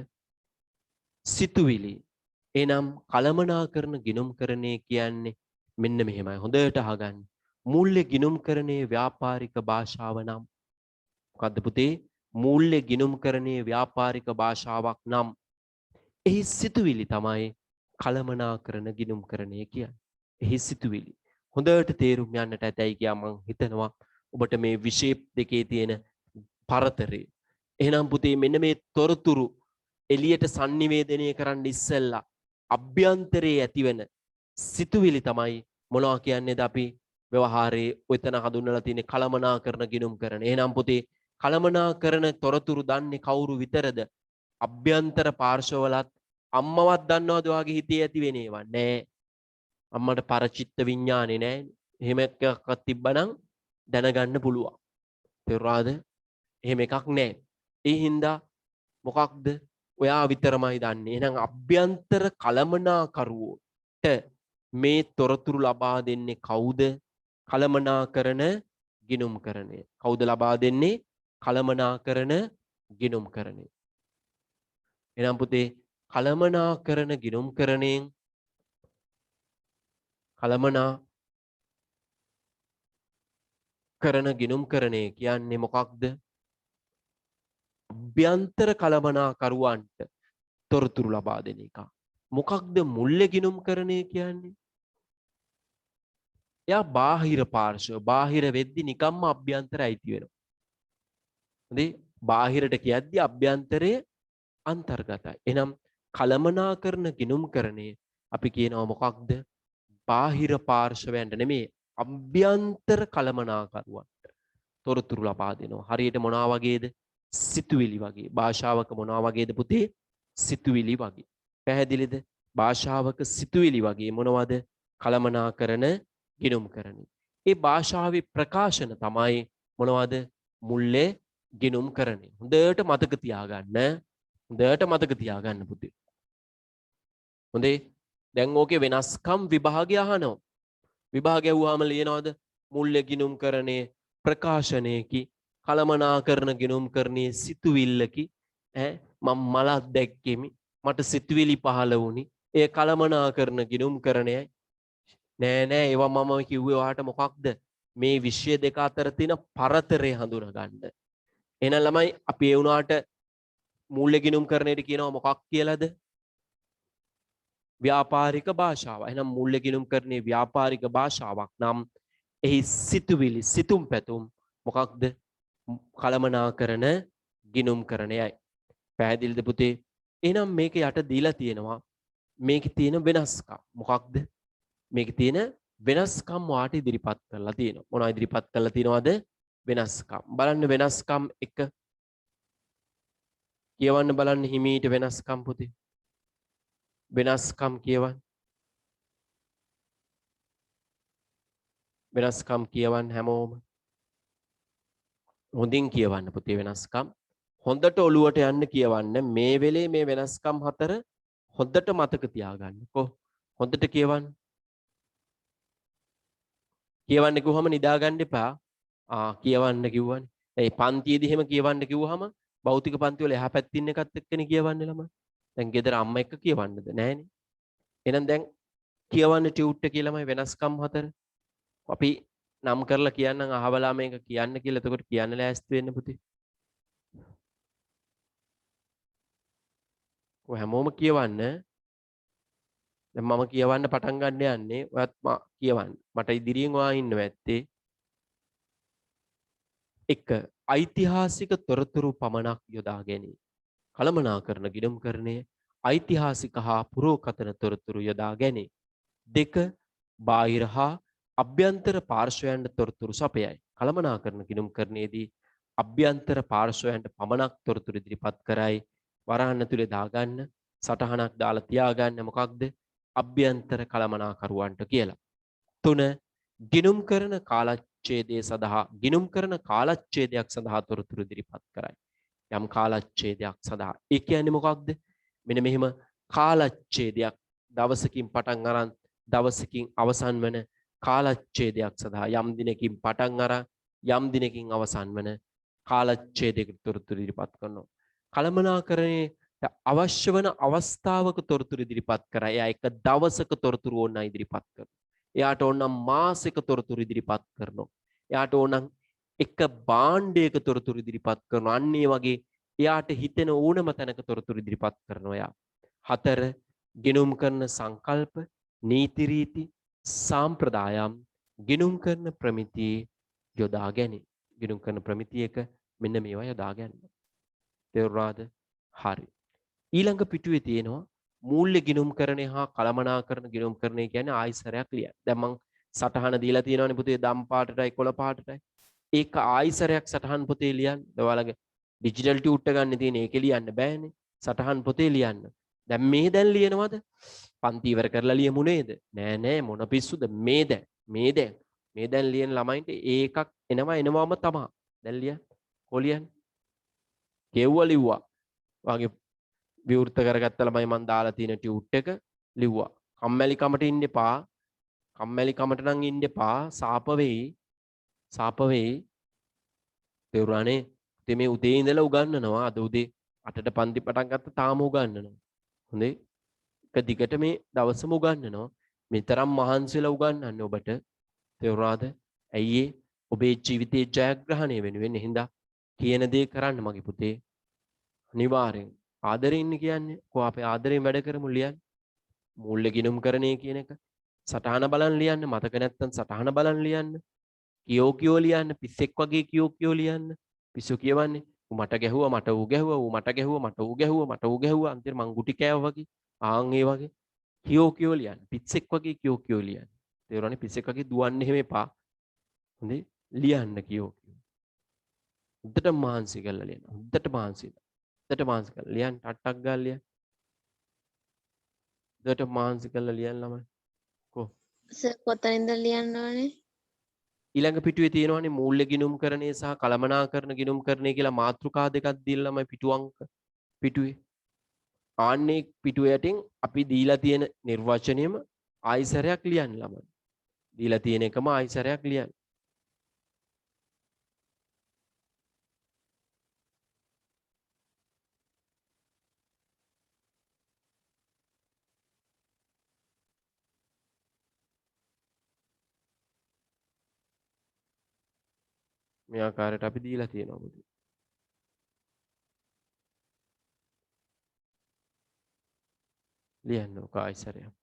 සිතුවිලි. එනම් කලමනාකරන ගිනුම් කරණේ කියන්නේ මෙන්න මෙහෙමයි. හොඳට අහගන්න. මුල්‍ය ගිනුම් කරණේ ව්‍යාපාරික භාෂාව නම් මොකද්ද පුතේ? මුල්‍ය ගිනුම් කරණේ ව්‍යාපාරික භාෂාවක් නම් එහි සිතුවිලි තමයි කලමනාකරන ගිනුම් කරණය කියන්නේ. එහි සිතුවිලි. හොඳට තේරුම් යන්නට ඇතයි කියලා මම හිතනවා. ඔබට මේ විෂය දෙකේ තියෙන පරතරය. එහෙනම් පුතේ මෙන්න මේ තොරතුරු එළියට sannivedanaya කරන්න ඉස්සෙල්ලා අභ්‍යන්තරයේ ඇතිවෙන සිතුවිලි තමයි මොනවා කියන්නේද අපි ව්‍යවහාරයේ ඔතන හඳුන්වලා තියෙන කලමනාකරන ගිනුම් කරන. එහෙනම් පුතේ කලමනාකරන තොරතුරු දන්නේ කවුරු විතරද? අභ්‍යන්තර පාර්ශවවලත් අම්මවත් දන්නවද ඔයාගේ හිතේ ඇති වෙන ඒවා? නෑ. අම්මට පරචිත්ත විඥානේ නෑ. එහෙම එකක් තිබ්බනම් දැනගන්න පුළුවන්. තේරුණාද? එහෙම එකක් නෑ. ඒ හින්දා මොකක්ද? ඔයා විතරමයි දන්නේ. එහෙනම් අභ්‍යන්තර කලමනාකරුවෝට මේ තොරතුරු ලබා දෙන්නේ කවුද? කලමනාකරන ගිනුම් කරණය. කවුද ලබා දෙන්නේ? කලමනාකරන ගිනුම් කරණය. එහෙනම් පුතේ කලමනාකරන ගිනුම් කරණයෙන් කලමනාකරන ගිනුම් කරණය කියන්නේ මොකක්ද? අභ්‍යන්තර කලමනාකරුවන්ට තොරතුරු ලබා දෙන එක. මොකක්ද මුල්‍ය ගිනුම් කරණය කියන්නේ? එයා බාහිර පාර්ශව බාහිර වෙද්දි නිකම්ම අභ්‍යන්තර අයිති වෙනවා. හොඳේ බාහිරට කියද්දි අභ්‍යන්තරයේ අන්තර්ගතයි. එහෙනම් කලමනාකරන ගිනුම් කරණය අපි කියනවා මොකක්ද? බාහිර පාර්ශවයන්ට නෙමෙයි අභ්‍යන්තර කලමනාකරුවන්ට තොරතුරු ලබා දෙනවා. හරියට මොනවා වගේද? සිතුවිලි වගේ. භාෂාවක මොනවා වගේද පුතේ? සිතුවිලි වගේ. පැහැදිලිද? භාෂාවක සිතුවිලි වගේ මොනවද? කලමනාකරන ගිනුම් කරණය. ඒ භාෂාවේ ප්‍රකාශන තමයි මොනවද? මුල්‍ය ගිනුම් කරණය. හොඳට මතක තියාගන්න. හොඳට මතක තියාගන්න පුතේ. හොඳේ. දැන් ඕකේ වෙනස්කම් විභාගය අහනවා. විභාගය වුවාම ලියනවද? මුල්‍ය ගිනුම් කරණය ප්‍රකාශනයකි. කලමනාකරන ගිනුම් කරණයේ සිතුවිල්ලකි. මම මලක් දැක්කෙමි. මට සිතුවිලි පහළ වුණි. ඒ කලමනාකරන ගිනුම් කරණයයි. නෑ නෑ ඒවා මම කිව්වේ ඔයාට මොකක්ද? මේ විෂය දෙක අතර තියෙන පරතරය හඳුනා ගන්න. එහෙනම් ළමයි අපි ඒ වුණාට මූල්‍ය ගිණුම් කරණයට කියනවා මොකක් කියලාද? ව්‍යාපාරික භාෂාව. එහෙනම් මූල්‍ය ගිණුම් කරණේ ව්‍යාපාරික භාෂාවක් නම් එහි සිතුවිලි සිතුම් පැතුම් මොකක්ද? කළමනාකරන ගිණුම් කරණයයි. පැහැදිලිද පුතේ? එහෙනම් මේක යට දීලා තියෙනවා මේකේ තියෙන වෙනස්කම්. මොකක්ද? මේකේ තියෙන වෙනස්කම් වාට ඉදිරිපත් කරලා තියෙනවා. මොනවා ඉදිරිපත් කරලා තියෙනවද? වෙනස්කම්. බලන්න වෙනස්කම් එක කියවන්න බලන්න හිමීට වෙනස්කම් පුතේ. වෙනස්කම් කියවන්න. වෙනස්කම් කියවන්න හැමෝම. හොඳින් කියවන්න පුතේ වෙනස්කම්. හොඳට ඔළුවට යන්න කියවන්න. මේ වෙලේ මේ වෙනස්කම් හතර හොඳට මතක තියාගන්නකෝ. හොඳට කියවන්න. කියවන්න කිව්වම නිදා ගන්න එපා. කියවන්න කිව්වනේ. ඒ පන්තියේදී එහෙම කියවන්න කිව්වහම භෞතික පන්ති වල එහා පැත්තේ ඉන්න එකත් එක්කනේ කියවන්නේ ළමයි. දැන් ගෙදර අම්මා එක්ක කියවන්නද? නෑනේ. එහෙනම් දැන් කියවන්න ටියුට් එකේ ළමයි වෙනස්කම් හතර. අපි නම් කරලා කියන්නම් අහවලා මේක කියන්න කියලා. එතකොට කියන්න ලෑස්ති වෙන්න පුතේ. ඔය හැමෝම කියවන්න. දැන් මම කියවන්න පටන් ගන්න යන්නේ. ඔයත් කියවන්න. මට ඉදිරියෙන් ඔයා ඉන්නවා ඇත්තේ. 1. ඓතිහාසික තොරතුරු පමණක් යොදා ගැනීම. කළමනාකරන ගිණුම්කරණය ඓතිහාසික හා පුරෝකථන තොරතුරු යොදා ගැනීම. 2. බාහිර හා අභ්‍යන්තර පාර්ශ්වයන්ට තොරතුරු සපයයි. කළමනාකරන ගිණුම්කරණයේදී අභ්‍යන්තර පාර්ශ්වයන්ට පමණක් තොරතුරු ඉදිරිපත් කරයි. වරහන් ඇතුලේ දාගන්න සටහනක් දාලා තියාගන්න මොකක්ද? අභ්‍යන්තර කළමනාකරුවන්ට කියලා. 3. ගිණුම් කරන කාලච්ඡේදය සඳහා ගිණුම් කරන කාලච්ඡේදයක් සඳහා තොරතුරු ඉදිරිපත් කරයි. යම් කාලච්ඡේදයක් සඳහා. ඒ කියන්නේ මොකක්ද? මෙන්න මෙහෙම කාලච්ඡේදයක් දවසකින් පටන් අරන් දවසකින් අවසන් වන කාලච්ඡේදයක් සඳහා යම් දිනකින් පටන් අරන් යම් දිනකින් අවසන් වන කාලච්ඡේදයකට තොරතුරු ඉදිරිපත් කරනවා. කළමනාකරණයට අවශ්‍ය වන අවස්ථාවක තොරතුරු ඉදිරිපත් කරා. එයා එක දවසක තොරතුරු ඕන ඉදිරිපත් කරනවා. එයාට ඕනම් මාසෙක තොරතුරු ඉදිරිපත් කරනවා. එයාට ඕනම් එක භාණ්ඩයක තොරතුරු ඉදිරිපත් කරනවා. අන්න ඒ වගේ එයාට හිතෙන ඕනම තැනක තොරතුරු ඉදිරිපත් කරනවා එයා. 4. ගිණුම් කරන සංකල්ප, නීති රීති, සාම්ප්‍රදායම් ගිණුම් කරන ප්‍රමිතියේ යොදා ගැනීම. ගිණුම් කරන ප්‍රමිතියක මෙන්න මේවා යොදා ගන්න. තේරුණාද? හරි. ඊළඟ පිටුවේ තියෙනවා මූල්‍ය ගිණුම්කරණය හා කළමනාකරන ගිණුම්කරණය කියන්නේ ආයිසරයක් ලියන්න. දැන් මං සටහන දීලා තියෙනවානේ පුතේ දම් පාටටයි කොළ පාටටයි. ඒක ආයිසරයක් සටහන් පොතේ ලියන්න. ඔයාලගේ ඩිජිටල් ටියුට් එක ගන්න තියෙන ඒකේ ලියන්න බෑනේ. සටහන් පොතේ ලියන්න. දැන් මේ දැන් ලියනවද? පන්ති ඉවර කරලා ලියමු නේද? නෑ නෑ මොන පිස්සුද මේ දැන්. මේ දැන් ලියන ළමයින්ට ඒකක් එනවම තමයි. දැන් ලියන්න. කොලියන්න. කෙව්වා ලිව්වා. වගේ විවෘත කරගත්ත ළමයි මන් දාලා තියෙන ටියුට් එක ලිව්වා. කම්මැලි කමට ඉන්න එපා. කම්මැලි කමට නම් ඉන්න එපා. සාප වෙයි. සාප වෙයි. තේරුණානේ? ඉතින් මේ උදේ ඉඳලා උගන්වනවා. අද උදේ 8ට පන්ති පටන් ගත්ත තාම උගන්වනවා. හොඳේ. එක දිගට මේ දවසම උගන්වනවා. මෙතරම් මහන්සිලා උගන්වන්නේ ඔබට. තේරුණාද? ඇයි ඒ? ඔබේ ජීවිතයේ ජයග්‍රහණය වෙනුවෙන් හින්දා කියන දේ කරන්න මගේ පුතේ. අනිවාර්යෙන් ආදරේ ඉන්න කියන්නේ කො අපේ ආදරෙන් වැඩ කරමු ලියන්න. මූල්‍ය ගිණුම්කරණය කියන එක සටහන බලන් ලියන්න. මතක නැත්තම් සටහන බලන් ලියන්න. කියෝ ලියන්න. පිස්සෙක් වගේ කියෝ ලියන්න. පිස්සු කියවන්නේ මට ගැහුවා මට ඌ ගැහුවා ඌ මට ගැහුවා මට ඌ ගැහුවා මට ඌ ගැහුවා අන්තිමට මං ගුටි කෑවා වගේ. ආන් ඒ වගේ කියෝ ලියන්න. පිස්සෙක් වගේ කියෝ ලියන්න. තේරුණානේ? පිස්සෙක් වගේ දුවන්න එහෙම එපා. හොඳේ ලියන්න කියෝ. හොඳට මහන්සි කරලා ලියන්න. හොඳට මහන්සි. හොඳට මහන්සි කරලා ලියන්න. ටට්ටක් ගාලා ලියන්න. හොඳට මහන්සි කරලා ලියන්න ළමයි. කො සර් කොතනින්ද ලියන්න ඕනේ? ඊළඟ පිටුවේ තියෙනවානේ මූල්‍ය ගිණුම්කරණය සහ කළමනාකරන ගිණුම්කරණය කියලා මාතෘකා දෙකක් දීලා ළමයි පිටු අංක පිටුවේ. ආන්නේ පිටුව යටින් අපි දීලා තියෙන නිර්වචනයම ආයිසරයක් ලියන්න ළමයි. දීලා තියෙන එකම ආයිසරයක් ලියන්න. මේ ආකාරයට අපි දීලා තියෙනවා පුතේ. ලියන්නකෝ ආයෙසරයක්.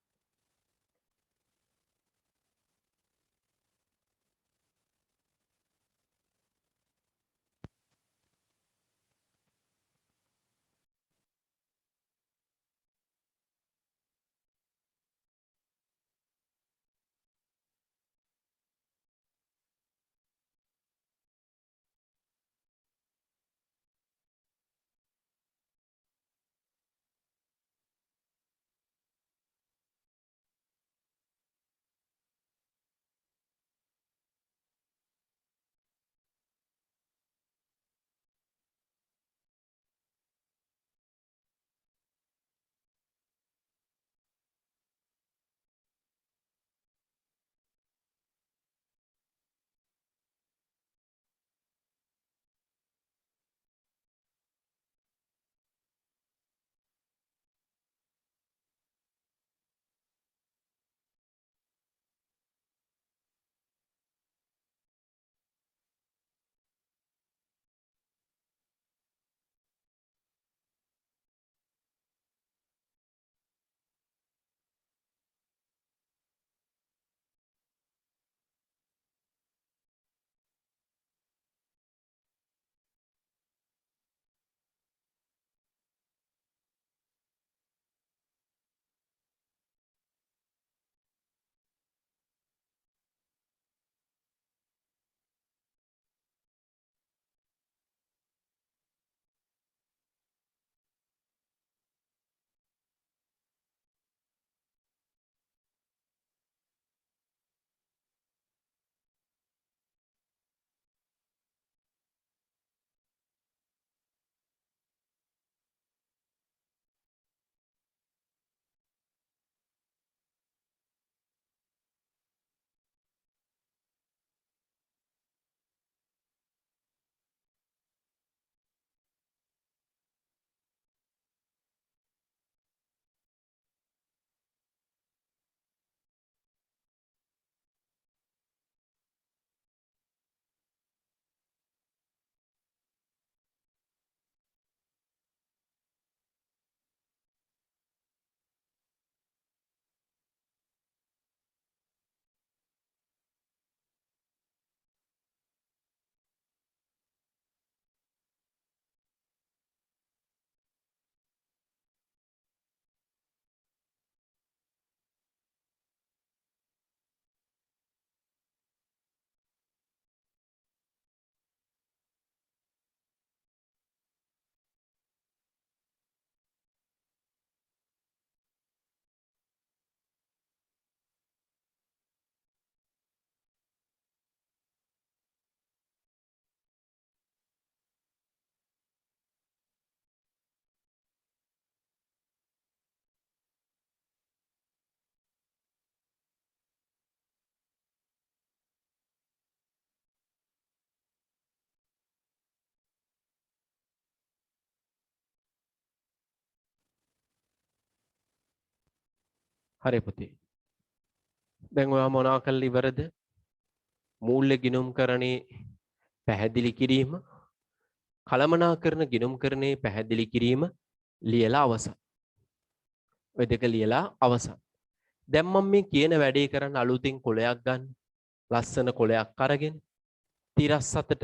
හරි පුතේ. දැන් ඔයා මොනවා කළා ඉවරද? මූල්‍ය ගිණුම්කරණේ පැහැදිලි කිරීම, කළමනාකරන ගිණුම්කරණේ පැහැදිලි කිරීම ලියලා අවසන්. ඔය දෙක ලියලා අවසන්. දැන් මම මේ කියන වැඩේ කරන්න අලුතින් කොලයක් ගන්න. ලස්සන කොලයක් අරගෙන තිරස් අතට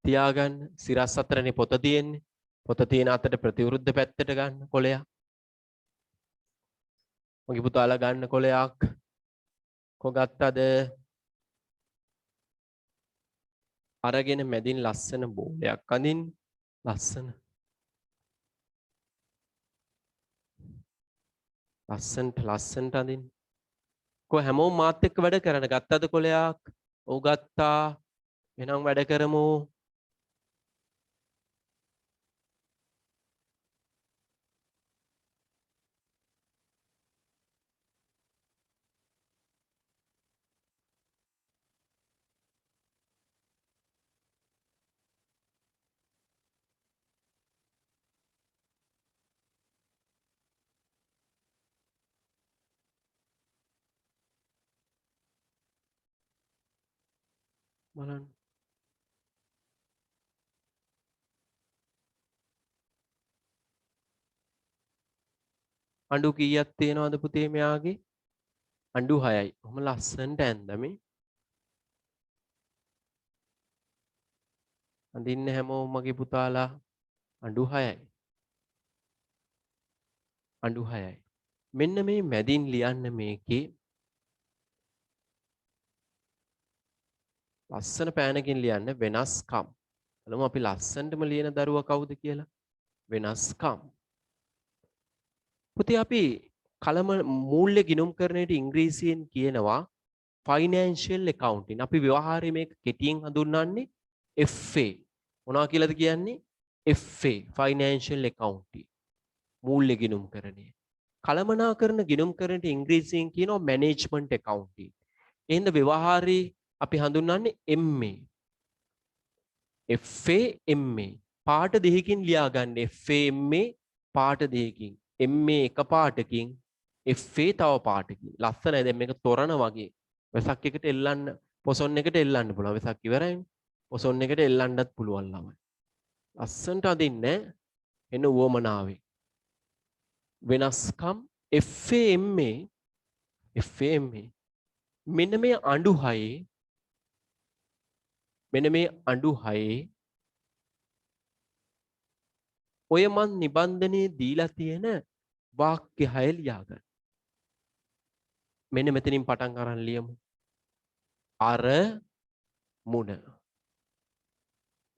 තියාගන්න. සිරස් අතරනේ පොත තියෙන්නේ. පොත තියෙන අතට ප්‍රතිවිරුද්ධ පැත්තට ගන්න කොලයක්. මගේ පුතාලා ගන්න කොලයක් කොගත්තද අරගෙන මැදින් ලස්සන බෝලයක් අඳින්න. ලස්සනට අඳින්න. කො හැමෝම මාත් එක්ක වැඩ කරන්න ගත්තද කොලයක්? ඔව් ගත්තා. එහෙනම් වැඩ කරමු. බලන්න. අඬු කීයක් තියෙනවද පුතේ මෙයාගේ? අඬු 6යි. ඔහොම ලස්සනට ඇඳමි. අඳින්න හැමෝම මගේ පුතාලා අඬු 6යි. අඬු 6යි. මෙන්න මේ මැදින් ලියන්න මේකේ ලස්සන පෑනකින් ලියන්න වෙනස්කම්. බලමු අපි ලස්සනටම ලියන දරුවා කවුද කියලා. වෙනස්කම්. පුතේ අපි කලම මූල්‍ය ගිණුම්කරණයට ඉංග්‍රීසියෙන් කියනවා ෆයිනෑන්ෂියල් ඇකවුන්ටින්. අපි ව්‍යවහාරයේ මේක කෙටියෙන් හඳුන්වන්නේ FA. මොනවා කියලාද කියන්නේ? FA financial accounting. මූල්‍ය ගිණුම්කරණය. කළමනාකරන ගිණුම්කරණයට ඉංග්‍රීසියෙන් කියනවා මැනේජ්මන්ට් ඇකවුන්ටින්. එහෙනම් ව්‍යවහාරයේ අපි හඳුන්වන්නේ MA. FA MA පාට දෙකකින් ලියා ගන්න. FA MA පාට දෙකකින්. MA එක පාටකින් FA තව පාටකින්. ලස්සනයි. දැන් මේක තොරණ වගේ. වෙසක් එකට එල්ලන්න පොසොන් එකට එල්ලන්න පුළුවන්. වෙසක් ඉවරයිනේ. පොසොන් එකට එල්ලන්නත් පුළුවන් ළමයි. ලස්සනට අදින්නේ එන උවමනාවේ. වෙනස්කම් FAMA FAMA මෙන්න මේ අඬු 6 මෙන්න මේ අඬු 6 ඔය මන් නිබන්ධනයේ දීලා තියෙන වාක්‍ය 6 ලියා ගන්න. මෙන්න මෙතනින් පටන් අරන් ලියමු. අර මුණ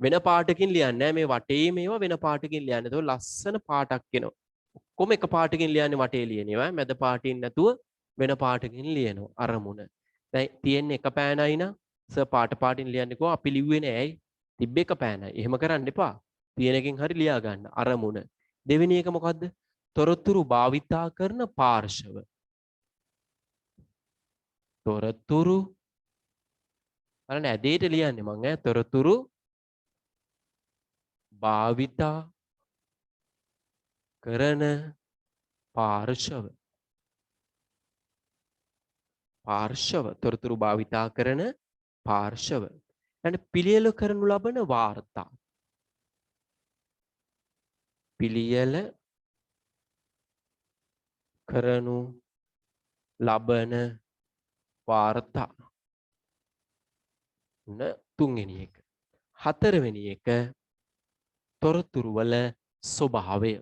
වෙන පාටකින් ලියන්නේ නැහැ. මේ වටේ මේවා වෙන පාටකින් ලියන්නේ. ඒක ලස්සන පාටක් එනවා. ඔක්කොම එක පාටකින් ලියන්නේ වටේ ලියනවා. මැද පාටින් නැතුව වෙන පාටකින් ලියනවා. අර මුණ. දැන් තියෙන්නේ එක පෑනයි නා. සර් පාටින් ලියන්නේ කොහොම අපි ලිව්වේ නෑ. ඇයි? තිබ්බ එක පෑනයි. එහෙම කරන්න එපා. තියෙන එකෙන් හරි ලියා ගන්න. අර මුණ. දෙවෙනි එක මොකද්ද? තොරතුරු භාවිතා කරන පාර්ශව. තොරතුරු බලන්න ඇදේට ලියන්නේ මං ඈ තොරතුරු භාවිතා කරන පාර්ශව තොරතුරු භාවිතා කරන පාර්ශව යන පිළියෙල කරනු ලබන වාර්තා පිළියෙල කරනු ලබන වාර්තා තුන්වෙනි එක හතරවෙනි එක තොරතුරු වල ස්වභාවය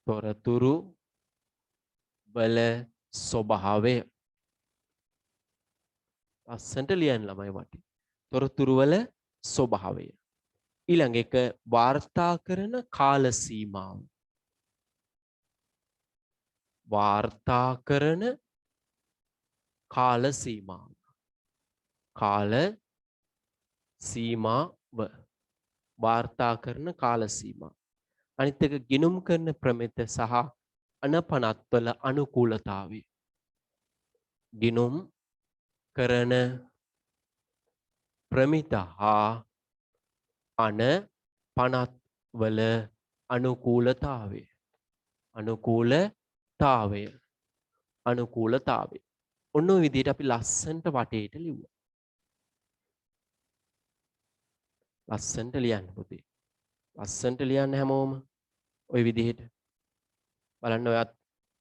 තොරතුරු වල ස්වභාවය අස්සන්ට ලියන්න ළමයි වටේ තොරතුරු වල ස්වභාවය ඊළඟ එක වාර්තා කරන කාල සීමාව වාර්තා කරන කාල සීමාව කාල සීමාව වාර්තා කරන කාල සීමාව අනිත් එක ගිණුම් කරන ප්‍රමිත සහ අනපනත්වල අනුකූලතාවය ගිණුම් කරන ප්‍රමිත හා අනපනත්වල අනුකූලතාවය අනුකූලතාවය ඔන්න ඔය විදිහට අපි ලස්සනට වටේට ලිව්වා ලස්සනට ලියන්න පුතේ ලස්සනට ලියන්න හැමෝම ওই විදිහට බලන්න ඔයත්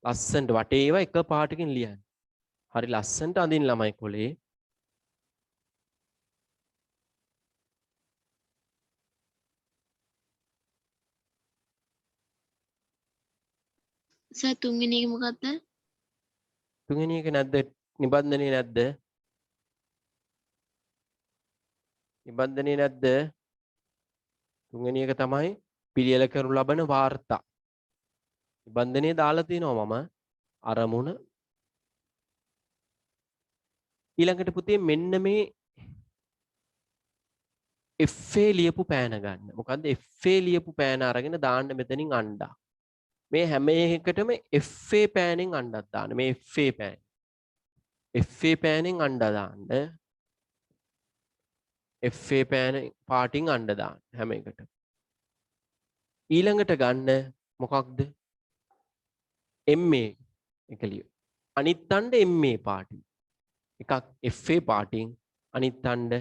ලස්සනට වටේ ඒවා එක පාටකින් ලියන්න හරි ලස්සනට අඳින්න ළමයි කොලේ සර් තුන්වෙනි එක මොකක්ද? තුන්වෙනි එක නැද්ද නිබන්ධනේ නැද්ද නිබන්ධනේ නැද්ද තුන්වෙනි එක තමයි පිළියෙල කරනු ලබන වාර්තා නිබන්ධනේ දාලා තිනවා මම අරමුණ ඊළඟට පුතේ මෙන්න මේ FA ලියපු පෑන ගන්න. මොකද්ද FA ලියපු පෑන අරගෙන දාන්න මෙතනින් අණ්ඩා. මේ හැම එකකටම FA පෑනෙන් අණ්ඩක් දාන්න. මේ FA පෑන. FA පෑනෙන් අණ්ඩා දාන්න. FA පෑන පාටින් අණ්ඩ දාන්න හැම එකටම. ඊළඟට ගන්න මොකක්ද? MA එක ලියු. අනිත් අණ්ඩ MA පාටින්. එකක් FA පාටින් අනිත් අණ්ඩ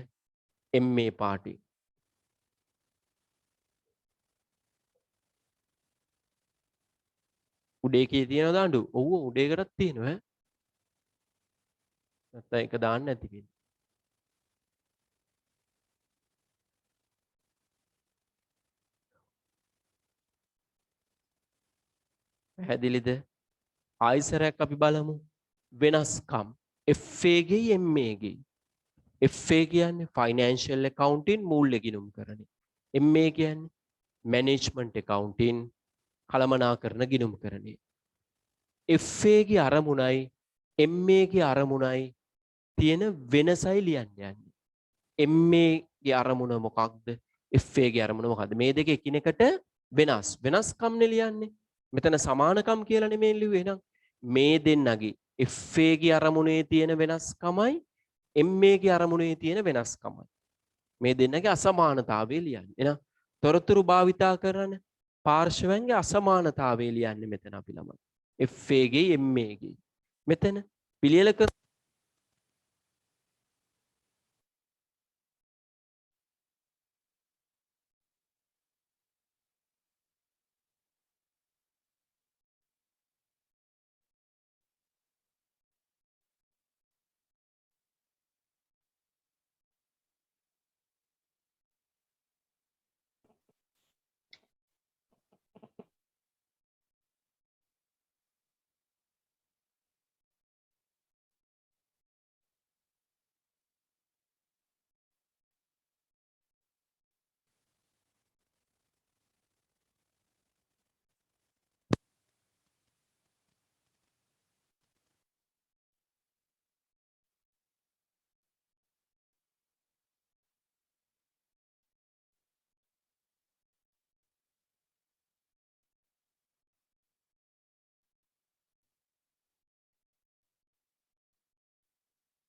MA පාටින්. උඩේ කී තියෙනවද අඬු? ඔව් උඩේකටත් තියෙනවා ඈ. නැත්නම් ඒක දාන්න නැති කෙනෙක්. පැහැදිලිද? ආයිසරයක් අපි බලමු. වෙනස්කම්. FA ගෙයි MA ගෙයි. FA කියන්නේ ෆයිනෑන්ෂල් ඇකවුන්ටින් මූල්‍ය ගිණුම් කරන. MA කියන්නේ මැනේජ්මන්ට් ඇකවුන්ටින් කළමනාකරන ගිණුම් කරන. FA ගේ අරමුණයි MA ගේ අරමුණයි තියෙන වෙනසයි ලියන්න යන්නේ. MA ගේ අරමුණ මොකක්ද? FA ගේ අරමුණ මොකක්ද? මේ දෙක එකිනෙකට වෙනස්. වෙනස්කම්නේ ලියන්නේ. මෙතන සමානකම් කියලා නෙමෙයි ලිව්වේ එහෙනම්. මේ දෙන්නගේ FA ගේ අරමුණේ තියෙන වෙනස්කමයි MA ගේ අරමුණේ තියෙන වෙනස්කමයි. මේ දෙන්නගේ අසමානතාවය ලියන්නේ. එහෙනම් තොරතුරු භාවිතා කරන පාර්ශවයන්ගේ අසමානතාවය ලියන්නේ මෙතන අපි ළමයි. FA ගේ MA ගේ. මෙතන පිළියෙල කර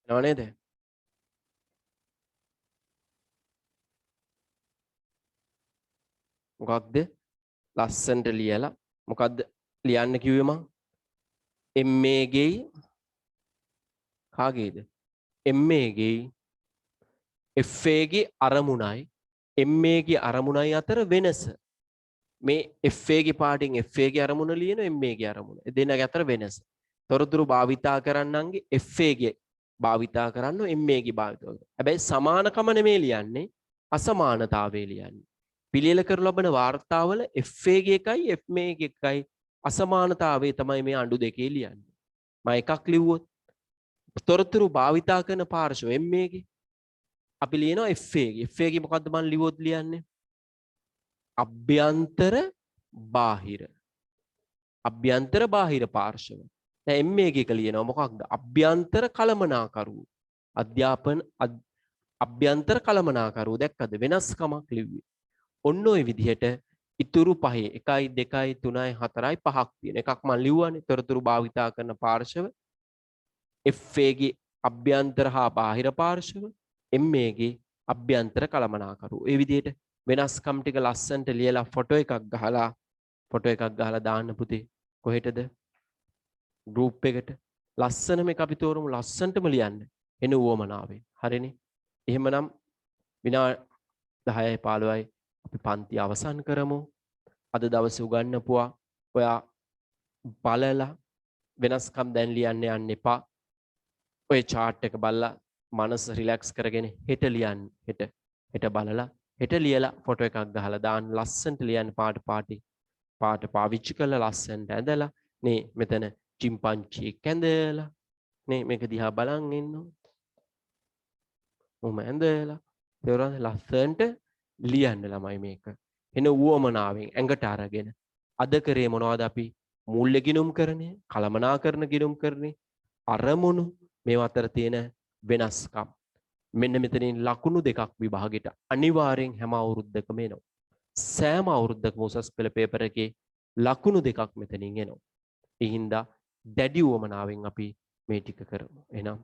නෝ නේද? මොකක්ද? ලස්සනට ලියලා මොකද්ද ලියන්න කිව්වේ මං? MA ගෙයි කාගේද? MA ගෙයි FA ගේ අරමුණයි MA ගේ අරමුණයි අතර වෙනස. මේ FA ගේ පාටින් FA ගේ අරමුණ ලියන MA ගේ අරමුණ. ඒ දෙන්නගේ අතර වෙනස. තොරතුරු භාවිතා කරන්නන්ගේ FA ගේ භාවිතා කරන්න MA ගේ භාවිතා කරන්න. හැබැයි සමානකම නෙමෙයි ලියන්නේ අසමානතාවය ලියන්නේ. පිළියෙල කරන ලබන වාර්තාවල FA ගේ එකයි MA ගේ එකයි අසමානතාවය තමයි මේ අඬු දෙකේ ලියන්නේ. මම එකක් ලිව්වොත් තොරතුරු භාවිතා කරන පාර්ශ්ව MA ගේ අපි ලියනවා FA ගේ. FA ගේ මොකද්ද මම ලිව්වොත් ලියන්නේ? අභ්‍යන්තර බාහිර. අභ්‍යන්තර බාහිර පාර්ශ්ව. දැන් MA ගේ එක ලියනවා මොකක්ද? අභ්‍යන්තර කළමනාකරුවෝ. අධ්‍යාපන අභ්‍යන්තර කළමනාකරුවෝ දැක්කද? වෙනස්කමක් ලිව්වේ. ඔන්න ඔය විදිහට ඉතුරු පහේ 1 2 3 4 5ක් තියෙන එකක් මම ලිව්වනේ. තොරතුරු භාවිතා කරන පාර්ශ්ව FA ගේ අභ්‍යන්තර හා බාහිර පාර්ශ්ව MA ගේ අභ්‍යන්තර කළමනාකරුවෝ. ඒ විදිහට වෙනස්කම් ටික ලස්සනට ලියලා ෆොටෝ එකක් ගහලා දාන්න පුතේ. කොහෙටද? ගෲප් එකට. ලස්සන මේක අපි තෝරමු ලස්සනටම ලියන්න. එන උවමනාවෙන්. හරිනේ? එහෙමනම් විනාඩි 10යි 15යි අපි පන්ති අවසන් කරමු. අද දවසේ උගන්වපුවා ඔයා බලලා වෙනස්කම් දැන් ලියන්න යන්න එපා. ඔය chart එක බලලා මනස රිලැක්ස් කරගෙන හෙට ලියන්න. හෙට බලලා හෙට ලියලා ෆොටෝ එකක් ගහලා දාන්න. ලස්සනට ලියන්න පාට පාවිච්චි කරලා ලස්සනට ඇඳලා නේ මෙතන චිම්පන්චියෙක් ඇඳලා නේ මේක දිහා බලන් ඉන්නවා. මොම ඇඳලා තේරුණාද? ලස්සනට ලියන්න ළමයි මේක. එන උවමනාවෙන් ඇඟට අරගෙන අද කරේ මොනවද අපි? මූල්‍ය ගිණුම් කරන්නේ, කළමනාකරන ගිණුම් කරන්නේ, අරමුණු මේ අතර තියෙන වෙනස්කම්. මෙන්න මෙතනින් ලකුණු දෙකක් විභාගෙට අනිවාර්යෙන් හැම අවුරුද්දකම එනවා. සෑම අවුරුද්දකම උසස් පෙළ පේපර් එකේ ලකුණු දෙකක් මෙතනින් එනවා. ඒ හින්දා දැඩි උවමනාවෙන් අපි මේ ටික කරමු. එහෙනම්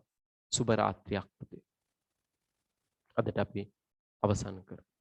සුබ රාත්‍රියක් පුතේ. අදට අපි අවසන් කරමු.